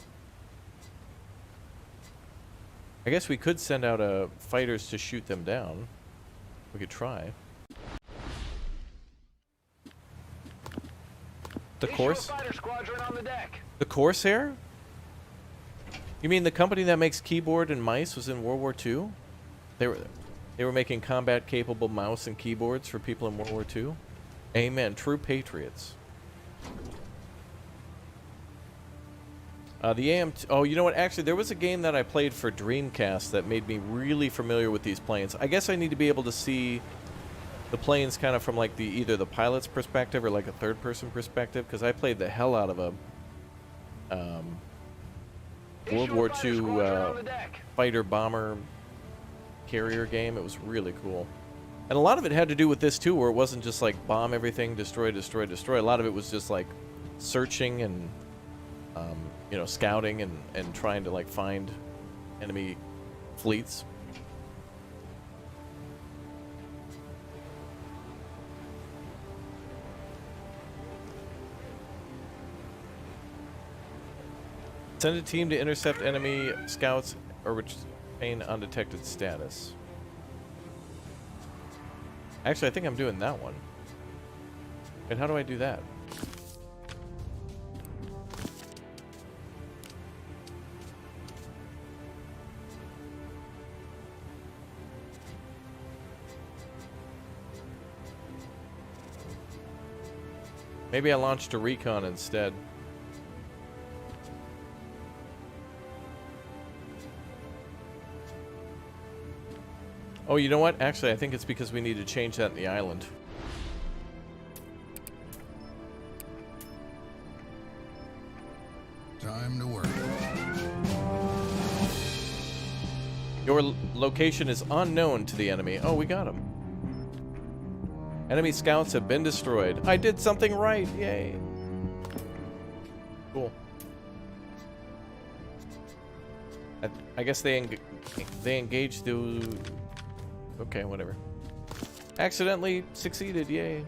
I guess we could send out fighters to shoot them down. We could try. The Issue a Corsair? fighter squadron on the deck. The Corsair? You mean the company that makes keyboard and mice was in World War II? They were making combat-capable mouse and keyboards for people in World War II? Amen. True patriots. The AM... Oh, you know what? Actually, there was a game that I played for Dreamcast that made me really familiar with these planes. I guess I need to be able to see the planes kind of from like either the pilot's perspective or like a third-person perspective, because I played the hell out of a World War II fighter bomber carrier game. It was really cool. And a lot of it had to do with this too, where it wasn't just like bomb everything, destroy, destroy, destroy. A lot of it was just like searching and you know, scouting and trying to like find enemy fleets. Send a team to intercept enemy scouts or retain undetected status. Actually, I think I'm doing that one. And how do I do that? Maybe I launched a recon instead. Oh, you know what? Actually, I think it's because we need to change that in the island. Time to work. Your location is unknown to the enemy. Oh, we got him. Enemy scouts have been destroyed. I did something right. Yay. Cool. I guess they engaged the... Okay, whatever. Accidentally succeeded. Yay.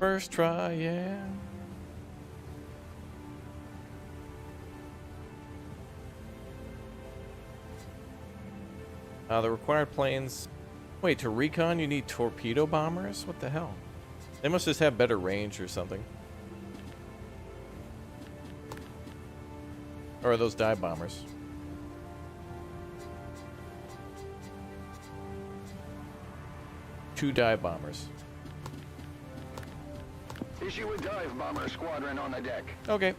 First try, yeah. The required planes... Wait, to recon you need torpedo bombers? What the hell? They must just have better range or something. Or are those dive bombers? Two dive bombers. Issue a dive bomber squadron on the deck. Okay.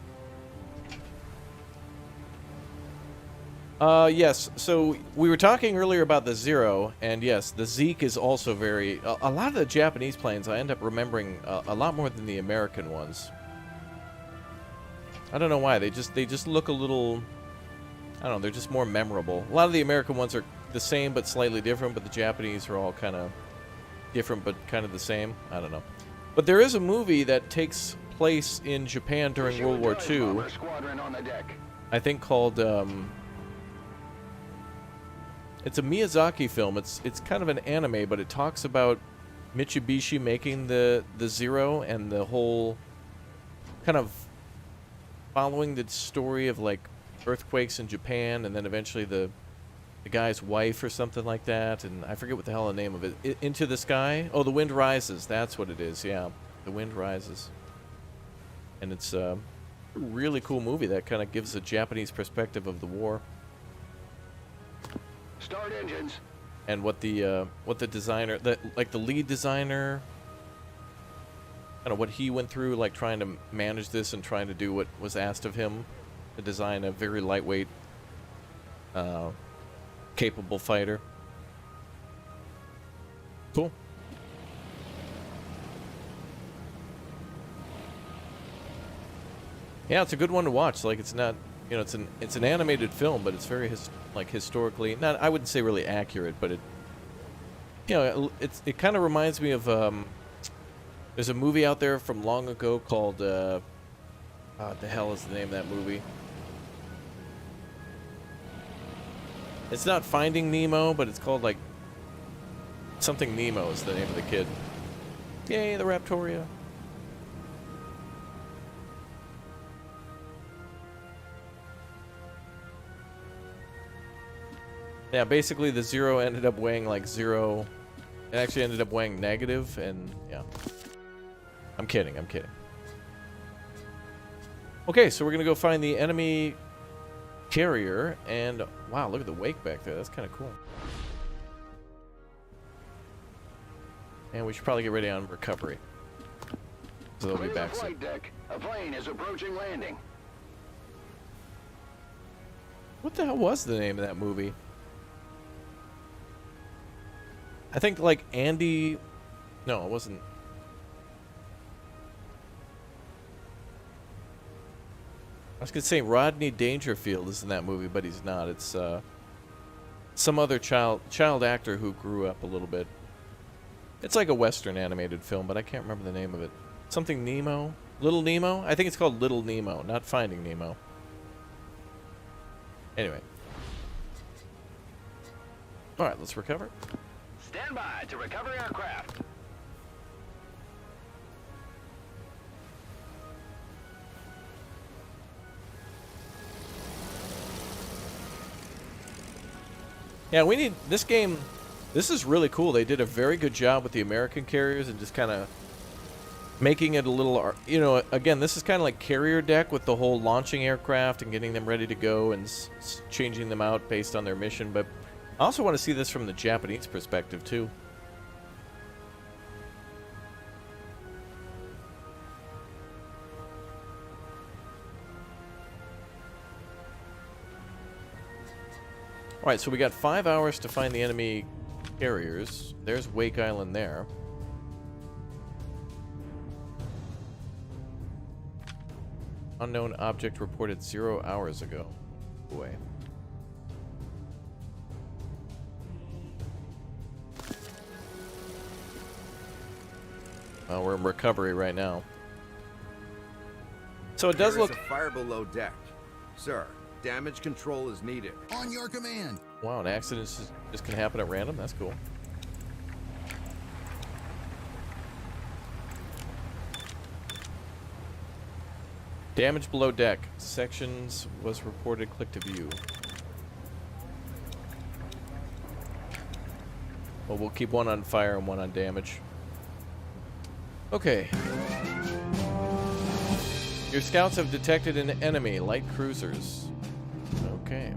Yes, so we were talking earlier about the Zero, and yes, the Zeke is also very... A lot of the Japanese planes I end up remembering a lot more than the American ones. I don't know why, they just look a little... I don't know, they're just more memorable. A lot of the American ones are the same but slightly different, but the Japanese are all kind of different but kind of the same. I don't know. But there is a movie that takes place in Japan during Issue a World War dive II, bomber squadron on the deck. I think called... It's a Miyazaki film. It's kind of an anime, but it talks about Mitsubishi making the Zero and the whole kind of following the story of like earthquakes in Japan, and then eventually the guy's wife or something like that, and I forget what the hell the name of it. Into the Sky? Oh, The Wind Rises. That's what it is. Yeah, The Wind Rises. And it's a really cool movie that kind of gives a Japanese perspective of the war. Start engines. And what the designer, like the lead designer, kind of what he went through, like trying to manage this and trying to do what was asked of him to design a very lightweight, capable fighter. Cool. Yeah, it's a good one to watch. Like, it's not, you know, it's an animated film, but it's very historically, not, I wouldn't say really accurate, but it, you know, it kind of reminds me of there's a movie out there from long ago called what the hell is the name of that movie? It's not Finding Nemo, but it's called like something Nemo is the name of the kid. Yay, the Raptoria. Yeah, basically the Zero ended up weighing like zero. It actually ended up weighing negative, and yeah. I'm kidding. Okay, so we're gonna go find the enemy carrier, and wow, look at the wake back there. That's kind of cool. And we should probably get ready on recovery, so they'll be Clear back the soon. flight deck. A plane is approaching landing. What the hell was the name of that movie? I think like Andy... No, it wasn't. I was going to say Rodney Dangerfield is in that movie, but he's not. It's some other child actor who grew up a little bit. It's like a Western animated film, but I can't remember the name of it. Something Nemo? Little Nemo? I think it's called Little Nemo, not Finding Nemo. Anyway. Alright, let's recover. Stand by to recover aircraft. Yeah, we need this game. This is really cool. They did a very good job with the American carriers and just kind of making it a little, you know, again, this is kind of like carrier deck with the whole launching aircraft and getting them ready to go and changing them out based on their mission. But I also want to see this from the Japanese perspective too. Alright, so we got 5 hours to find the enemy carriers. There's Wake Island there. Unknown object reported 0 hours ago. Away. Well, we're in recovery right now. So it does There is look... a fire below deck. Sir, damage control is needed. On your command. Wow, an accident just can happen at random? That's cool. Damage below deck. Sections was reported. Click to view. Well, we'll keep one on fire and one on damage. Okay. Your scouts have detected an enemy, light cruisers. Okay.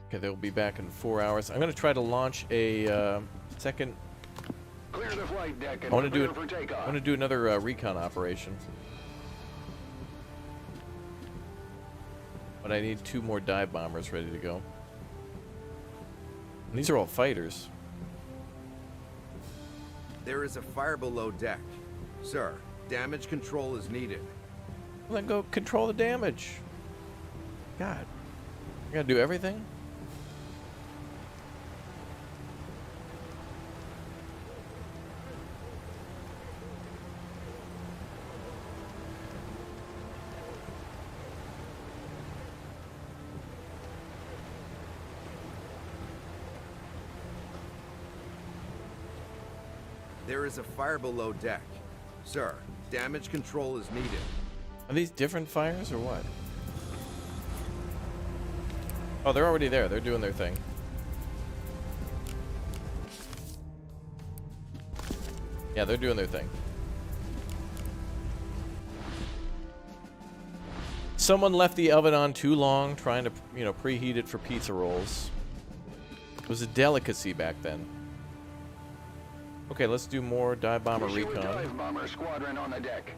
Okay, they'll be back in 4 hours. I'm going to try to launch a second. Clear the flight deck and I want to do prepare for takeoff. I want to do another recon operation. But I need 2 more dive bombers ready to go. And these are all fighters. There is a fire below deck. Sir, damage control is needed. Well, then go control the damage. God. I gotta do everything? There is a fire below deck. Sir, damage control is needed. Are these different fires or what? Oh, they're already there. They're doing their thing. Yeah, they're doing their thing. Someone left the oven on too long, trying to, you know, preheat it for pizza rolls. It was a delicacy back then. Okay, let's do more dive bomber Issue a recon. dive bomber squadron on the deck.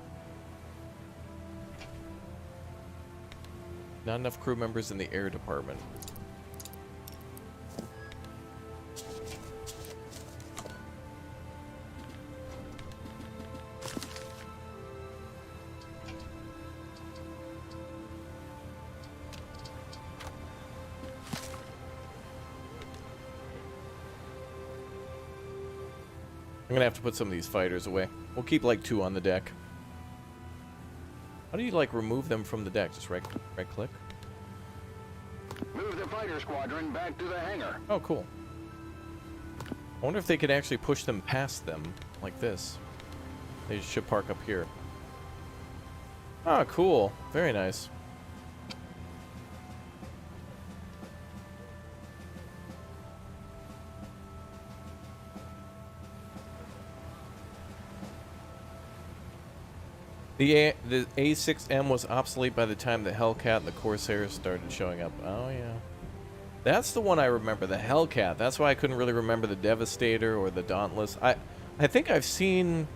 Not enough crew members in the air department. I'm gonna have to put some of these fighters away. We'll keep like 2 on the deck. How do you like remove them from the deck? Just right click? Move the fighter squadron back to the hangar. Oh, cool. I wonder if they could actually push them past them like this. They should park up here. Ah, cool. Very nice. The A6M was obsolete by the time the Hellcat and the Corsairs started showing up. Oh, yeah. That's the one I remember, the Hellcat. That's why I couldn't really remember the Devastator or the Dauntless. I think I've seen...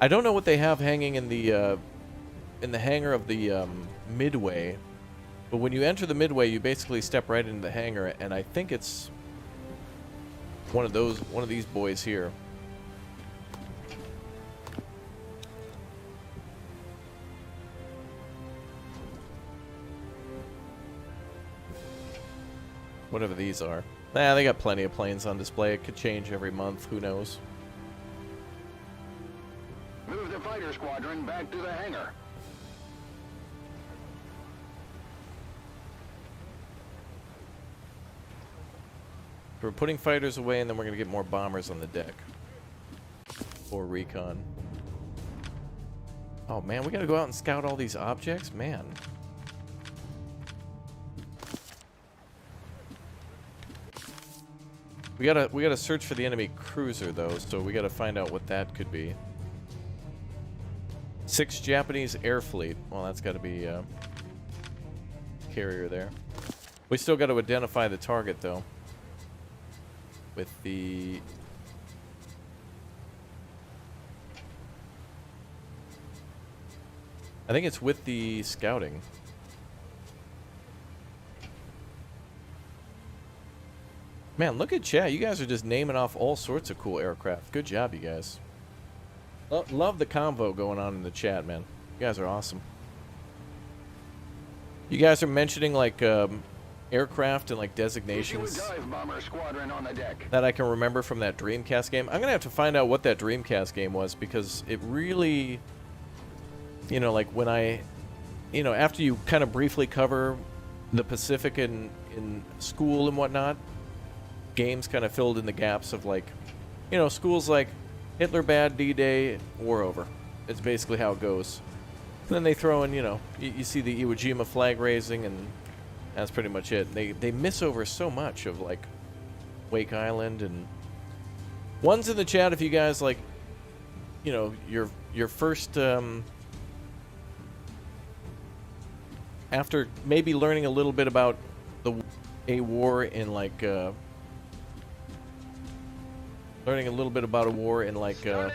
I don't know what they have hanging in the hangar of the Midway. But when you enter the Midway, you basically step right into the hangar, and I think it's one of these boys here. Whatever these are. Nah, they got plenty of planes on display. It could change every month. Who knows? Move the fighter squadron back to the hangar. We're putting fighters away, and then we're going to get more bombers on the deck. For recon. Oh, man, we got to go out and scout all these objects? Man. We gotta search for the enemy cruiser though, so we gotta find out what that could be. 6 Japanese air fleet. Well, that's gotta be carrier there. We still gotta identify the target though. With the I think it's with the scouting. Man, look at chat. You guys are just naming off all sorts of cool aircraft. Good job, you guys. Love the convo going on in the chat, man. You guys are awesome. You guys are mentioning, like, aircraft and, like, designations Issue a dive bomber squadron on the deck. that I can remember from that Dreamcast game. I'm going to have to find out what that Dreamcast game was, because it really, you know, like, when I, you know, after you kind of briefly cover the Pacific in school and whatnot, games kind of filled in the gaps of, like, you know, schools like Hitler bad, D-Day, war over. It's basically how it goes. And then they throw in, you know, you see the Iwo Jima flag raising and That's pretty much it. They miss over so much of like Wake Island and ones in the chat if you guys like, you know, your first after maybe learning a little bit about a war in like learning a little bit about a war in like in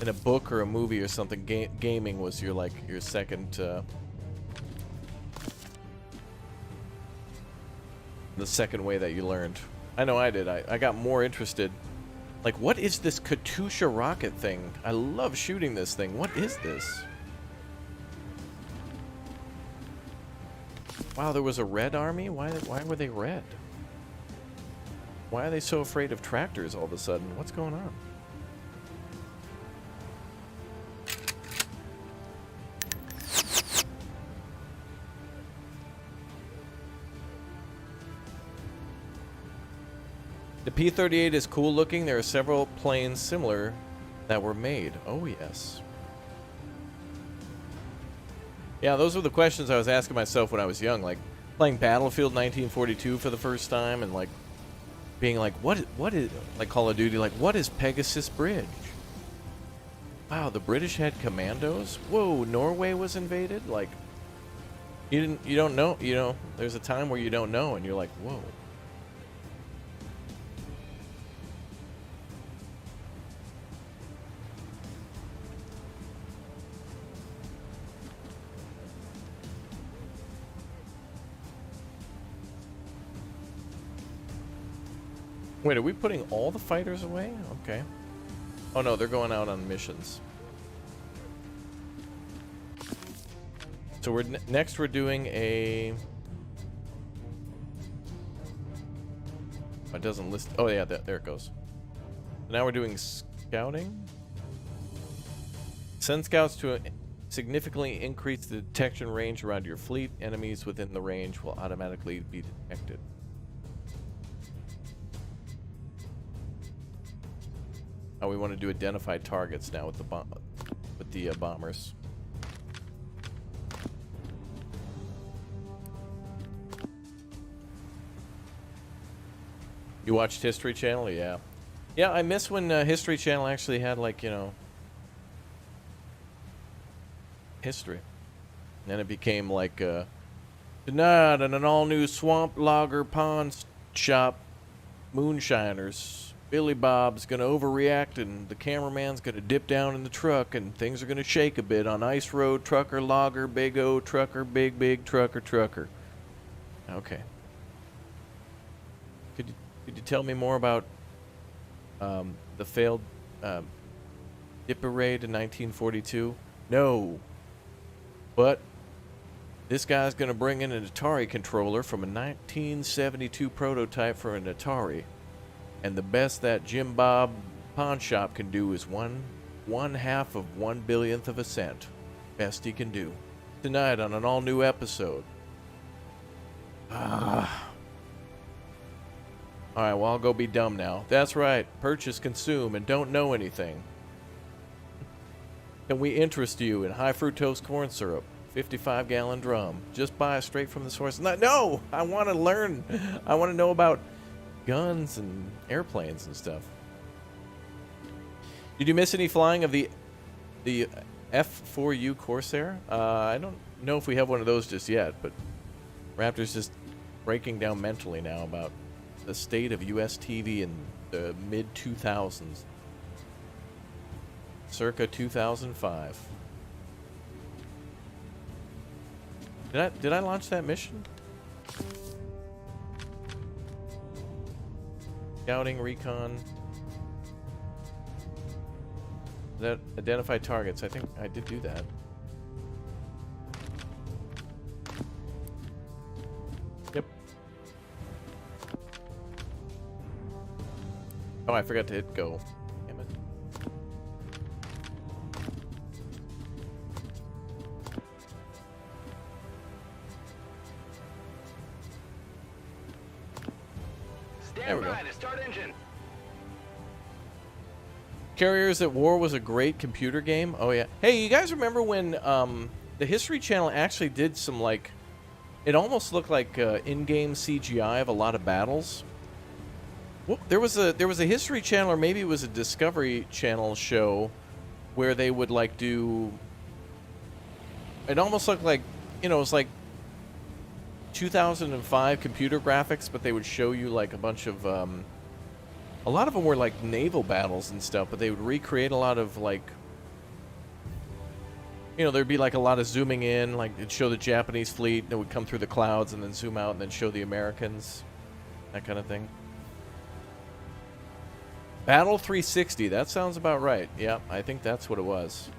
a book or a movie or something. Gaming was your like your second the second way that you learned. I know I did. I got more interested. Like, what is this Katusha rocket thing? I love shooting this thing. What is this? Wow, there was a red army? Why were they red? Why are they so afraid of tractors all of a sudden? What's going on? The P-38 is cool looking. There are several planes similar that were made. Oh, yes. Yeah, those were the questions I was asking myself when I was young. Like, playing Battlefield 1942 for the first time and, like, being like, what is, like Call of Duty, like, what is Pegasus Bridge? Wow, the British had commandos? Whoa, Norway was invaded? Like, you don't know, you know, there's a time where you don't know and you're like, whoa. Wait, are we putting all the fighters away? Okay. Oh no, they're going out on missions. So we're next we're doing a... It doesn't list... Oh yeah, there it goes. Now we're doing scouting. Send scouts to significantly increase the detection range around your fleet. Enemies within the range will automatically be detected. Oh, we want to do identified targets now with the bombers. You watched History Channel? Yeah. Yeah, I miss when History Channel actually had, like, you know, history. And then it became like, tonight at an all-new swamp lager pawn shop, moonshiners. Billy Bob's gonna overreact and the cameraman's gonna dip down in the truck and things are gonna shake a bit on ice road, trucker, logger, big O, trucker, big trucker, trucker. Okay. Could you tell me more about the failed Dipper raid in 1942? No. But this guy's gonna bring in an Atari controller from a 1972 prototype for an Atari. And the best that Jim Bob pawn shop can do is one half of 1/1000th of a cent. Best he can do. Tonight on an all-new episode. Alright, well, I'll go be dumb now. That's right. Purchase, consume, and don't know anything. Can we interest you in high fructose corn syrup? 55-gallon drum. Just buy it straight from the source. No! I want to learn. I want to know about guns and airplanes and stuff. Did you miss any flying of the F.A.Q Corsair? I don't know if we have one of those just yet, but Raptor's just breaking down mentally now about the state of US TV in the mid-2000s. Circa 2005. Did I launch that mission? Scouting, recon. That identify targets. I think I did do that. Yep. Oh, I forgot to hit go. Damn it. There we go. Start engine. Carriers at War was a great computer game. Oh yeah. Hey, you guys remember when the History Channel actually did some like It almost looked like in-game CGI of a lot of battles. Well, there was a History Channel, or maybe it was a Discovery Channel show where they would like do. It almost looked like, you know, it was like 2005 computer graphics, but they would show you like a bunch of. A lot of them were like naval battles and stuff, but they would recreate a lot of like. You know, there'd be like a lot of zooming in, like it'd show the Japanese fleet, and it would come through the clouds and then zoom out and then show the Americans, that kind of thing. Battle 360, that sounds about right. Yeah, I think that's what it was.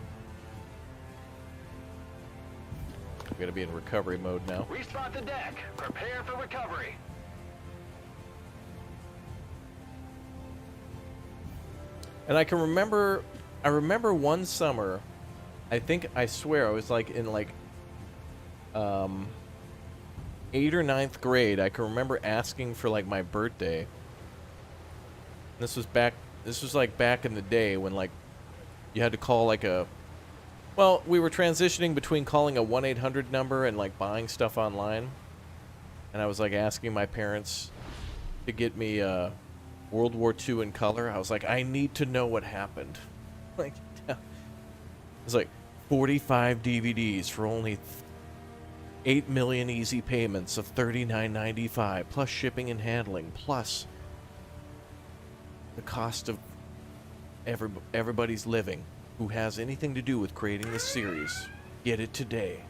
We're going to be in recovery mode now. Respot the deck. Prepare for recovery. And I remember one summer, I swear I was like in like 8th or 9th grade. I can remember asking for like my birthday. This was like back in the day when like you had to call like a, well, we were transitioning between calling a 1-800 number and like buying stuff online. And I was like asking my parents to get me World War II in color. I was like, I need to know what happened. Like, it was like 45 DVDs for only 8 million easy payments of $39.95 plus shipping and handling plus the cost of everybody's living who has anything to do with creating this series. Get it today.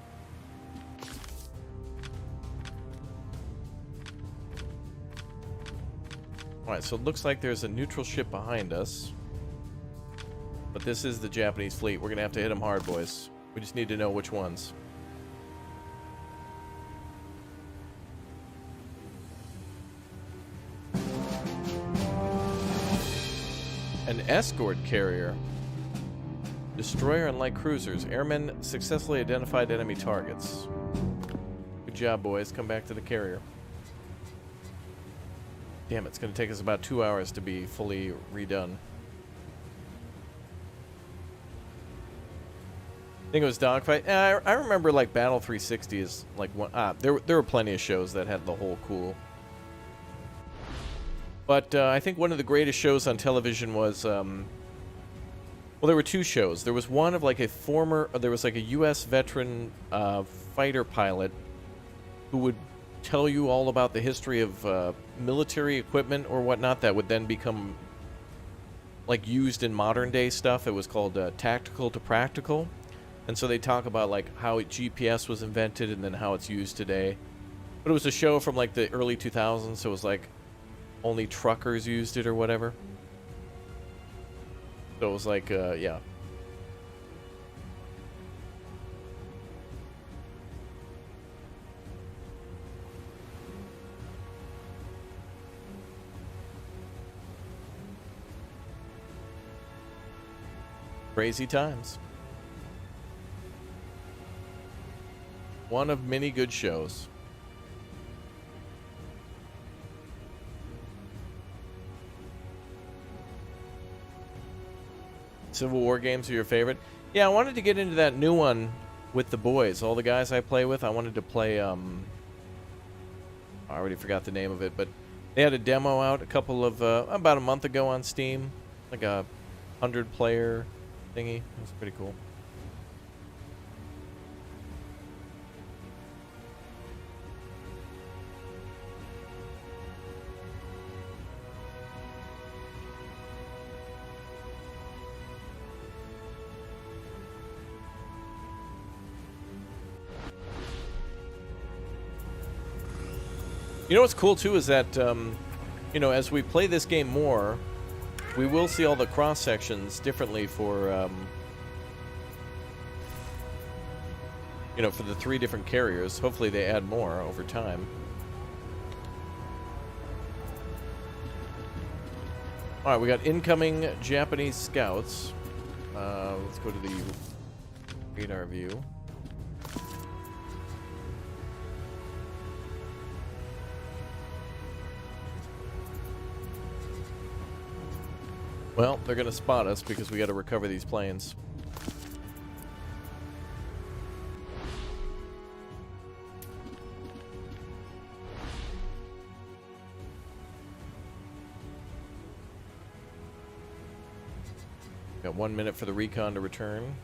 Alright, so it looks like there's a neutral ship behind us. But this is the Japanese fleet. We're going to have to hit them hard, boys. We just need to know which ones. An escort carrier. Destroyer and light cruisers. Airmen successfully identified enemy targets. Good job, boys. Come back to the carrier. Damn, it's going to take us about 2 hours to be fully redone. I think it was Dogfight. I remember like Battle 360 is like one. There were plenty of shows that had the whole cool. But I think one of the greatest shows on television was, well, there were two shows. There was one of like there was like a U.S. veteran fighter pilot who would tell you all about the history of military equipment or whatnot that would then become like used in modern day stuff. It was called Tactical to Practical. And so they talk about like how GPS was invented and then how it's used today. But it was a show from like the early 2000s, so it was like only truckers used it or whatever. So it was like, yeah. Crazy times. One of many good shows. Civil War games are your favorite? Yeah, I wanted to get into that new one with the boys. All the guys I play with, I wanted to play, I already forgot the name of it, but they had a demo out about a month ago on Steam. Like a 100-player thingy. It was pretty cool. You know what's cool too is that, you know, as we play this game more, we will see all the cross sections differently for, you know, for the 3 different carriers. Hopefully they add more over time. All right, we got incoming Japanese scouts. Let's go to the radar view. Well, they're going to spot us because we got to recover these planes. Got 1 minute for the recon to return.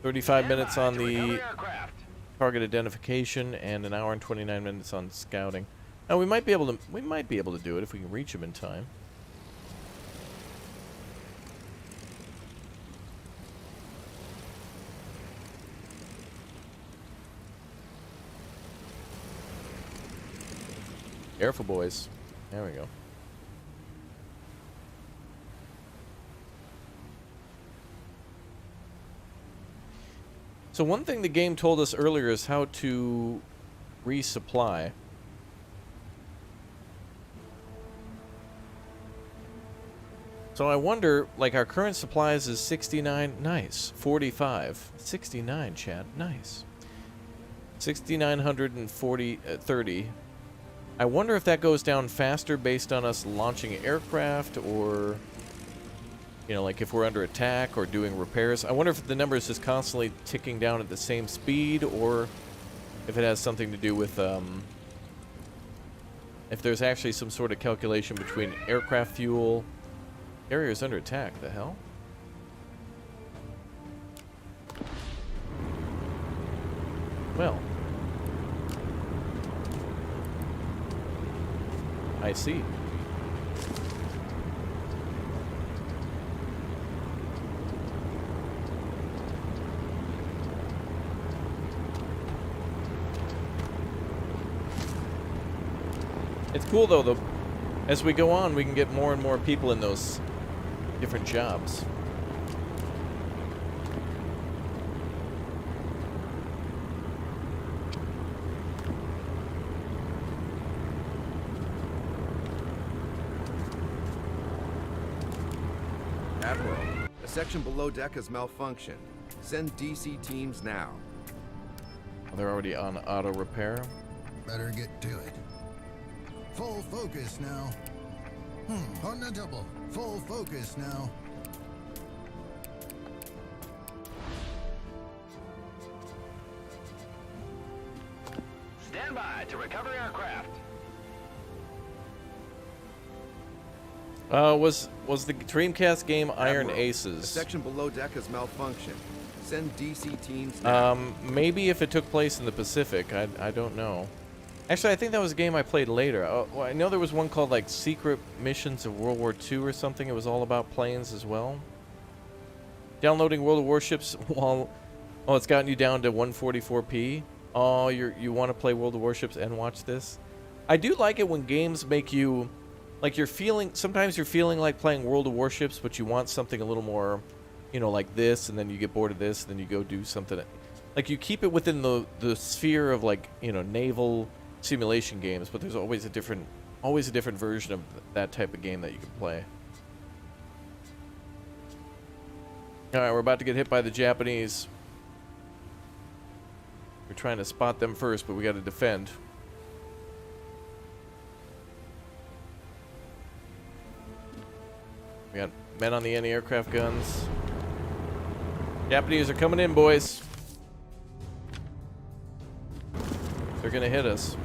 35 minutes on the target identification, and an hour and 29 minutes on scouting. Now we might be able to do it if we can reach him in time. Careful, boys. There we go. So one thing the game told us earlier is how to resupply. So I wonder, like, our current supplies is 69, nice. 45, 69, chat, nice. 6,940, 30. I wonder if that goes down faster based on us launching aircraft, or, you know, like if we're under attack or doing repairs. I wonder if the number is just constantly ticking down at the same speed, or if it has something to do with, if there's actually some sort of calculation between aircraft fuel. Carrier's under attack, the hell? Well. I see. It's cool though, as we go on, we can get more and more people in those different jobs. Admiral, a section below deck has malfunctioned. Send DC teams now. They're already on auto repair. Better get to it. Full focus now. On the double. Full focus now. Stand by to recover aircraft. Was the Dreamcast game Iron Admiral, a Aces? section below deck has malfunctioned. Send DC teams now. Maybe if it took place in the Pacific. I don't know. Actually, I think that was a game I played later. Well, I know there was one called, like, Secret Missions of World War II or something. It was all about planes as well. Downloading World of Warships while... Oh, it's gotten you down to 144p? Oh, you want to play World of Warships and watch this? I do like it when games make you... Like, you're feeling... Sometimes you're feeling like playing World of Warships, but you want something a little more, you know, like this, and then you get bored of this, and then you go do something... Like, you keep it within the sphere of, like, you know, naval... simulation games, but there's always a different version of that type of game that you can play. Alright, we're about to get hit by the Japanese. We're trying to spot them first, but we got to defend. We got men on the anti-aircraft guns. Japanese are coming in, boys. They're gonna hit us.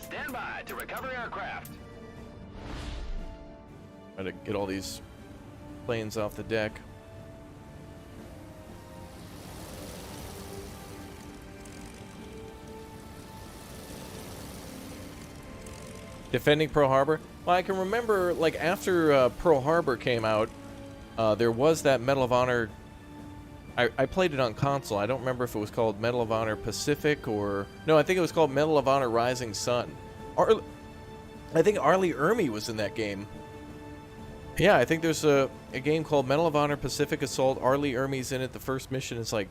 Stand by to recover aircraft. Try to get all these planes off the deck. Defending Pearl Harbor. Well, I can remember, like, after Pearl Harbor came out, there was that Medal of Honor. I played it on console. I don't remember if it was called Medal of Honor Pacific or... No, I think it was called Medal of Honor Rising Sun. I think Arlie Ermey was in that game. Yeah, I think there's a game called Medal of Honor Pacific Assault. Arlie Ermey's in it. The first mission is, like,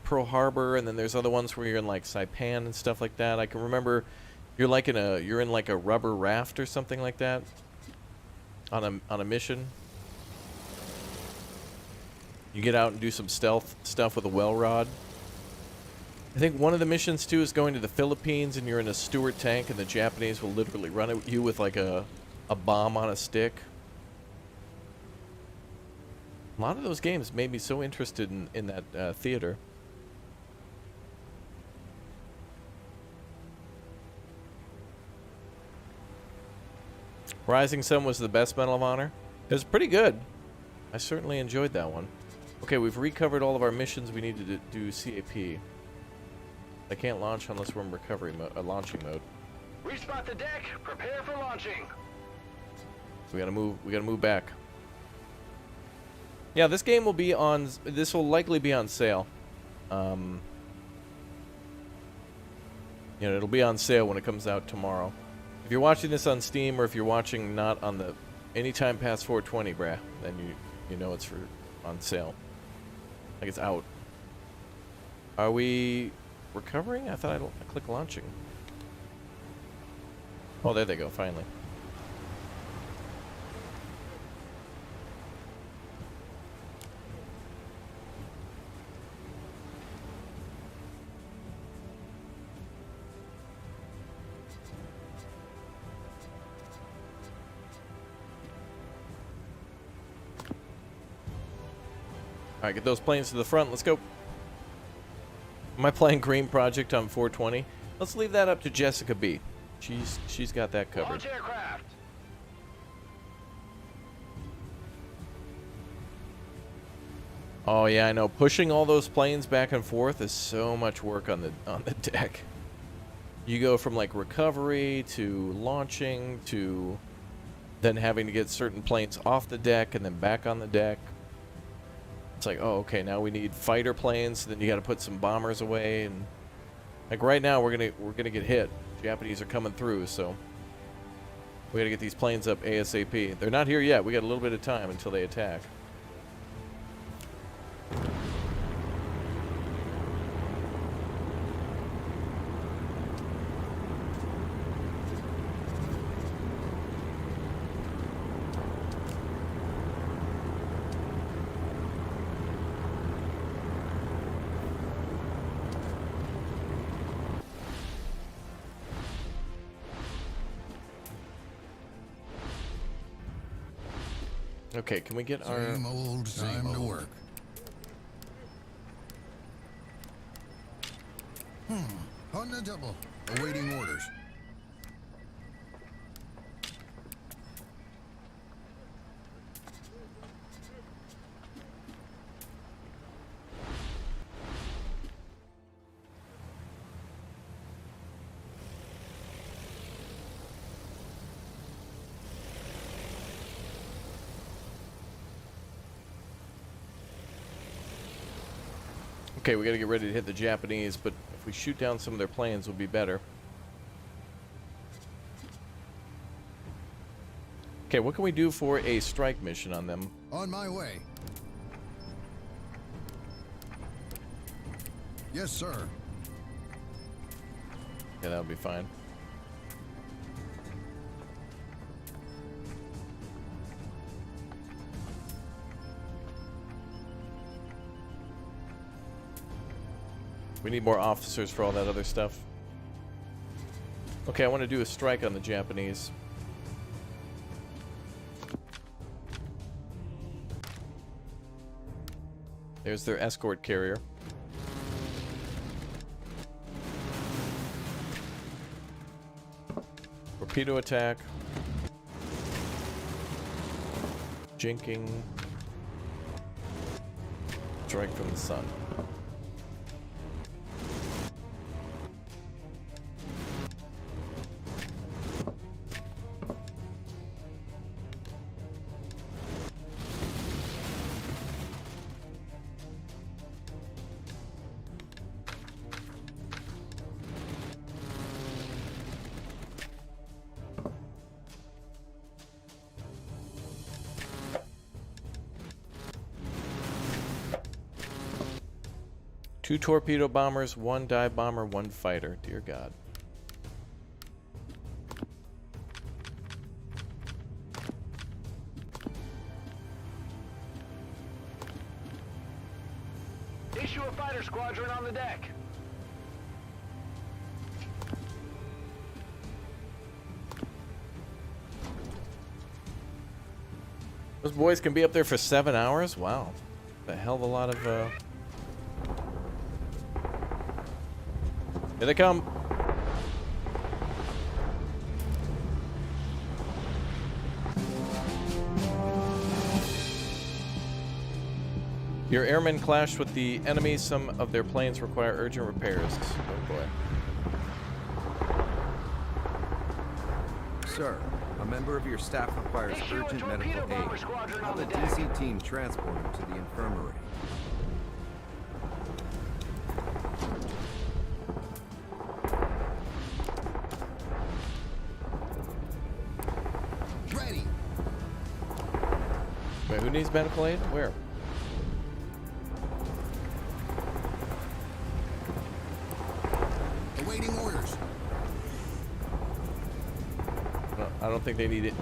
Pearl Harbor, and then there's other ones where you're in, like, Saipan and stuff like that. I can remember... You're in like a rubber raft or something like that on a mission. You get out and do some stealth stuff with a well rod. I think one of the missions too is going to the Philippines, and you're in a Stuart tank, and the Japanese will literally run at you with like a bomb on a stick. A lot of those games made me so interested in that theater. Rising Sun was the best Medal of Honor. It was pretty good. I certainly enjoyed that one. Okay, we've recovered all of our missions. We need to do CAP. I can't launch unless we're in recovery mode, launching mode. Respot the deck. Prepare for launching. We gotta move. We gotta move back. Yeah, this game will be on. This will likely be on sale. You know, it'll be on sale when it comes out tomorrow. If you're watching this on Steam, or if you're watching not on the anytime past 420, brah, then you know it's on sale. Like it's out. Are we recovering? I thought I clicked launching. Oh, there they go. Finally. Alright, get those planes to the front. Let's go. Am I playing Green Project on 420? Let's leave that up to Jessica B. She's got that covered. Launch aircraft. Oh yeah, I know. Pushing all those planes back and forth is so much work on the deck. You go from like recovery to launching to then having to get certain planes off the deck and then back on the deck. It's like, oh, okay, now we need fighter planes. Then you got to put some bombers away, and like right now we're gonna get hit. Japanese are coming through, so we got to get these planes up ASAP. They're not here yet. We got a little bit of time until they attack. Okay, can we get our... Same old, time to work. On the double. Awaiting orders. Okay, we gotta get ready to hit the Japanese, but if we shoot down some of their planes, we'll be better. Okay, what can we do for a strike mission on them? On my way. Yes, sir. Yeah, that would be fine. We need more officers for all that other stuff. Okay, I want to do a strike on the Japanese. There's their escort carrier. Torpedo attack. Jinking. Strike from the sun. Two torpedo bombers, one dive bomber, one fighter. Dear God. Issue a fighter squadron on the deck. Those boys can be up there for 7 hours? Wow. A hell of a lot of, Here they come. Your airmen clashed with the enemy. Some of their planes require urgent repairs. Oh boy. Sir, a member of your staff requires Issue a urgent torpedo medical bomber aid. squadron Have on a the deck. DC team transport him to the infirmary. Ready. Wait, who needs medical aid? Where? Awaiting orders. No, I don't think they need it.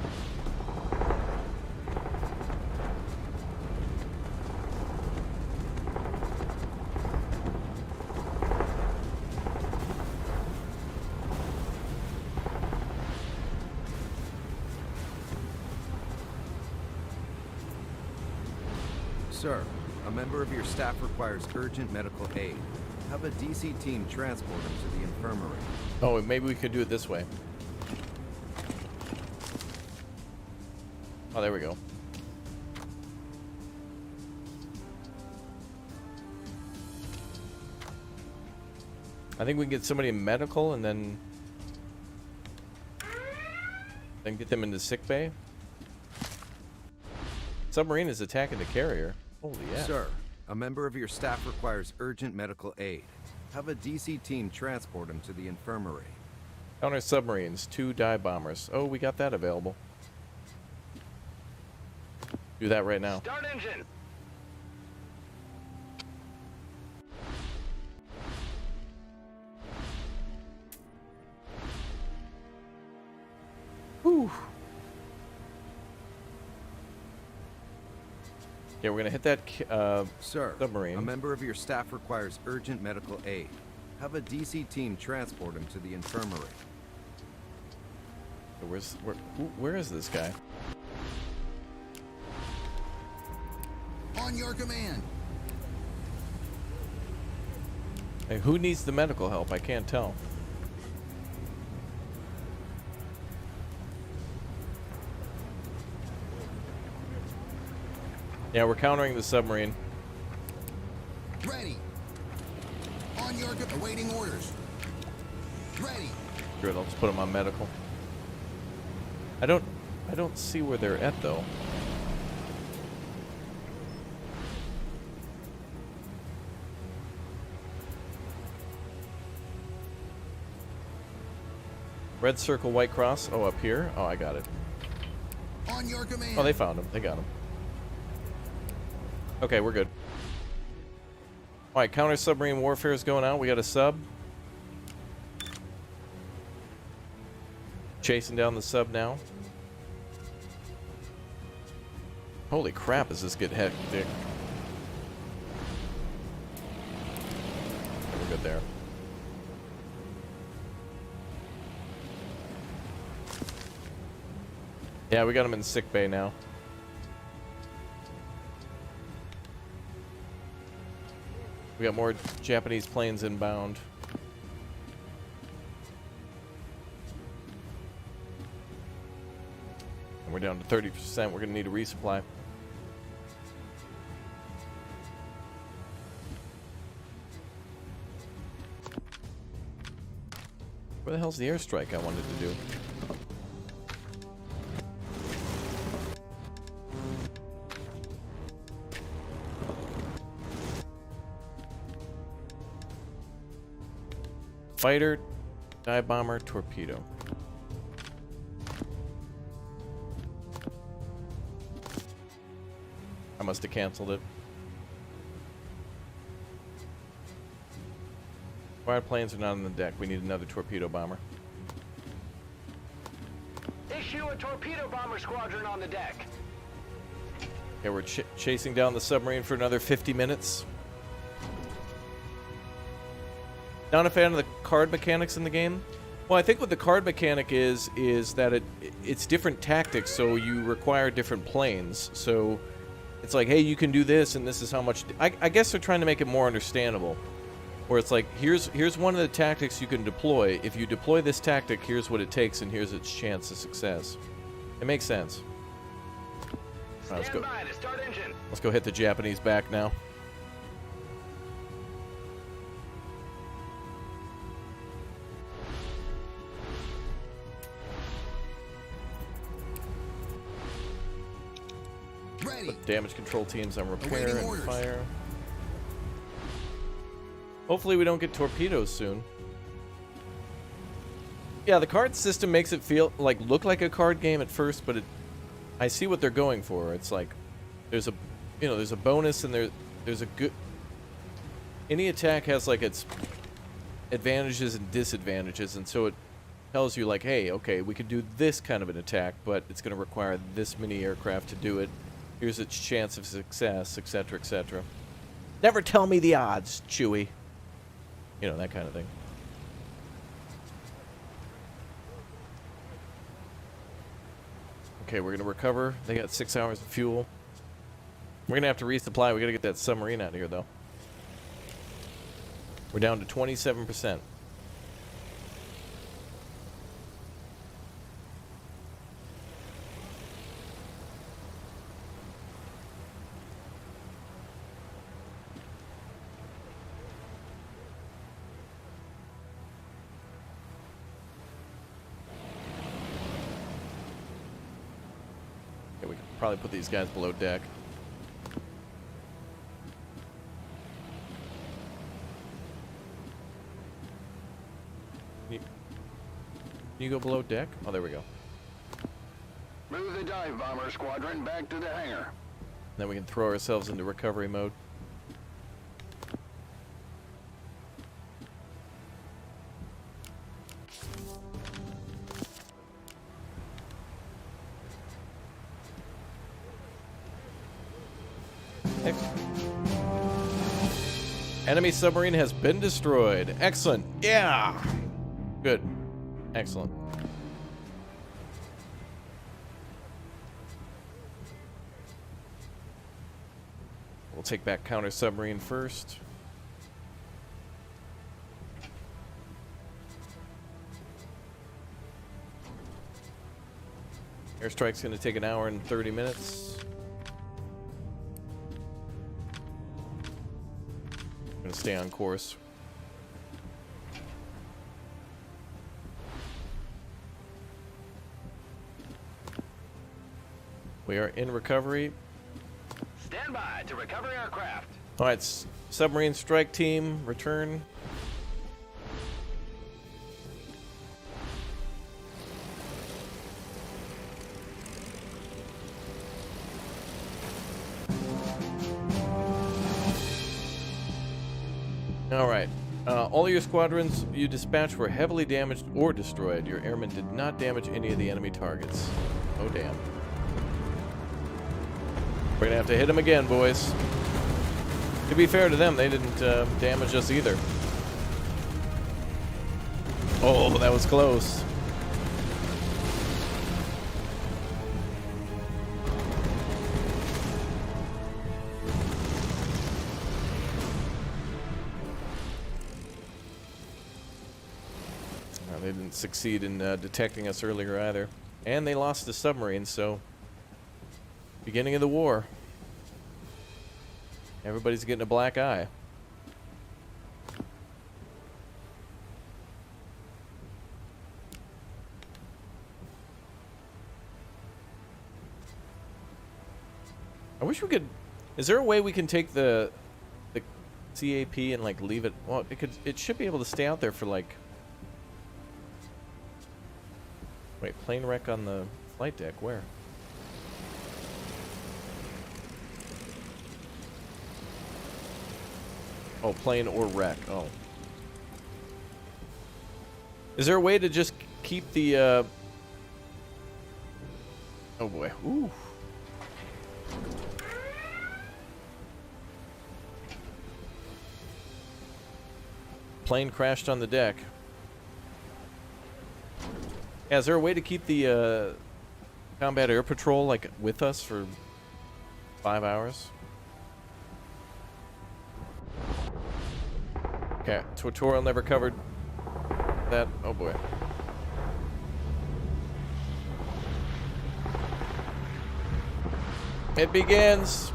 Sir, a member of your staff requires urgent medical aid. Have a DC team transport him to the infirmary. Oh, maybe we could do it this way. Oh, there we go. I think we can get somebody in medical and then get them into sick bay. Submarine is attacking the carrier. Holy yeah. Sir, a member of your staff requires urgent medical aid. Have a DC team transport him to the infirmary. Counter submarines, 2 dive bombers. Oh, we got that available. Do that right now. Start engine. Whew. Yeah, we're gonna hit that Sir, submarine. a member of your staff requires urgent medical aid. Have a DC team transport him to the infirmary. Where is this guy? On your command. Hey, who needs the medical help? I can't tell. Yeah, we're countering the submarine. Ready. On your awaiting orders. Ready. Good, I'll just put them on medical. I don't see where they're at though. Red circle, white cross. Oh, up here. Oh, I got it. On your command. Oh, they found him. They got him. Okay, we're good. All right, counter submarine warfare is going out. We got a sub. Chasing down the sub now. Holy crap, does this get hectic? We're good there. Yeah, we got him in sick bay now. We got more Japanese planes inbound. And we're down to 30%. We're going to need a resupply. Where the hell's the airstrike I wanted to do? Fighter, dive bomber, torpedo. I must have canceled it. Fire planes are not on the deck. We need another torpedo bomber. Issue a torpedo bomber squadron on the deck. Okay, we're chasing down the submarine for another 50 minutes. Not a fan of the card mechanics in the game. Well, I think what the card mechanic is that it's different tactics, so you require different planes. So it's like, hey, you can do this, and this is how much. I guess they're trying to make it more understandable. Where it's like, here's one of the tactics you can deploy. If you deploy this tactic, here's what it takes, and here's its chance of success. It makes sense. All right, let's go. Stand by to start engine. Let's go hit the Japanese back now. damage control teams on repair Awaiting and orders. fire. Hopefully we don't get torpedoes soon. Yeah, the card system makes it feel like look like a card game at first, but I see what they're going for. It's like there's a bonus and there's a good. Any attack has like its advantages and disadvantages, and so it tells you like, hey, okay, we could do this kind of an attack, but it's going to require this many aircraft to do it. Here's its chance of success, etc., etc. Never tell me the odds, Chewie. You know, that kind of thing. Okay, we're going to recover. They got 6 hours of fuel. We're going to have to resupply. We got to get that submarine out of here, though. We're down to 27%. We could probably put these guys below deck. Can you go below deck? Oh, there we go. Move the dive bomber squadron back to the hangar. Then we can throw ourselves into recovery mode. Enemy submarine has been destroyed. Excellent. Yeah. Good. Excellent. We'll take back counter submarine first. Airstrike's going to take an hour and 30 minutes. I'm going to stay on course. We are in recovery. Stand by to recover aircraft. All right, submarine strike team, return. All right. All your squadrons you dispatched were heavily damaged or destroyed. Your airmen did not damage any of the enemy targets. Oh, damn. We're going to have to hit them again, boys. To be fair to them, they didn't damage us either. Oh, that was close. They didn't succeed in detecting us earlier either. And they lost the submarine, so... Beginning of the war. Everybody's getting a black eye. I wish we could... Is there a way we can take the CAP and like leave it... Well, it should be able to stay out there for like... Wait, plane wreck on the flight deck, where? Oh, plane or wreck, oh. Is there a way to just keep the, Oh boy, ooh. Plane crashed on the deck. Yeah, is there a way to keep the combat air patrol like with us for 5 hours? Okay, tutorial never covered that. Oh boy. It begins.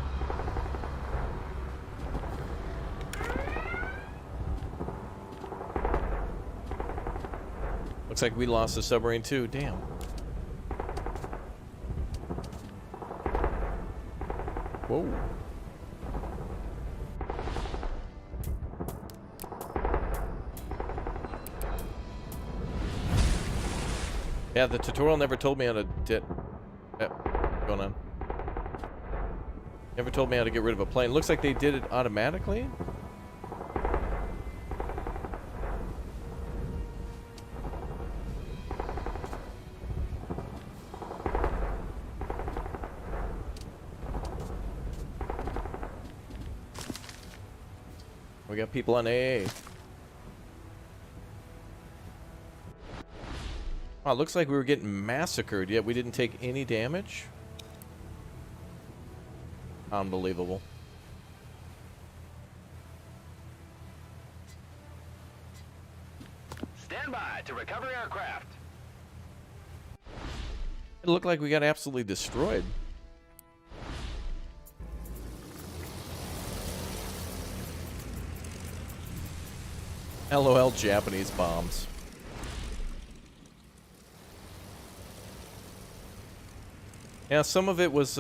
Looks like we lost the submarine too. Damn. Whoa. Yeah, the tutorial never told me how to going on. Never told me how to get rid of a plane. Looks like they did it automatically. We got people on AA. Wow, looks like we were getting massacred, yet we didn't take any damage. Unbelievable. Stand by to recover aircraft. It looked like we got absolutely destroyed. LOL Japanese bombs. Yeah, some of it was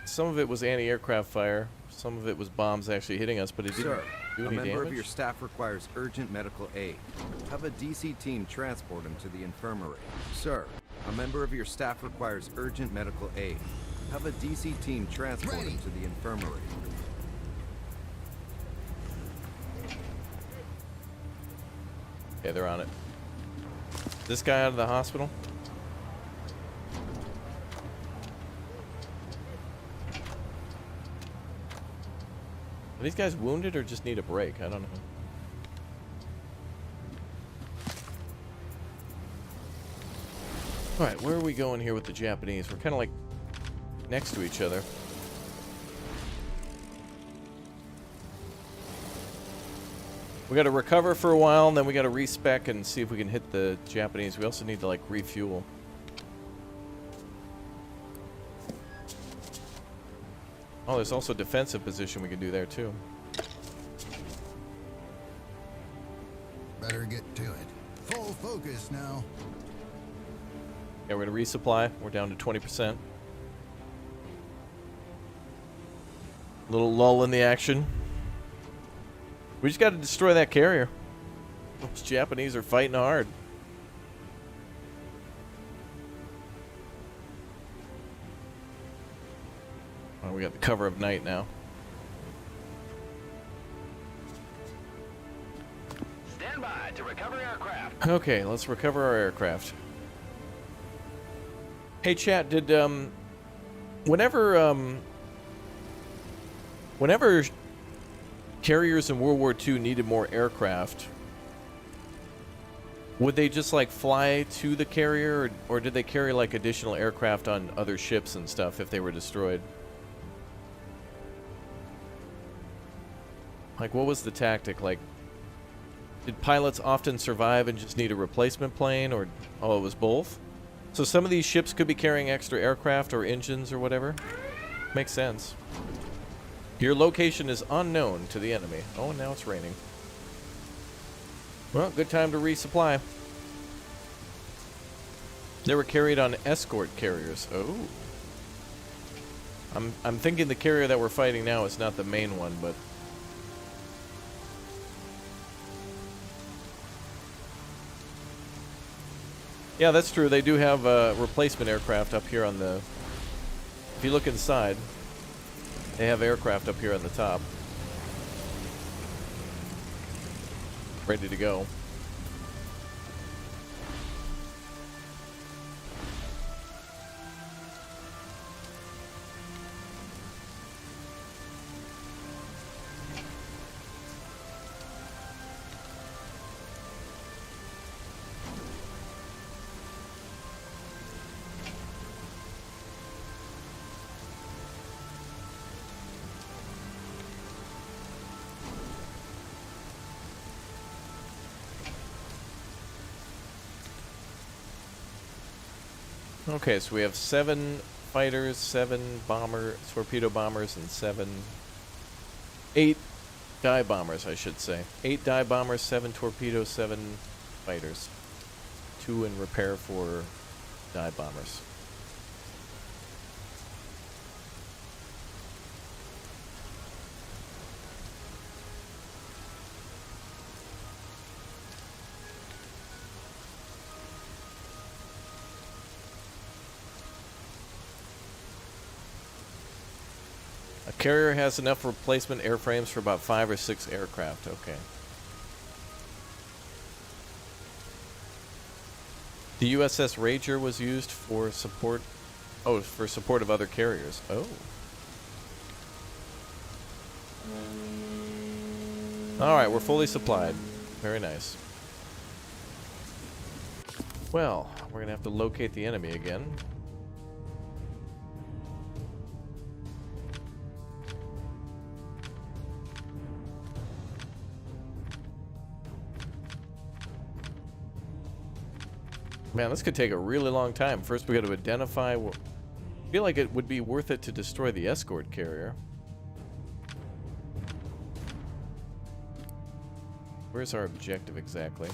anti-aircraft fire. Some of it was bombs actually hitting us, but it didn't Sir, do a any member of damage. your staff requires urgent medical aid. Have a DC team transport him to the infirmary. Sir, a member of your staff requires urgent medical aid. Have a DC team transport him to the infirmary. Okay, they're on it. This guy out of the hospital? Are these guys wounded or just need a break? I don't know. Alright, where are we going here with the Japanese? We're kind of like next to each other. We got to recover for a while, and then we got to respec and see if we can hit the Japanese. We also need to, like, refuel. Oh, there's also a defensive position we can do there, too. Better get to it. Full focus now. Yeah, we're going to resupply. We're down to 20%. Little lull in the action. We just got to destroy that carrier. Those Japanese are fighting hard. Oh, we got the cover of night now. Stand by to recover aircraft. Okay, let's recover our aircraft. Hey, chat, did, whenever carriers in World War II needed more aircraft, would they just, like, fly to the carrier, or did they carry, like, additional aircraft on other ships and stuff if they were destroyed? Like, what was the tactic? Like, did pilots often survive and just need a replacement plane, or, oh, it was both? So some of these ships could be carrying extra aircraft or engines or whatever. Makes sense. Your location is unknown to the enemy. Oh, and now it's raining. Well, good time to resupply. They were carried on escort carriers. Oh. I'm thinking the carrier that we're fighting now is not the main one, but... Yeah, that's true. They do have replacement aircraft up here on the... If you look inside, they have aircraft up here on the top. Ready to go. Okay, so we have 7 fighters, 7 torpedo bombers, and 8 dive bombers, I should say. 8 dive bombers, 7 torpedoes, 7 fighters. 2 in repair for dive bombers. Carrier has enough replacement airframes for about 5 or 6 aircraft. Okay. The USS Rager was used for support. Oh, for support of other carriers. Oh. Alright, we're fully supplied. Very nice. Well, we're gonna have to locate the enemy again. Man, this could take a really long time. First, we got to identify. I feel like it would be worth it to destroy the escort carrier. Where's our objective exactly?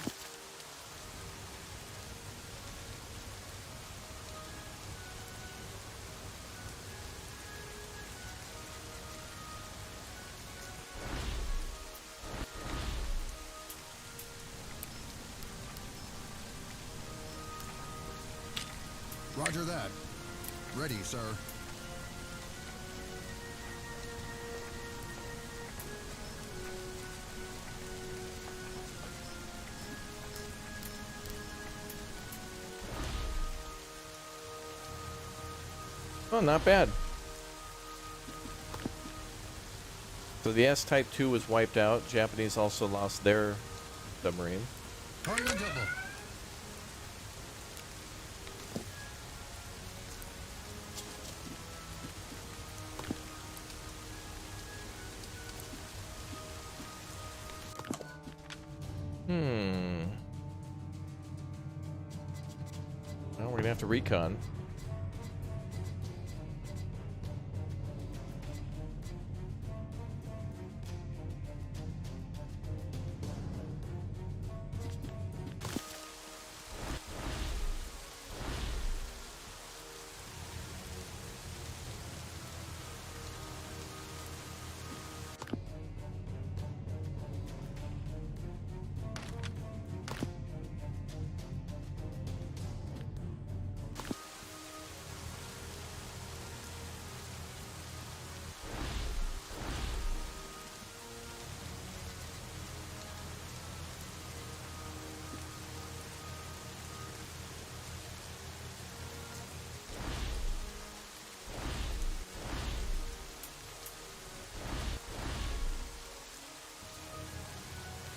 Roger that. Ready, sir. Oh, not bad. So the S-Type 2 was wiped out. Japanese also lost their submarine. Target double. Well, we're gonna have to recon.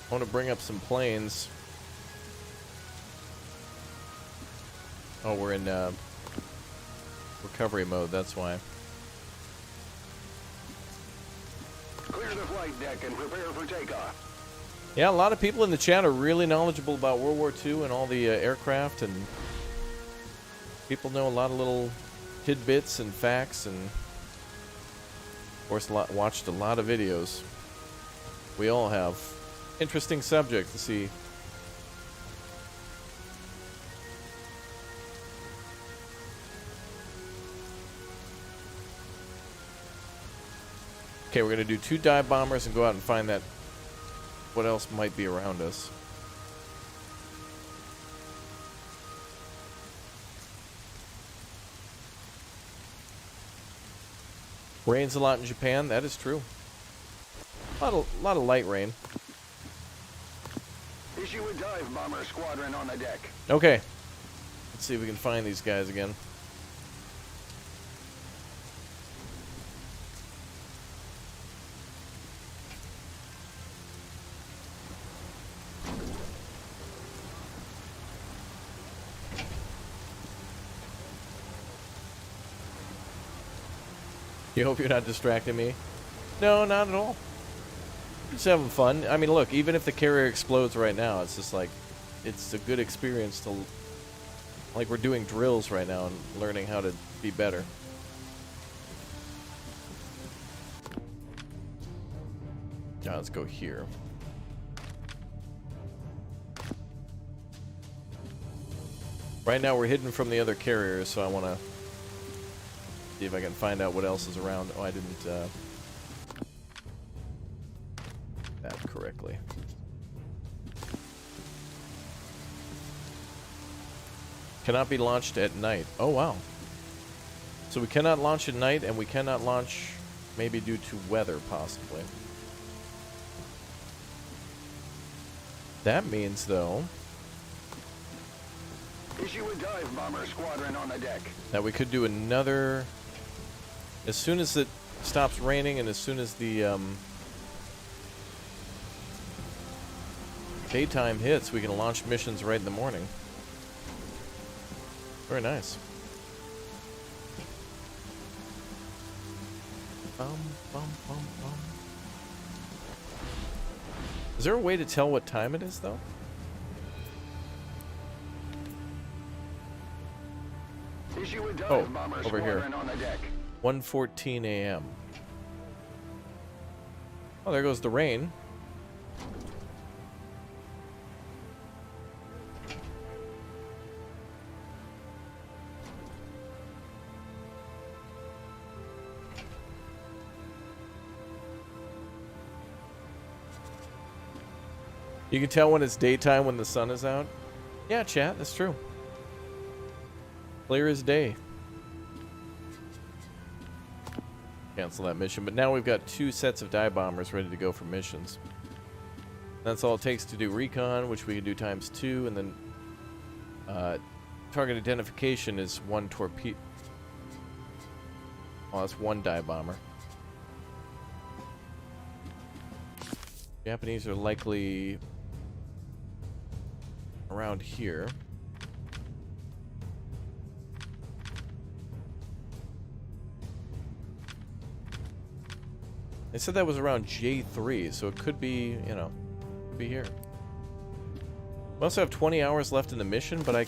I want to bring up some planes. Oh, we're in recovery mode, that's why. Clear the flight deck and prepare for takeoff. Yeah, a lot of people in the chat are really knowledgeable about World War II and all the aircraft, and people know a lot of little tidbits and facts, and of course watched a lot of videos. We all have. Interesting subject to see. Okay, we're gonna do 2 dive bombers and go out and find that. What else might be around us? Rains a lot in Japan. That is true. A lot of light rain. Issue a dive bomber squadron on the deck. Okay. Let's see if we can find these guys again. You hope you're not distracting me? No, not at all. Just having fun. I mean, look, even if the carrier explodes right now, it's just like, it's a good experience to, like, we're doing drills right now and learning how to be better. Now let's go here. Right now we're hidden from the other carriers, so I want to see if I can find out what else is around. Oh, I didn't that correctly. Cannot be launched at night. Oh, wow. So we cannot launch at night, and we cannot launch Maybe due to weather, possibly. That means, though, Issue a dive bomber squadron on the deck. that we could do another... As soon as it stops raining and as soon as the daytime hits, we can launch missions right in the morning. Very nice. Bum, bum, bum, bum. Is there a way to tell what time it is, though? Issue a dive Oh, bomber over here. squadron on the deck. 1:14 a.m. Oh, there goes the rain. You can tell when it's daytime when the sun is out. Yeah, chat, that's true. Clear as day. Cancel that mission, but now we've got 2 sets of dive bombers ready to go for missions. That's all it takes to do recon, which we can do ×2, and then target identification is 1 torpedo. Oh, that's 1 dive bomber. Japanese are likely around here. They said that was around J3, so it could be, you know, could be here. We also have 20 hours left in the mission, but I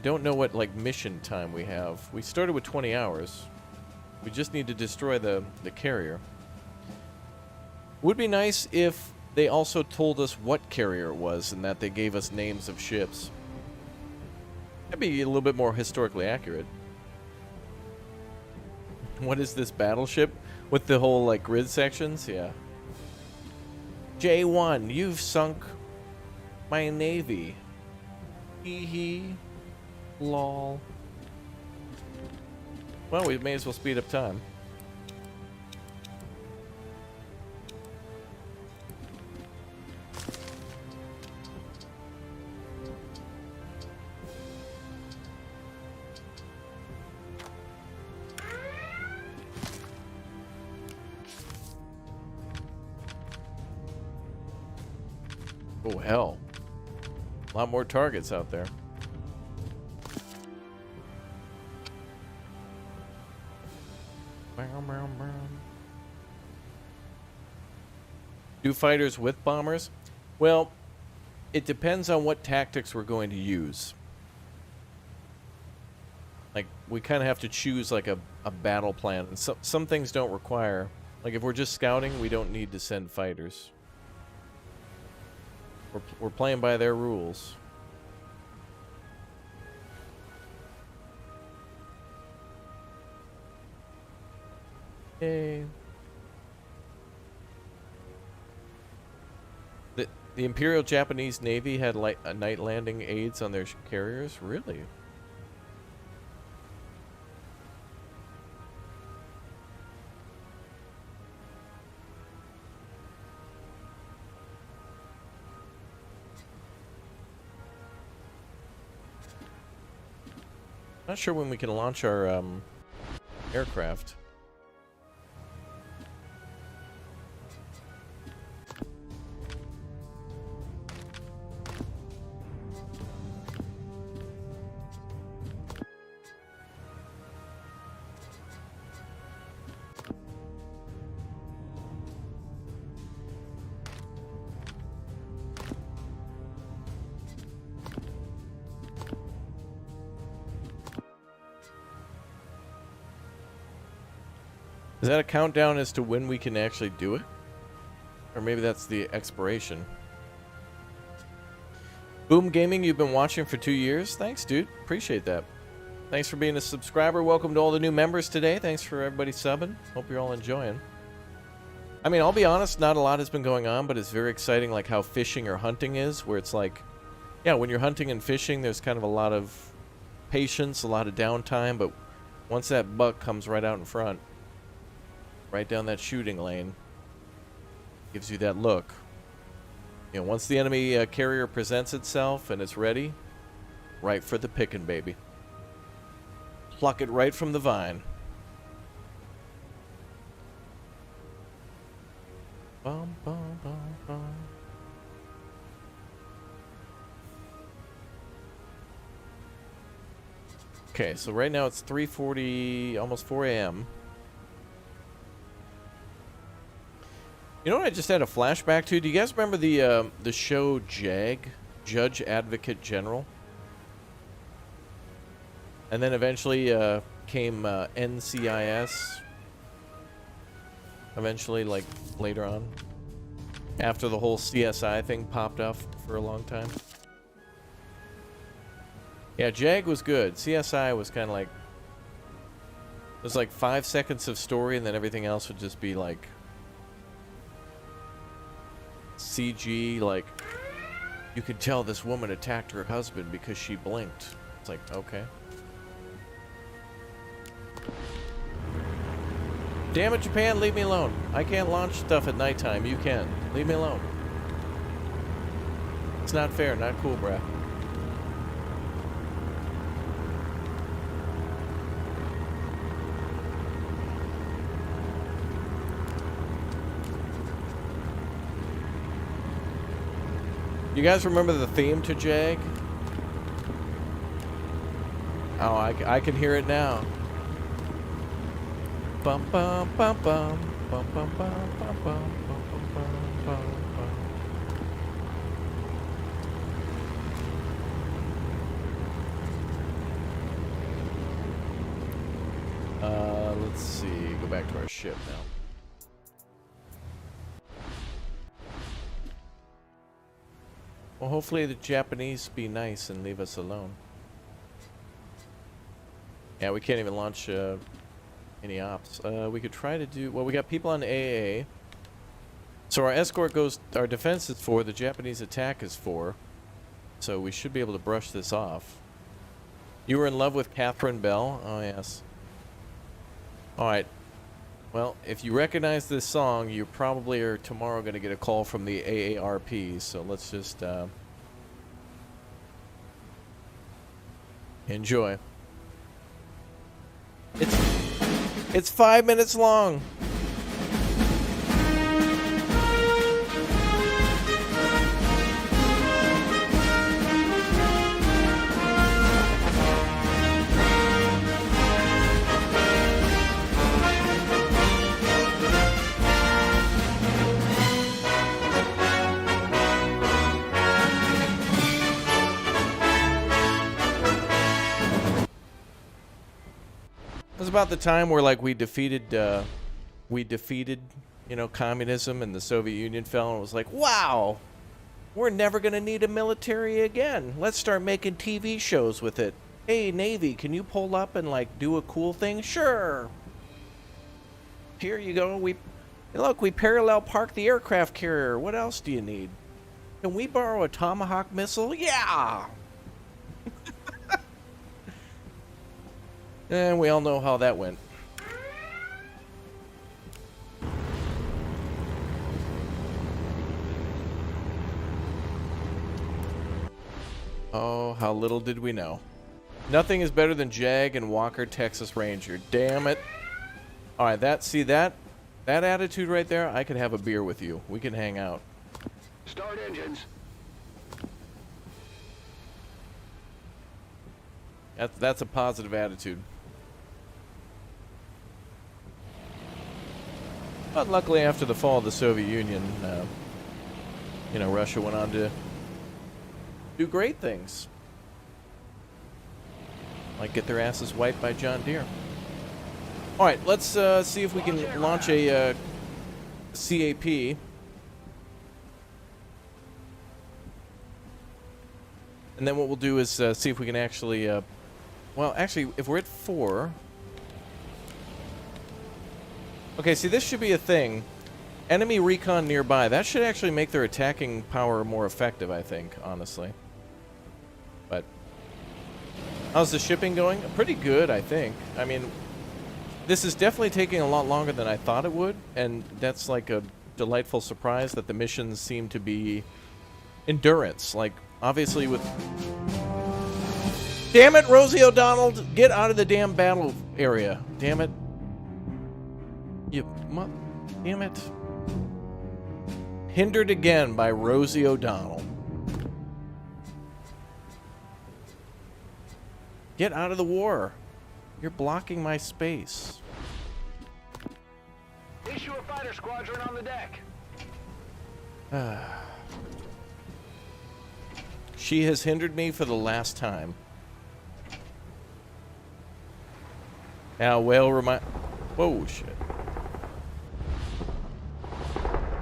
don't know what, like, mission time we have. We started with 20 hours. We just need to destroy the carrier. Would be nice if they also told us what carrier it was and that they gave us names of ships. That'd be a little bit more historically accurate. What is this battleship? With the whole, like, grid sections? Yeah. J1, you've sunk my navy. Hee hee. Lol. Well, we may as well speed up time. Oh, hell. A lot more targets out there. Do fighters with bombers? Well, it depends on what tactics we're going to use. Like, we kind of have to choose, like, a battle plan. And some things don't require... Like, if we're just scouting, we don't need to send fighters. We're playing by their rules. Yay. The Imperial Japanese Navy had night landing aids on their carriers? Really? Not sure when we can launch our aircraft. Is that a countdown as to when we can actually do it? Or maybe that's the expiration. Boom Gaming, you've been watching for 2 years. Thanks, dude. Appreciate that. Thanks for being a subscriber. Welcome to all the new members today. Thanks for everybody subbing. Hope you're all enjoying. I mean, I'll be honest, not a lot has been going on, but it's very exciting, like how fishing or hunting is, where it's like, yeah, when you're hunting and fishing, there's kind of a lot of patience, a lot of downtime, but once that buck comes right out in front, right down that shooting lane. Gives you that look. You know, once the enemy carrier presents itself and it's ready, right for the pickin', baby. Pluck it right from the vine. Bum, bum, bum, bum. Okay, so right now it's 3:40, almost 4 a.m. You know what I just had a flashback to? Do you guys remember the show JAG, Judge Advocate General? And then eventually came NCIS. Eventually, like later on, after the whole CSI thing popped up for a long time. Yeah, JAG was good. CSI was kind of like, it was like 5 seconds of story, and then everything else would just be like CG. Like, you could tell this woman attacked her husband because she blinked. It's like, okay. Damn it, Japan, leave me alone. I can't launch stuff at nighttime. You can. Leave me alone. It's not fair, not cool, bruh. You guys remember the theme to JAG? Oh, I can hear it now. Bum bum bum bum bum bum bum bum bum bum bum bum. Let's see. Go back to our ship now. Well, hopefully the Japanese be nice and leave us alone. Yeah, we can't even launch any ops. We could try to do... Well, we got people on AA. So our escort goes... Our defense is 4. The Japanese attack is 4. So we should be able to brush this off. You were in love with Catherine Bell? Oh, yes. Alright. Well, if you recognize this song, you probably are tomorrow going to get a call from the AARP. So let's just... enjoy. It's 5 minutes long. It was about the time where, like, we defeated, you know, communism, and the Soviet Union fell, and it was like, wow, we're never gonna need a military again. Let's start making TV shows with it. Hey, Navy, can you pull up and, like, do a cool thing? Sure. Here you go. Look, we parallel park the aircraft carrier. What else do you need? Can we borrow a Tomahawk missile? Yeah. And we all know how that went. Oh, how little did we know. Nothing is better than Jag and Walker Texas Ranger. Damn it. Alright, that attitude right there, I could have a beer with you. We can hang out. Start engines. That's a positive attitude. But luckily, after the fall of the Soviet Union, you know, Russia went on to do great things. Like get their asses wiped by John Deere. Alright, let's see if we can launch a CAP. And then what we'll do is see if we can actually... well, actually, if we're at 4... Okay, see, this should be a thing. Enemy recon nearby. That should actually make their attacking power more effective, I think, honestly. But how's the shipping going? Pretty good, I think. I mean, This is definitely taking a lot longer than I thought it would, and that's like a delightful surprise that the missions seem to be endurance. Like, obviously with... Damn it, Rosie O'Donnell! Get out of the damn battle area. Damn it. Damn it. Hindered again by Rosie O'Donnell. Get out of the war. You're blocking my space. Issue a fighter squadron on the deck. She has hindered me for the last time. Now, whale remind... Whoa, shit.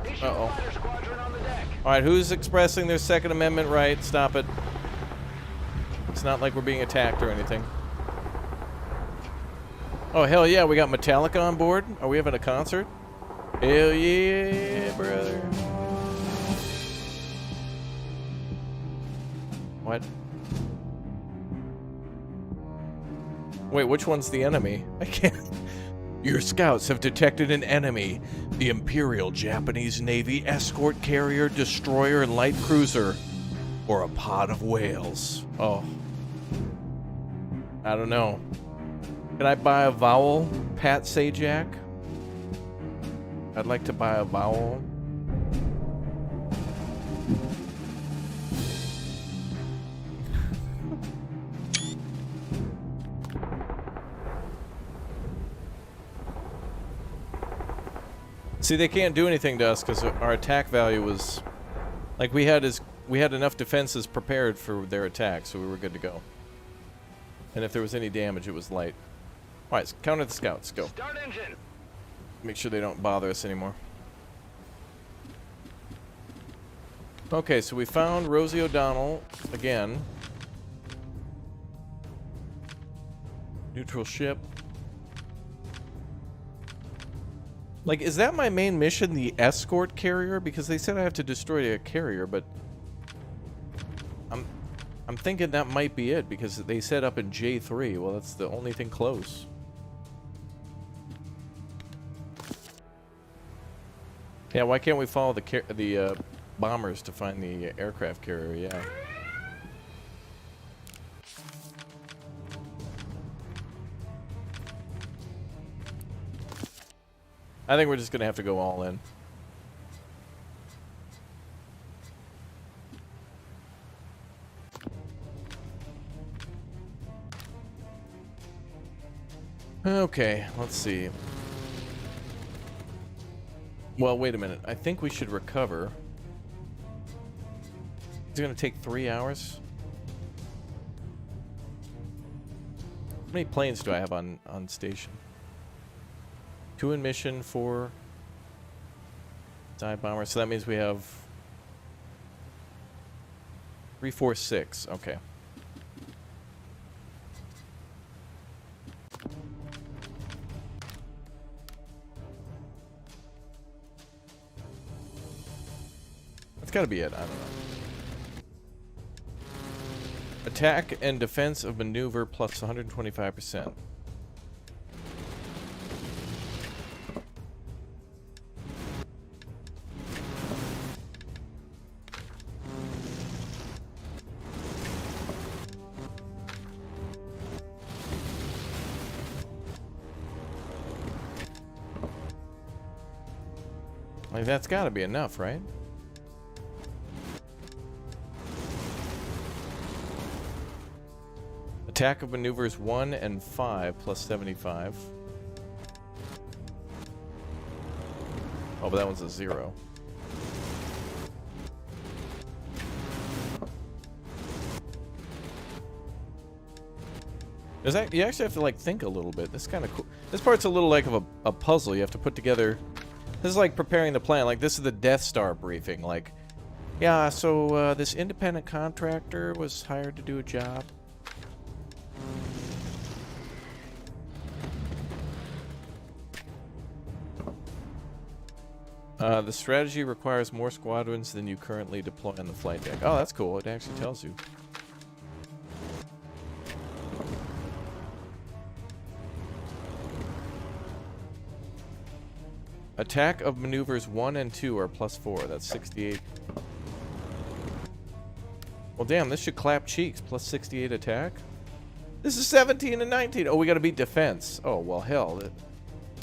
Issue Uh-oh. a fighter squadron on the deck. Alright, who's expressing their Second Amendment right? Stop it. It's not like we're being attacked or anything. Oh, hell yeah, we got Metallica on board? Are we having a concert? Hell yeah, brother. What? Wait, which one's the enemy? I can't... Your scouts have detected an enemy. The Imperial Japanese Navy escort carrier, destroyer, and light cruiser. Or a pod of whales. Oh. I don't know. Can I buy a vowel, Pat Sajak? I'd like to buy a vowel. See, they can't do anything to us because our attack value was... Like, we had enough defenses prepared for their attack, so we were good to go. And if there was any damage, it was light. Alright, counter the scouts. Go. Start engine. Make sure they don't bother us anymore. Okay, so we found Rosie O'Donnell again. Neutral ship. Like, is that my main mission, the escort carrier? Because they said I have to destroy a carrier, but... I'm thinking that might be it, because they said up in J3. Well, that's the only thing close. Yeah, why can't we follow the bombers to find the aircraft carrier? Yeah. I think we're just gonna have to go all in. Okay, let's see. Well, wait a minute. I think we should recover. It's gonna take 3 hours. How many planes do I have on station? 2 in mission, 4 dive bombers. So that means we have 3, 4, 6. Okay. That's gotta be it. I don't know. Attack and defense of maneuver plus 125%. Like, that's gotta be enough, right? Attack of maneuvers 1 and 5 plus 75. Oh, but that one's a 0. Is that, you actually have to like think a little bit. This is kind of cool. This part's a little like of a puzzle. You have to put together. This is like preparing the plan. Like, this is the Death Star briefing. Like, yeah, so this independent contractor was hired to do a job. The strategy requires more squadrons than you currently deploy on the flight deck. Oh, that's cool. It actually tells you. Attack of maneuvers 1 and 2 are +4. That's 68. Well, damn, this should clap cheeks. Plus 68 attack. This is 17 and 19. Oh, we gotta beat defense. Oh, well, hell.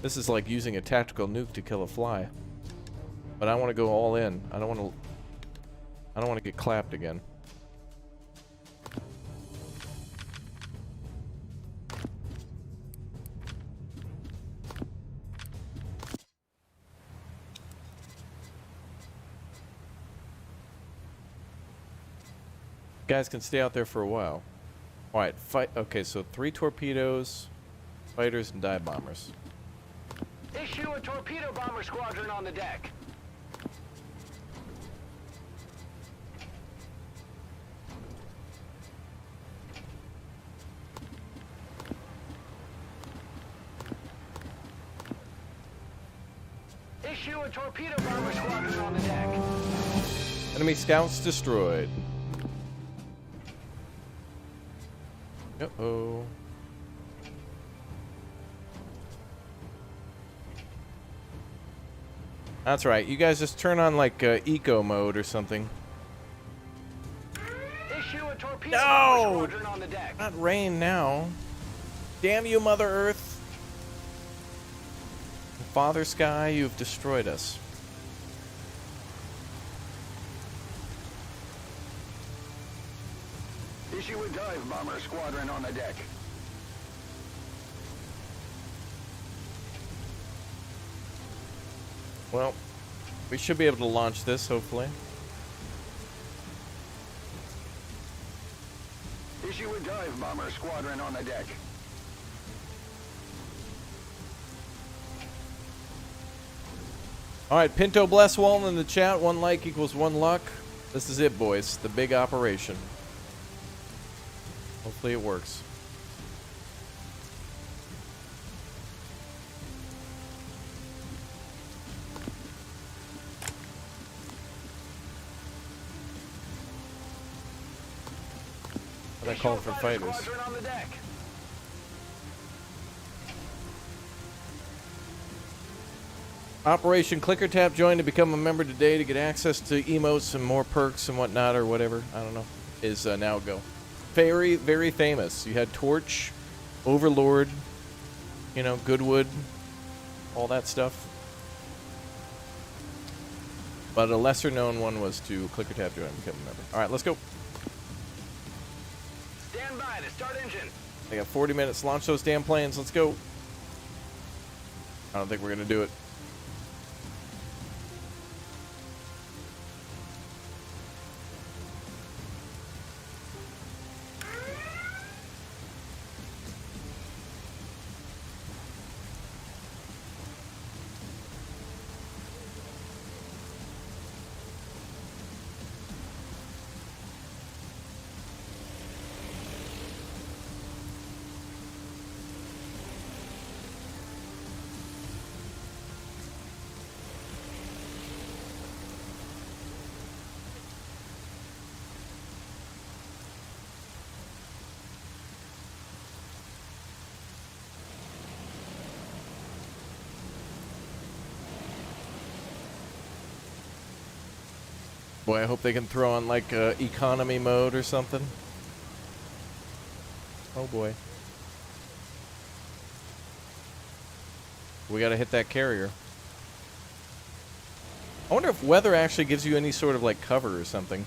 This is like using a tactical nuke to kill a fly. But I want to go all in. I don't want to get clapped again. Guys can stay out there for a while. All right, fight. Okay, so 3 torpedoes, fighters, and dive bombers. Issue a torpedo bomber squadron on the deck. Issue a torpedo bomber squadron on the deck. Enemy scouts destroyed. Uh-oh. That's right. You guys just turn on like eco mode or something. Issue a torpedo No! bomber squadron on the deck. Not rain now. Damn you, Mother Earth. Father Sky, you've destroyed us. Issue a dive bomber squadron on the deck. Well, we should be able to launch this, hopefully. Issue a dive bomber squadron on the deck. Alright, Pinto Bless Wallen in the chat. 1 like equals 1 luck. This is it, boys. The big operation. Hopefully it works. But I called for fighters. Squadron on the deck. Operation Clicker Tap joined to become a member today to get access to emotes and more perks and whatnot or whatever. I don't know. Is now go. Very, very famous. You had Torch, Overlord, you know, Goodwood, all that stuff. But a lesser known one was to Clicker Tap join and become a member. Alright, let's go. Stand by to start engine. I got 40 minutes. Launch those damn planes. Let's go. I don't think we're gonna do it. Boy, I hope they can throw on like economy mode or something. Oh boy. We gotta hit that carrier. I wonder if weather actually gives you any sort of like cover or something.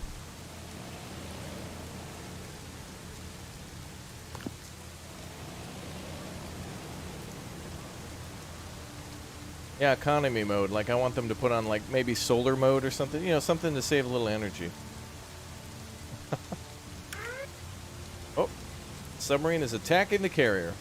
Yeah, economy mode. Like, I want them to put on, like, maybe solar mode or something. You know, something to save a little energy. Oh. Submarine is attacking the carrier.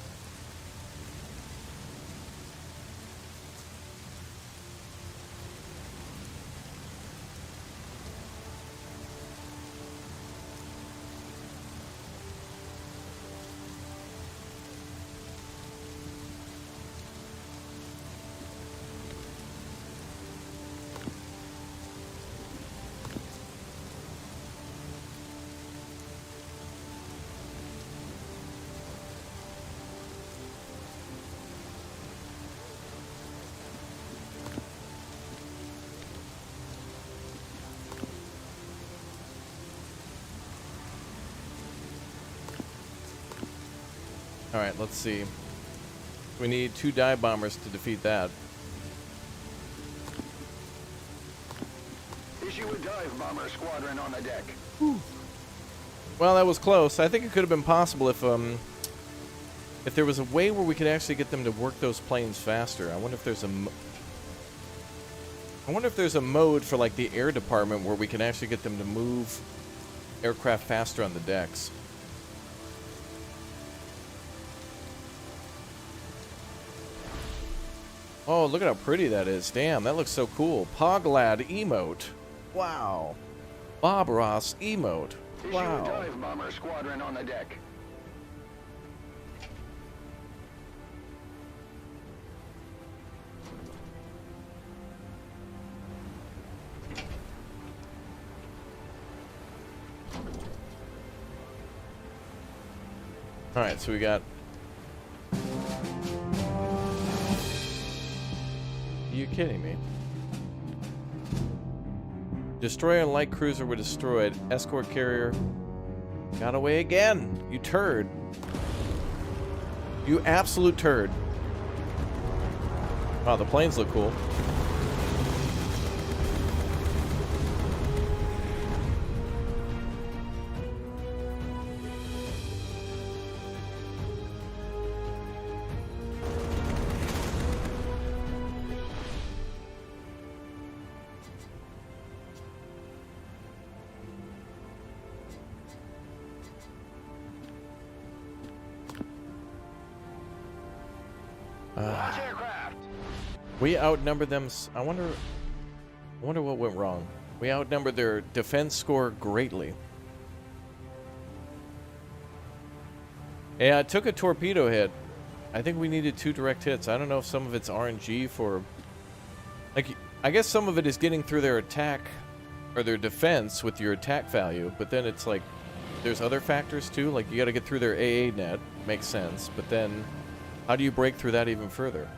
Alright, let's see. We need 2 dive bombers to defeat that. Issue a dive bomber squadron on the deck. Well, that was close. I think it could have been possible if there was a way where we could actually get them to work those planes faster. I wonder if there's a mode for like the air department where we can actually get them to move aircraft faster on the decks. Oh, look at how pretty that is. Damn, that looks so cool. Poglad emote. Wow. Bob Ross emote. Issue Wow. a dive bomber squadron on the deck. Alright, so we got... Are you kidding me? Destroyer and light cruiser were destroyed. Escort carrier got away again. You turd. You absolute turd. Wow, the planes look cool. Launch aircraft. We outnumbered them. I wonder what went wrong. We outnumbered their defense score greatly. Yeah, it took a torpedo hit. I think we needed 2 direct hits. I don't know if some of it's RNG for... Like, I guess some of it is getting through their attack or their defense with your attack value, but then it's like there's other factors too. Like, you got to get through their AA net. Makes sense. But then how do you break through that even further?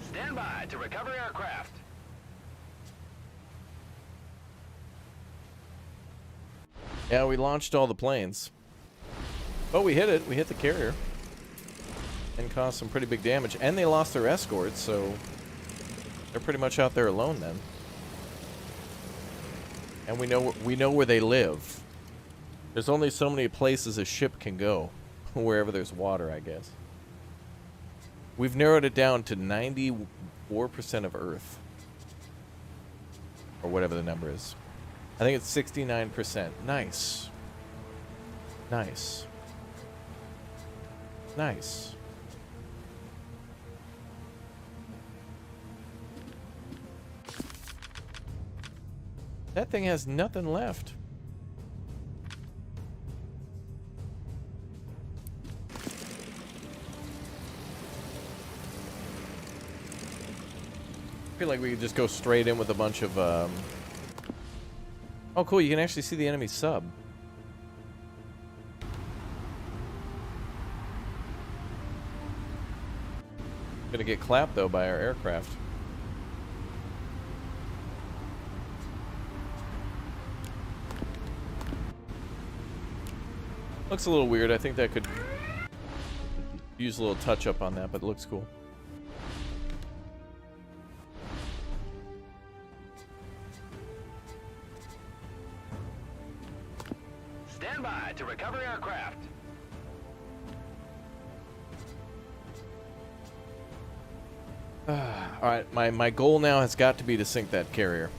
Stand by to recover aircraft. Yeah, we launched all the planes. Oh, we hit it. We hit the carrier. And caused some pretty big damage. And they lost their escorts, so they're pretty much out there alone then. And we know where they live. There's only so many places a ship can go. Wherever there's water, I guess. We've narrowed it down to 94% of Earth. Or whatever the number is. I think it's 69%. Nice. Nice. Nice. That thing has nothing left. I feel like we could just go straight in with a bunch of, Oh, cool, you can actually see the enemy sub. Gonna get clapped, though, by our aircraft. Looks a little weird. I think that could use a little touch-up on that, but it looks cool. Stand by to recover aircraft. Alright, my goal now has got to be to sink that carrier.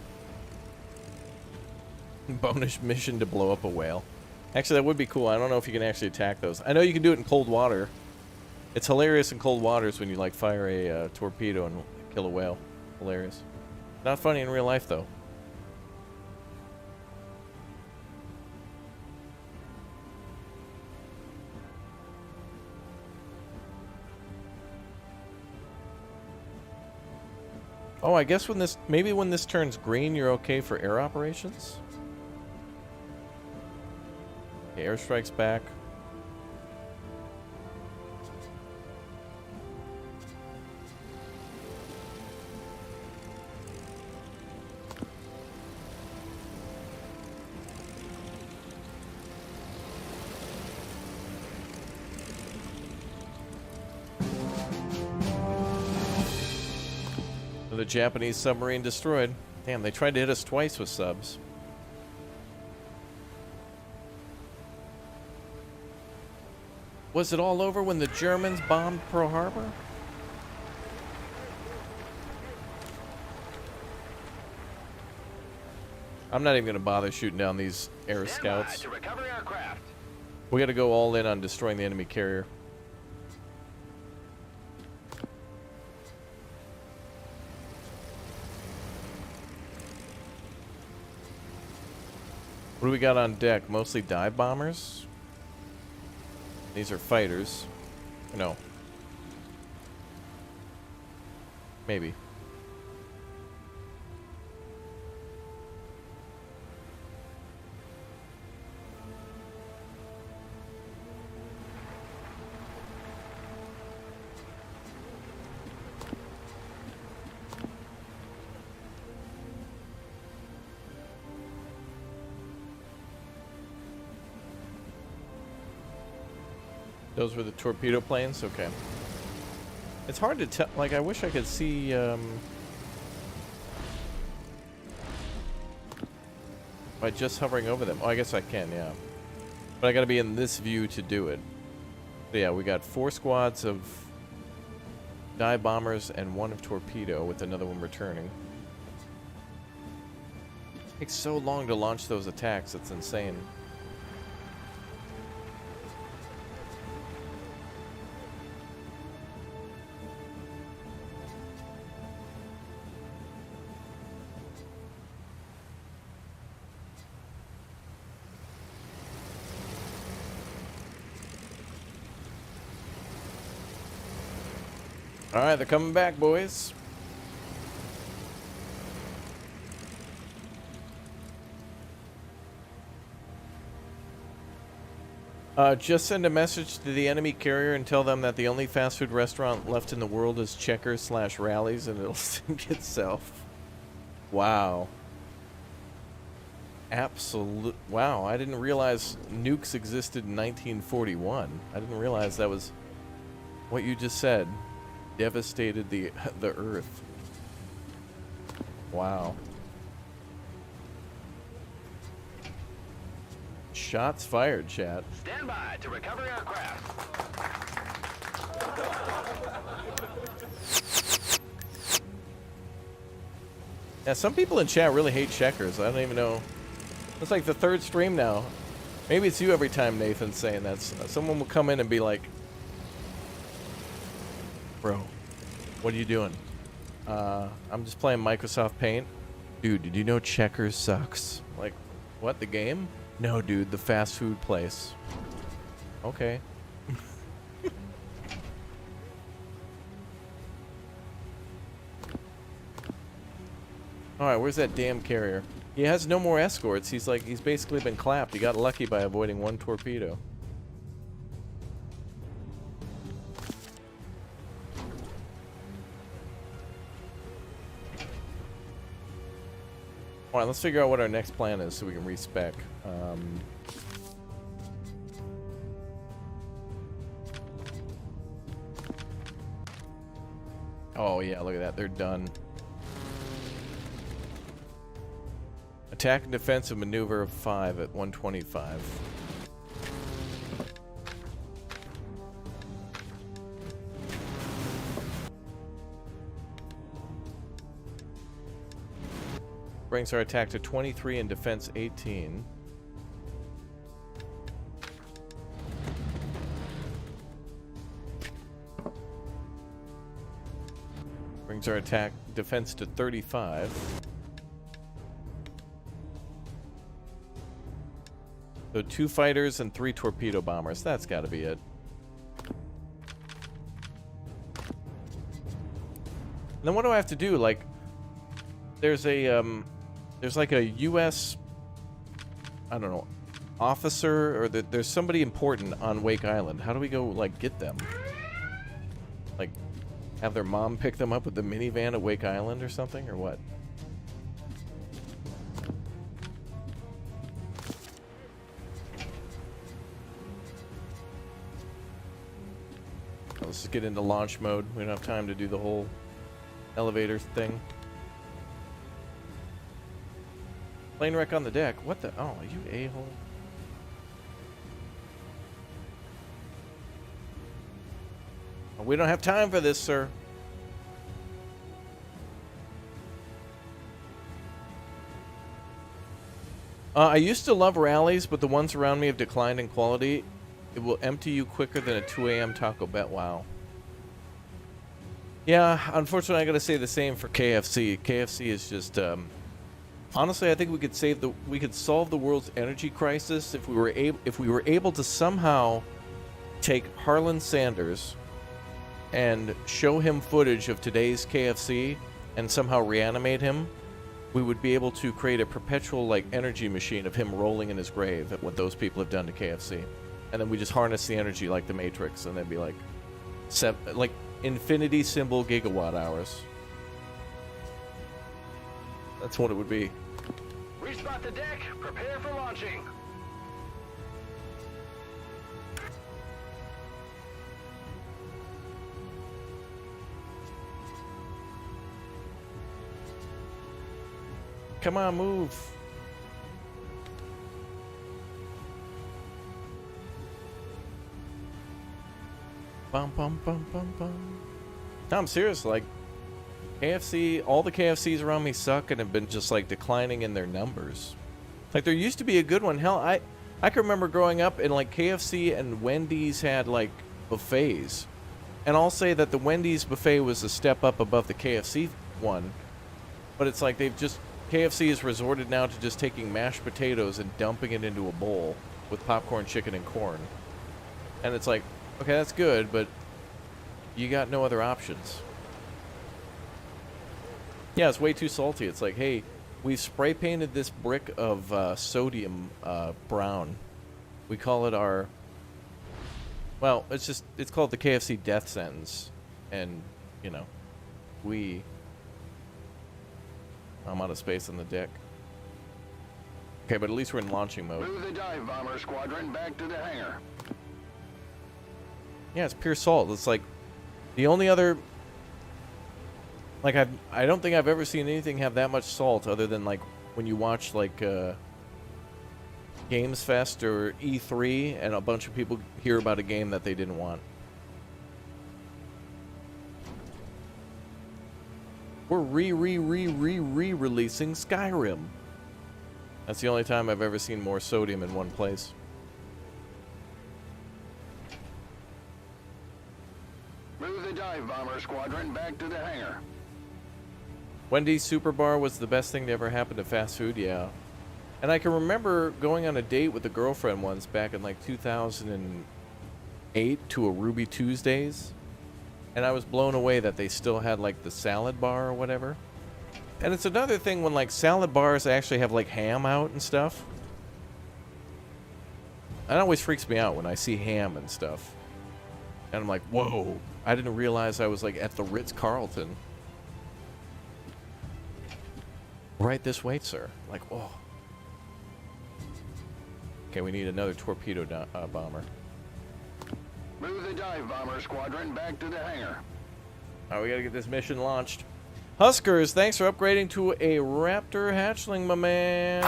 Bonus mission to blow up a whale. Actually, that would be cool. I don't know if you can actually attack those. I know you can do it in cold water. It's hilarious in cold waters when you, like, fire a torpedo and kill a whale. Hilarious. Not funny in real life, though. Oh, I guess when this, maybe when this turns green, you're okay for air operations? Okay, airstrike's back. The Japanese submarine destroyed. Damn, they tried to hit us twice with subs. Was it all over when the Germans bombed Pearl Harbor? I'm not even gonna bother shooting down these air scouts. To recover aircraft. We gotta go all in on destroying the enemy carrier. What do we got on deck? Mostly dive bombers? These are fighters. No. Maybe. Those were the torpedo planes? Okay. It's hard to tell. Like, I wish I could see, by just hovering over them. Oh, I guess I can, yeah. But I gotta be in this view to do it. But yeah, we got 4 squads of dive bombers and 1 of torpedo with another one returning. It takes so long to launch those attacks, it's insane. All right, they're coming back, boys. Just send a message to the enemy carrier and tell them that the only fast food restaurant left in the world is Checkers/Rallies, and it'll sink itself. Wow. Absolute. Wow, I didn't realize nukes existed in 1941. I didn't realize that was what you just said. Devastated the Earth. Wow. Shots fired, chat. Stand by to recover aircraft. Yeah, some people in chat really hate checkers. I don't even know. It's like the 3rd stream now. Maybe it's you every time Nathan's saying that. Someone will come in and be like, bro, what are you doing? I'm just playing Microsoft Paint. Dude, did you know Checkers sucks? Like, what, the game? No, dude, the fast food place. Okay. Alright, where's that damn carrier? He has no more escorts. He's basically been clapped. He got lucky by avoiding 1 torpedo. Alright, let's figure out what our next plan is so we can respec. Oh yeah, look at that. They're done. Attack and defensive maneuver of 5 at 125. Brings our attack to 23 and defense 18. Brings our attack defense to 35. So 2 fighters and 3 torpedo bombers. That's got to be it. And then what do I have to do? Like, there's a there's like a U.S. I don't know, officer, or there's somebody important on Wake Island. How do we go like get them? Like have their mom pick them up with the minivan at Wake Island or something, or what? Let's just get into launch mode. We don't have time to do the whole elevator thing. Plane wreck on the deck. What the? Oh, you a-hole. We don't have time for this, sir. I used to love rallies, but the ones around me have declined in quality. It will empty you quicker than a 2 a.m. Taco Bell. Wow. Yeah, unfortunately, I gotta say the same for KFC. KFC is just, honestly, I think we could solve the world's energy crisis if we were able to somehow take Harlan Sanders and show him footage of today's KFC and somehow reanimate him. We would be able to create a perpetual like energy machine of him rolling in his grave at what those people have done to KFC. And then we just harness the energy like the Matrix, and they'd be like, like infinity symbol gigawatt hours. That's what it would be. Respot the deck. Prepare for launching. Come on, move. Bum, bum, bum, bum, bum. No, I'm serious. Like, KFC, all the KFCs around me suck and have been just, like, declining in their numbers. Like, there used to be a good one. Hell, I can remember growing up and, like, KFC and Wendy's had, like, buffets. And I'll say that the Wendy's buffet was a step up above the KFC one. But it's like KFC has resorted now to just taking mashed potatoes and dumping it into a bowl with popcorn, chicken, and corn. And it's like, okay, that's good, but you got no other options. Yeah, it's way too salty. It's like, hey, we've spray painted this brick of sodium brown. We call it our... Well, it's called the KFC death sentence. And, you know, I'm out of space on the deck. Okay, but at least we're in launching mode. Move the dive bomber squadron back to the hangar. Yeah, it's pure salt. It's like the only other... Like, I don't think I've ever seen anything have that much salt other than, like, when you watch, like, Games Fest or E3 and a bunch of people hear about a game that they didn't want. We're re-releasing Skyrim. That's the only time I've ever seen more sodium in one place. Move the dive bomber squadron back to the hangar. Wendy's Super Bar was the best thing to ever happen to fast food, yeah. And I can remember going on a date with a girlfriend once back in like 2008 to a Ruby Tuesdays. And I was blown away that they still had like the salad bar or whatever. And it's another thing when like salad bars actually have like ham out and stuff. That always freaks me out when I see ham and stuff. And I'm like, whoa, I didn't realize I was like at the Ritz-Carlton. Right this way, sir. Like, whoa. Okay, we need another torpedo bomber. Move the dive bomber squadron back to the hangar. Alright, we gotta get this mission launched. Huskers, thanks for upgrading to a Raptor hatchling, my man.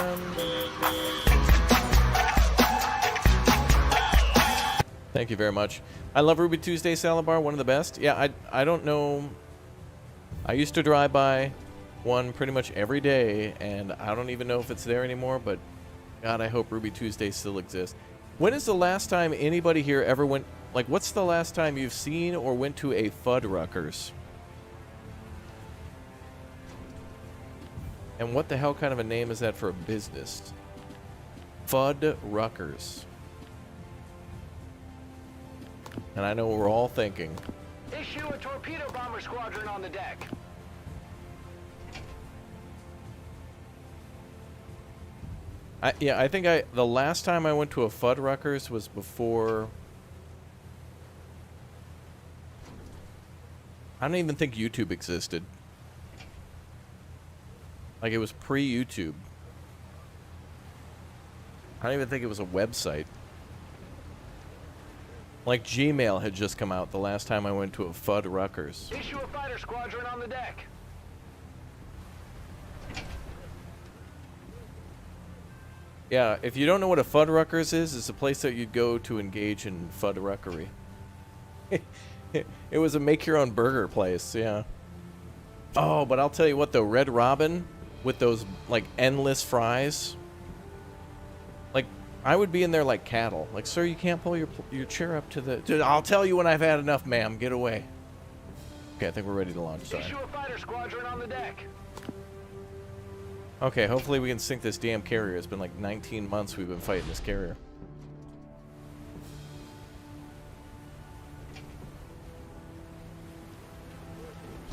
Thank you very much. I love Ruby Tuesday Salad Bar, one of the best. Yeah, I don't know. I used to drive by one pretty much every day, and I don't even know if it's there anymore, but God, I hope Ruby Tuesday still exists. When is the last time anybody here ever went... Like, what's the last time you've seen or went to a Fuddruckers? And what the hell kind of a name is that for a business? Fuddruckers. And I know what we're all thinking. Issue a torpedo bomber squadron on the deck. Yeah, I think the last time I went to a Fuddruckers was before. I don't even think YouTube existed. Like, it was pre-YouTube. I don't even think it was a website. Like, Gmail had just come out the last time I went to a Fuddruckers. Issue a fighter squadron on the deck. Yeah, if you don't know what a Fuddruckers is, it's a place that you'd go to engage in Fuddruckery. It was a make-your-own-burger place, yeah. Oh, but I'll tell you what, though, Red Robin with those, like, endless fries. Like, I would be in there like cattle. Like, sir, you can't pull your chair up to the... Dude, I'll tell you when I've had enough, ma'am. Get away. Okay, I think we're ready to launch. Sorry. Issue a fighter squadron on the deck. Okay, hopefully we can sink this damn carrier. It's been like 19 months we've been fighting this carrier.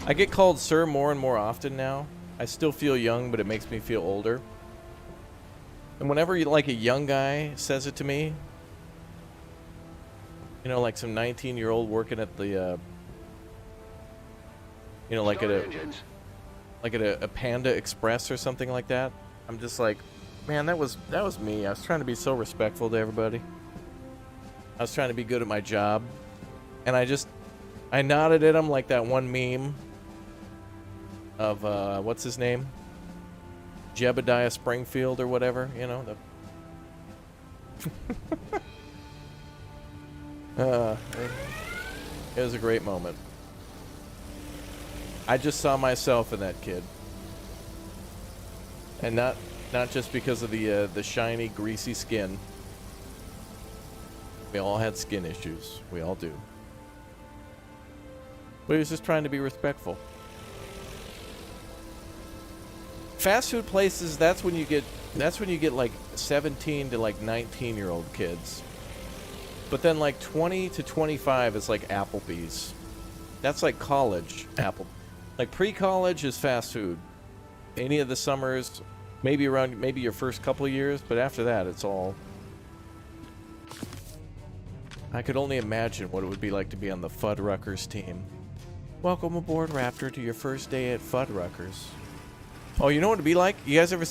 I get called sir more and more often now. I still feel young, but it makes me feel older. And whenever like a young guy says it to me, you know, like some 19-year-old working at the, you know, like at a Panda Express or something like that, I'm just like, man, that was me. I was trying to be so respectful to everybody. I was trying to be good at my job, and I nodded at him like that one meme of what's his name, Jebediah Springfield or whatever, you know. It was a great moment. I just saw myself in that kid, and not just because of the shiny, greasy skin. We all had skin issues. We all do. But he was just trying to be respectful. Fast food places, that's when you get like 17 to like 19-year-old kids. But then like 20 to 25 is like Applebee's. That's like college Like pre-college is fast food. Any of the summers, maybe your first couple years, but after that it's all... I could only imagine what it would be like to be on the Fuddruckers team. Welcome aboard, Raptor, to your first day at Fuddruckers. Oh, you know what it'd be like? You guys ever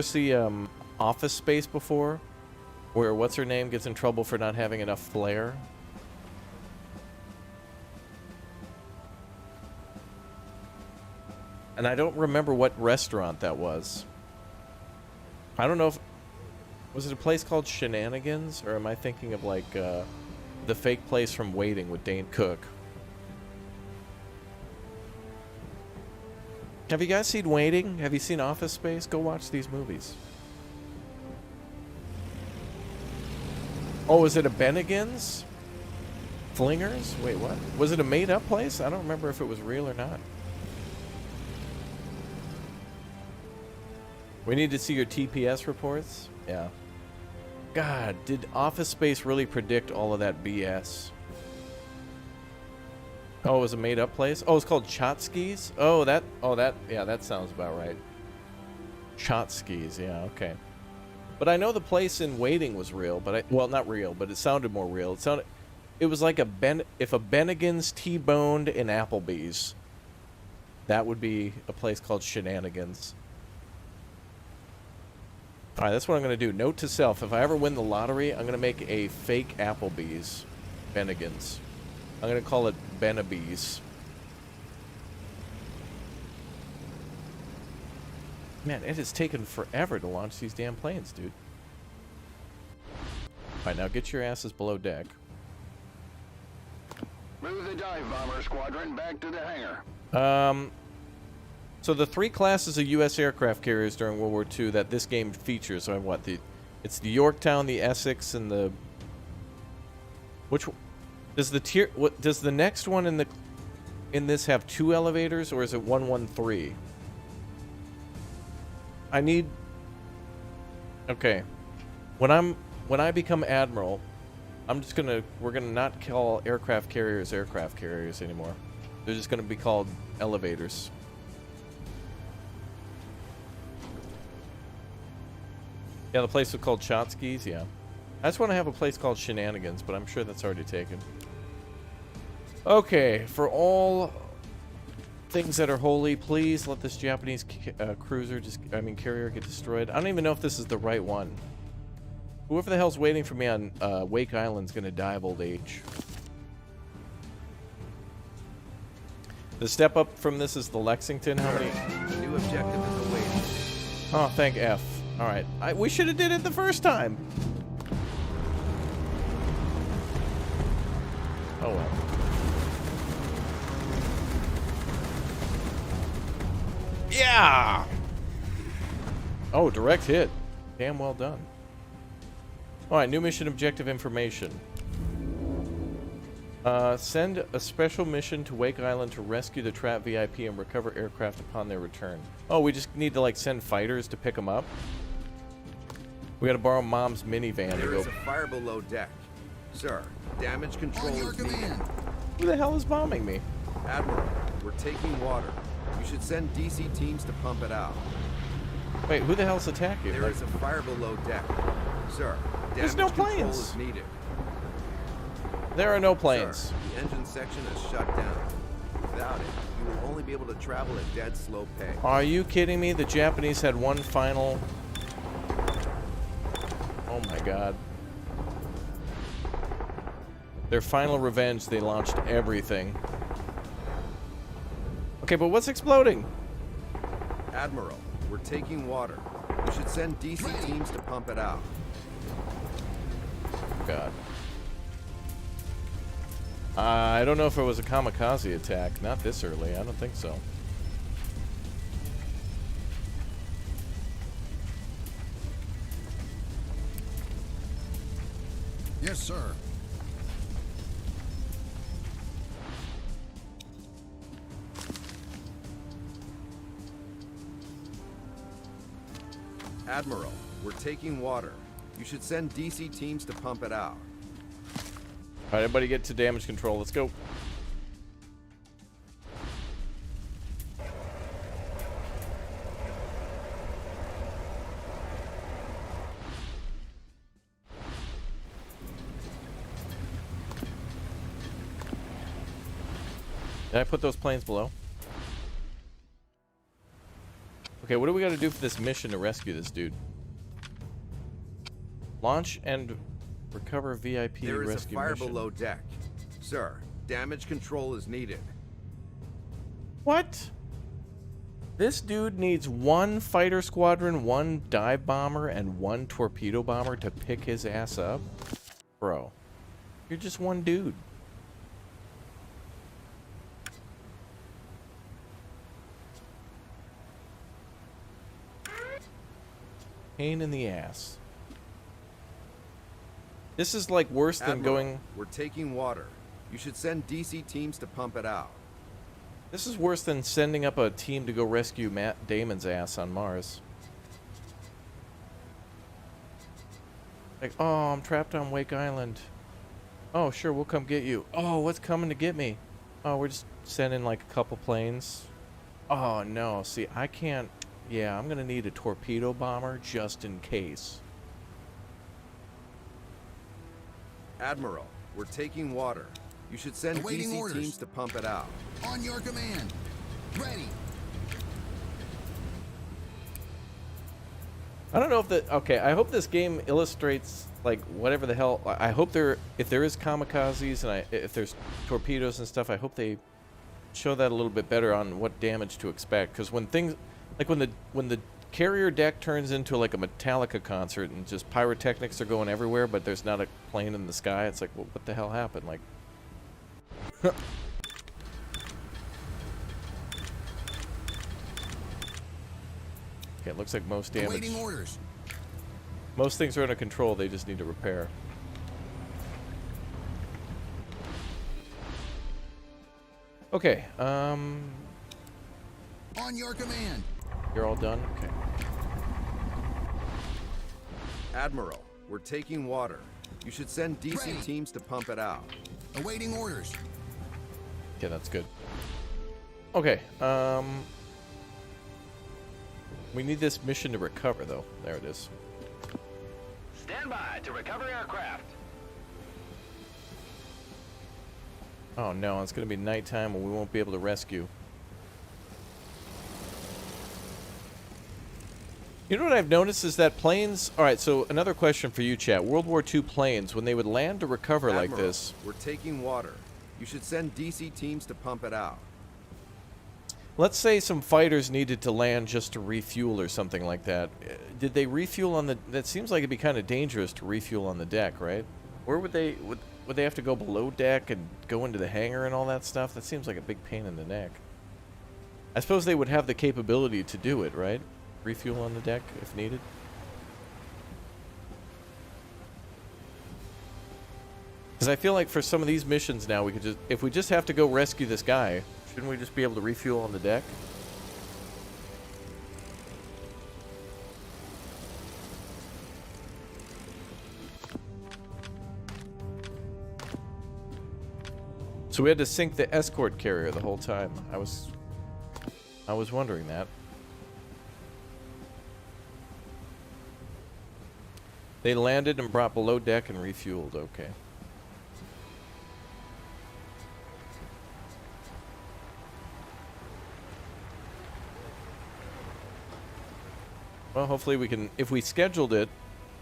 see Office Space before? Where what's her name gets in trouble for not having enough flair? And I don't remember what restaurant that was. I don't know if... Was it a place called Shenanigans? Or am I thinking of like the fake place from Waiting with Dane Cook? Have you guys seen Waiting? Have you seen Office Space? Go watch these movies. Oh, was it a Bennigan's? Flingers? Wait, what? Was it a made-up place? I don't remember if it was real or not. We need to see your TPS reports? Yeah. God, did Office Space really predict all of that BS? Oh, it was a made-up place? Oh, it's called Chotsky's? Yeah, that sounds about right. Chotsky's, yeah, okay. But I know the place in Waiting was real, but well, not real, but it sounded more real. It was like if a Bennigan's T-boned in Applebee's, that would be a place called Shenanigans. Alright, that's what I'm going to do. Note to self, if I ever win the lottery, I'm going to make a fake Applebee's. Bennigan's. I'm going to call it Benabee's. Man, it has taken forever to launch these damn planes, dude. Alright, now get your asses below deck. Move the dive bomber squadron back to the hangar. So the three classes of U.S. aircraft carriers during World War II that this game features are what? It's the Yorktown, the Essex, and the... Which does the next one in this have 2 elevators, or is it 113? I need... Okay. When I become admiral, we're gonna not call aircraft carriers anymore. They're just gonna be called elevators. Yeah, the place was called Chotsky's, yeah. I just want to have a place called Shenanigans, but I'm sure that's already taken. Okay, for all things that are holy, please let this Japanese carrier get destroyed. I don't even know if this is the right one. Whoever the hell's waiting for me on Wake Island's gonna die of old age. The step up from this is the Lexington. How many? New objective is awaiting. Oh, thank F. All right, we should have did it the first time. Oh well. Yeah. Oh, direct hit. Damn well done. All right, new mission objective information. Send a special mission to Wake Island to rescue the trapped VIP and recover aircraft upon their return. Oh, we just need to like send fighters to pick them up. We gotta borrow Mom's minivan to There go. is a fire below deck. Sir, damage control On your is needed. command. Who the hell is bombing me? Admiral, we're taking water. You should send DC teams to pump it out. Wait, who the hell's attacking? There is a fire below deck. Sir, There's damage no control planes. is needed. There are no Sir, planes. the engine section is shut down. Without it, you will only be able to travel at dead slow pace. Are you kidding me? The Japanese had one final... Oh my god. Their final revenge, they launched everything. Okay, but what's exploding? Admiral, we're taking water. You should send DC teams to pump it out. God. I don't know if it was a kamikaze attack. Not this early. I don't think so. Yes, sir. Admiral, we're taking water. You should send DC teams to pump it out. All right, everybody get to damage control. Let's go. Did I put those planes below? Okay, what do we got to do for this mission to rescue this dude? Launch and recover VIP There is a rescue fire mission. below deck. Sir, damage control is needed. What? This dude needs one fighter squadron, one dive bomber, and one torpedo bomber to pick his ass up? Bro, you're just one dude. Pain in the ass. This is like worse than Admiral, going... we're taking water. You should send DC teams to pump it out. This is worse than sending up a team to go rescue Matt Damon's ass on Mars. Like, oh, I'm trapped on Wake Island. Oh, sure, we'll come get you. Oh, what's coming to get me? Oh, we're just sending like a couple planes. Oh, no, see, I can't... Yeah, I'm gonna need a torpedo bomber just in case. Admiral, we're taking water. You should send Awaiting DC orders. teams to pump it out. On your command. Ready. I don't know if the... Okay, I hope this game illustrates, like, whatever the hell... I hope there... If there is kamikazes and if there's torpedoes and stuff, I hope they show that a little bit better on what damage to expect. Because when things... Like, when the carrier deck turns into, like, a Metallica concert and just pyrotechnics are going everywhere, but there's not a plane in the sky, it's like, well, what the hell happened? Like... Okay, it looks like most damage... Awaiting orders. Most things are under control, they just need to repair. Okay, On your command. you're all done? Okay. Admiral, we're taking water. You should send DC Ready. teams to pump it out. Awaiting orders. Okay, that's good. Okay, we need this mission to recover, though. There it is. Stand by to recover aircraft. Oh no, it's going to be nighttime and we won't be able to rescue. You know what I've noticed is that planes... Alright, so another question for you, chat. World War II planes, when they would land to recover like Admiral, this... we're taking water. You should send DC teams to pump it out. Let's say some fighters needed to land just to refuel or something like that. Did they refuel on the... That seems like it'd be kind of dangerous to refuel on the deck, right? Where would they... Would they have to go below deck and go into the hangar and all that stuff? That seems like a big pain in the neck. I suppose they would have the capability to do it, right? Refuel on the deck if needed. Because I feel like for some of these missions now, we could just... If we just have to go rescue this guy, shouldn't we just be able to refuel on the deck? So we had to sink the escort carrier the whole time. I was wondering that. They landed and brought below deck and refueled. Okay. Well, hopefully we can... If we scheduled it,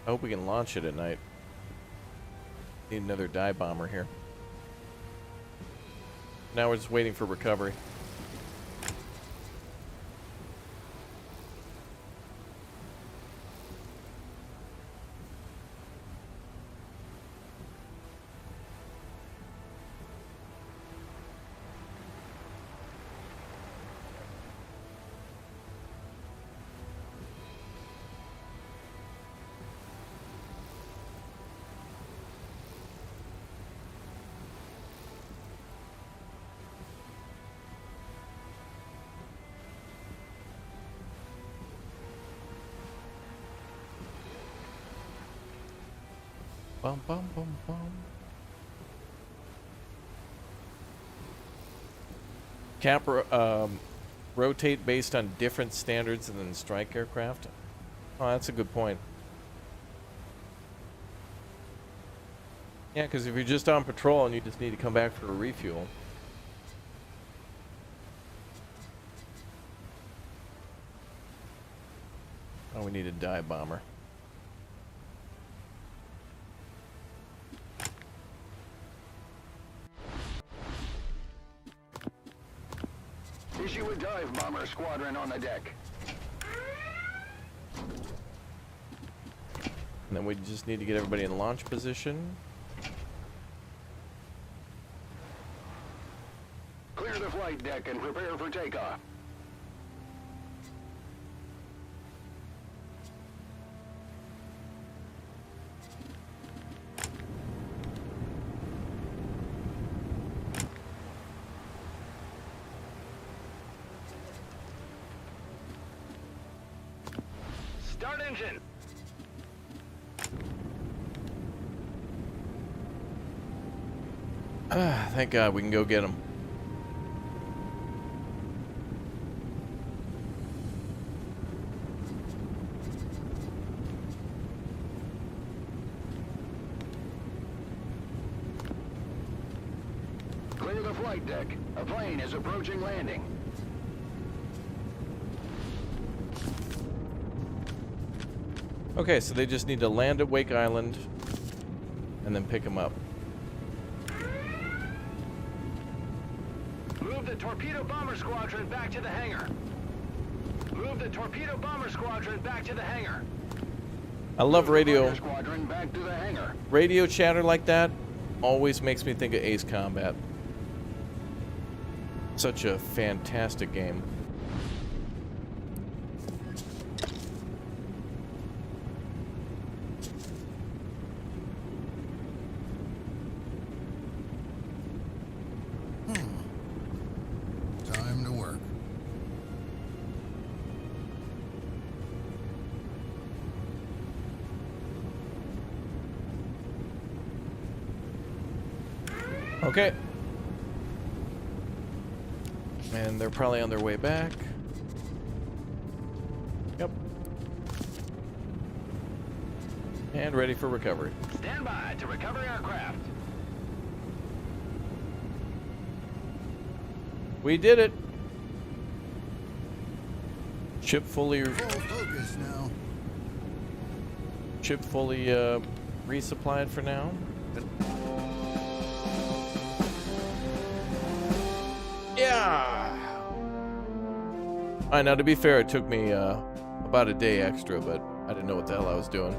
I hope we can launch it at night. Need another dive bomber here. Now we're just waiting for recovery. Bum, bum, bum, bum. Cap rotate based on different standards than strike aircraft. Oh, that's a good point. Yeah, because if you're just on patrol and you just need to come back for a refuel. Oh, we need a dive bomber. Issue a dive bomber squadron on the deck. And then we just need to get everybody in launch position. Clear the flight deck and prepare for takeoff. Start engine. Thank God we can go get them. Clear the flight deck. A plane is approaching landing. Okay, so they just need to land at Wake Island and then pick them up. Move the torpedo bomber squadron back to the hangar. Move the torpedo bomber squadron back to the hangar. I love radio. Fighter squadron back to the hangar. Radio chatter like that always makes me think of Ace Combat. Such a fantastic game. Time to work. Okay. And they're probably on their way back. Yep. And ready for recovery. Stand by to recover aircraft. We did it. Ship fully Full focus now. resupplied for now. Yeah. All right, now to be fair, it took me about a day extra, but I didn't know what the hell I was doing.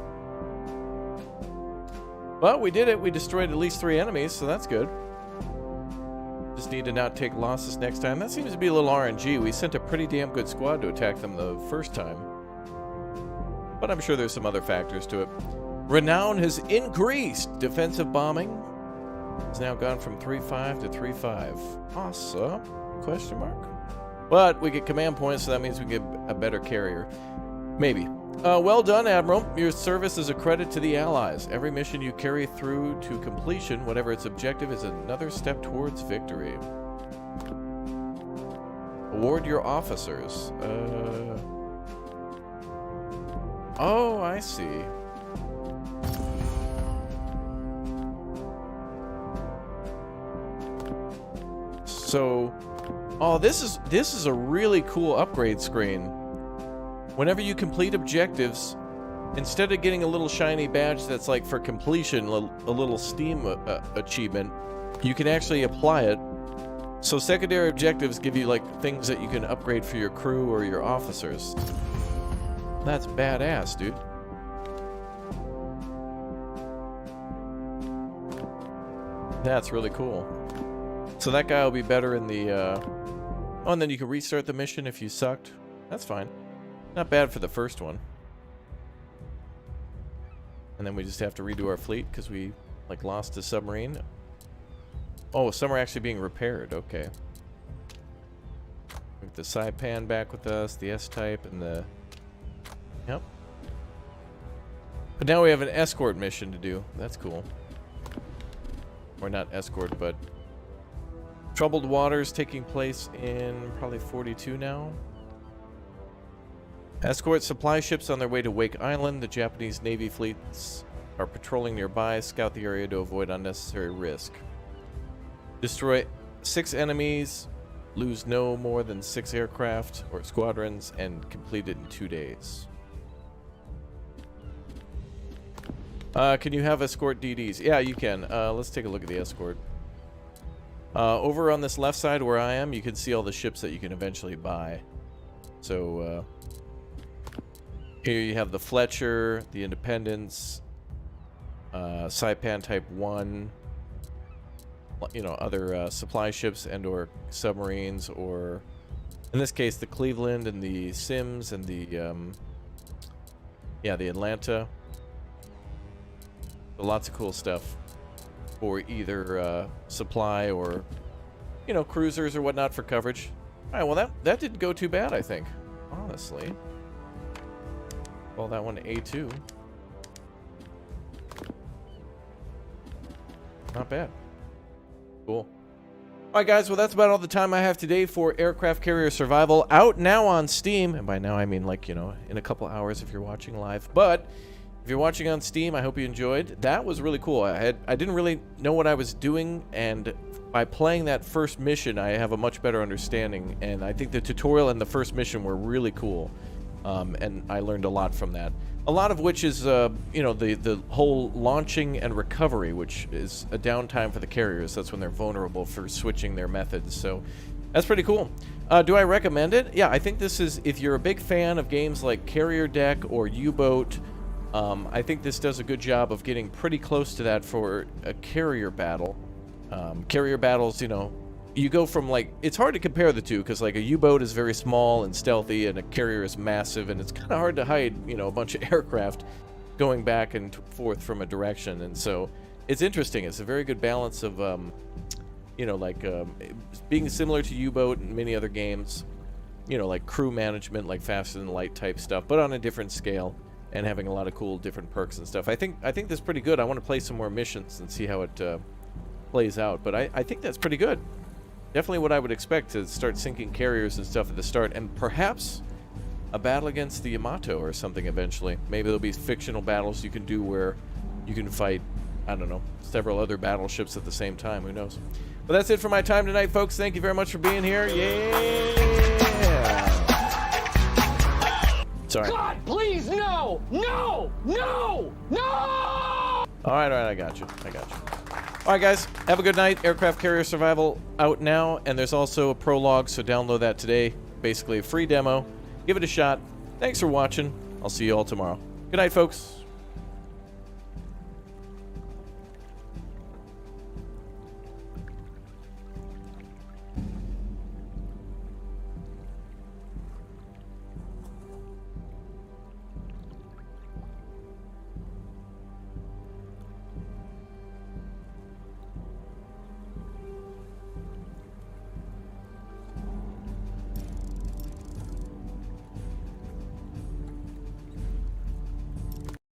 But we did it. We destroyed at least 3 enemies, so that's good. Just need to not take losses next time. That seems to be a little RNG. We sent a pretty damn good squad to attack them the first time. But I'm sure there's some other factors to it. Renown has increased. Defensive bombing has now gone from 3.5 to 3.5. Awesome. Question mark. But we get command points, so that means we get a better carrier. Maybe. Well done, Admiral. Your service is a credit to the Allies. Every mission you carry through to completion, whatever its objective, is another step towards victory. Award your officers. Oh, I see. So, oh, this is a really cool upgrade screen. Whenever you complete objectives, instead of getting a little shiny badge that's like for completion, a little Steam achievement, you can actually apply it. So secondary objectives give you like things that you can upgrade for your crew or your officers. That's badass, dude. That's really cool. So that guy will be better in the... Oh, and then you can restart the mission if you sucked. That's fine. Not bad for the first one. And then we just have to redo our fleet because we, like, lost a submarine. Oh, some are actually being repaired. Okay. With the Saipan back with us, the S-type, and the... Yep. But now we have an escort mission to do. That's cool. Or not escort, but... Troubled waters taking place in probably 42 now. Escort supply ships on their way to Wake Island. The Japanese Navy fleets are patrolling nearby. Scout the area to avoid unnecessary risk. Destroy 6 enemies. Lose no more than 6 aircraft or squadrons, and complete it in 2 days. Can you have escort DDs? Yeah, you can. Let's take a look at the escort. Over on this left side where I am, you can see all the ships that you can eventually buy. So, here you have the Fletcher, the Independence, Saipan Type 1, you know, other supply ships and or submarines, or in this case the Cleveland and the Sims and the the Atlanta. So lots of cool stuff for either supply or, you know, cruisers or whatnot for coverage. All right, well that didn't go too bad, I think, honestly. Call that one A2. Not bad. Cool. Alright guys, well that's about all the time I have today for Aircraft Carrier Survival. Out now on Steam, and by now I mean, like, you know, in a couple hours if you're watching live. But if you're watching on Steam, I hope you enjoyed. That was really cool. I didn't really know what I was doing, and by playing that first mission I have a much better understanding, and I think the tutorial and the first mission were really cool. And I learned a lot from that. A lot of which is, you know, the whole launching and recovery, which is a downtime for the carriers. That's when they're vulnerable for switching their methods. So that's pretty cool. Do I recommend it? Yeah, I think this is, if you're a big fan of games like Carrier Deck or U-Boat, I think this does a good job of getting pretty close to that for a carrier battle. Carrier battles, you know, you go from, like, it's hard to compare the two because, like, a U-boat is very small and stealthy and a carrier is massive, and it's kind of hard to hide, you know, a bunch of aircraft going back and forth from a direction. And so it's interesting. It's a very good balance of, you know, like, being similar to U-boat and many other games, you know, like crew management, like faster than light type stuff, but on a different scale, and having a lot of cool different perks and stuff. I think this is pretty good. I want to play some more missions and see how it plays out, but I think that's pretty good. Definitely what I would expect, to start sinking carriers and stuff at the start, and perhaps a battle against the Yamato or something eventually. Maybe there'll be fictional battles you can do where you can fight, I don't know, several other battleships at the same time. Who knows? But that's it for my time tonight, folks. Thank you very much for being here. Yeah. Sorry. God, please, no! No! No! No! All right, I got you. All right, guys, have a good night. Aircraft Carrier Survival out now, and there's also a prologue, so download that today. Basically a free demo. Give it a shot. Thanks for watching. I'll see you all tomorrow. Good night, folks.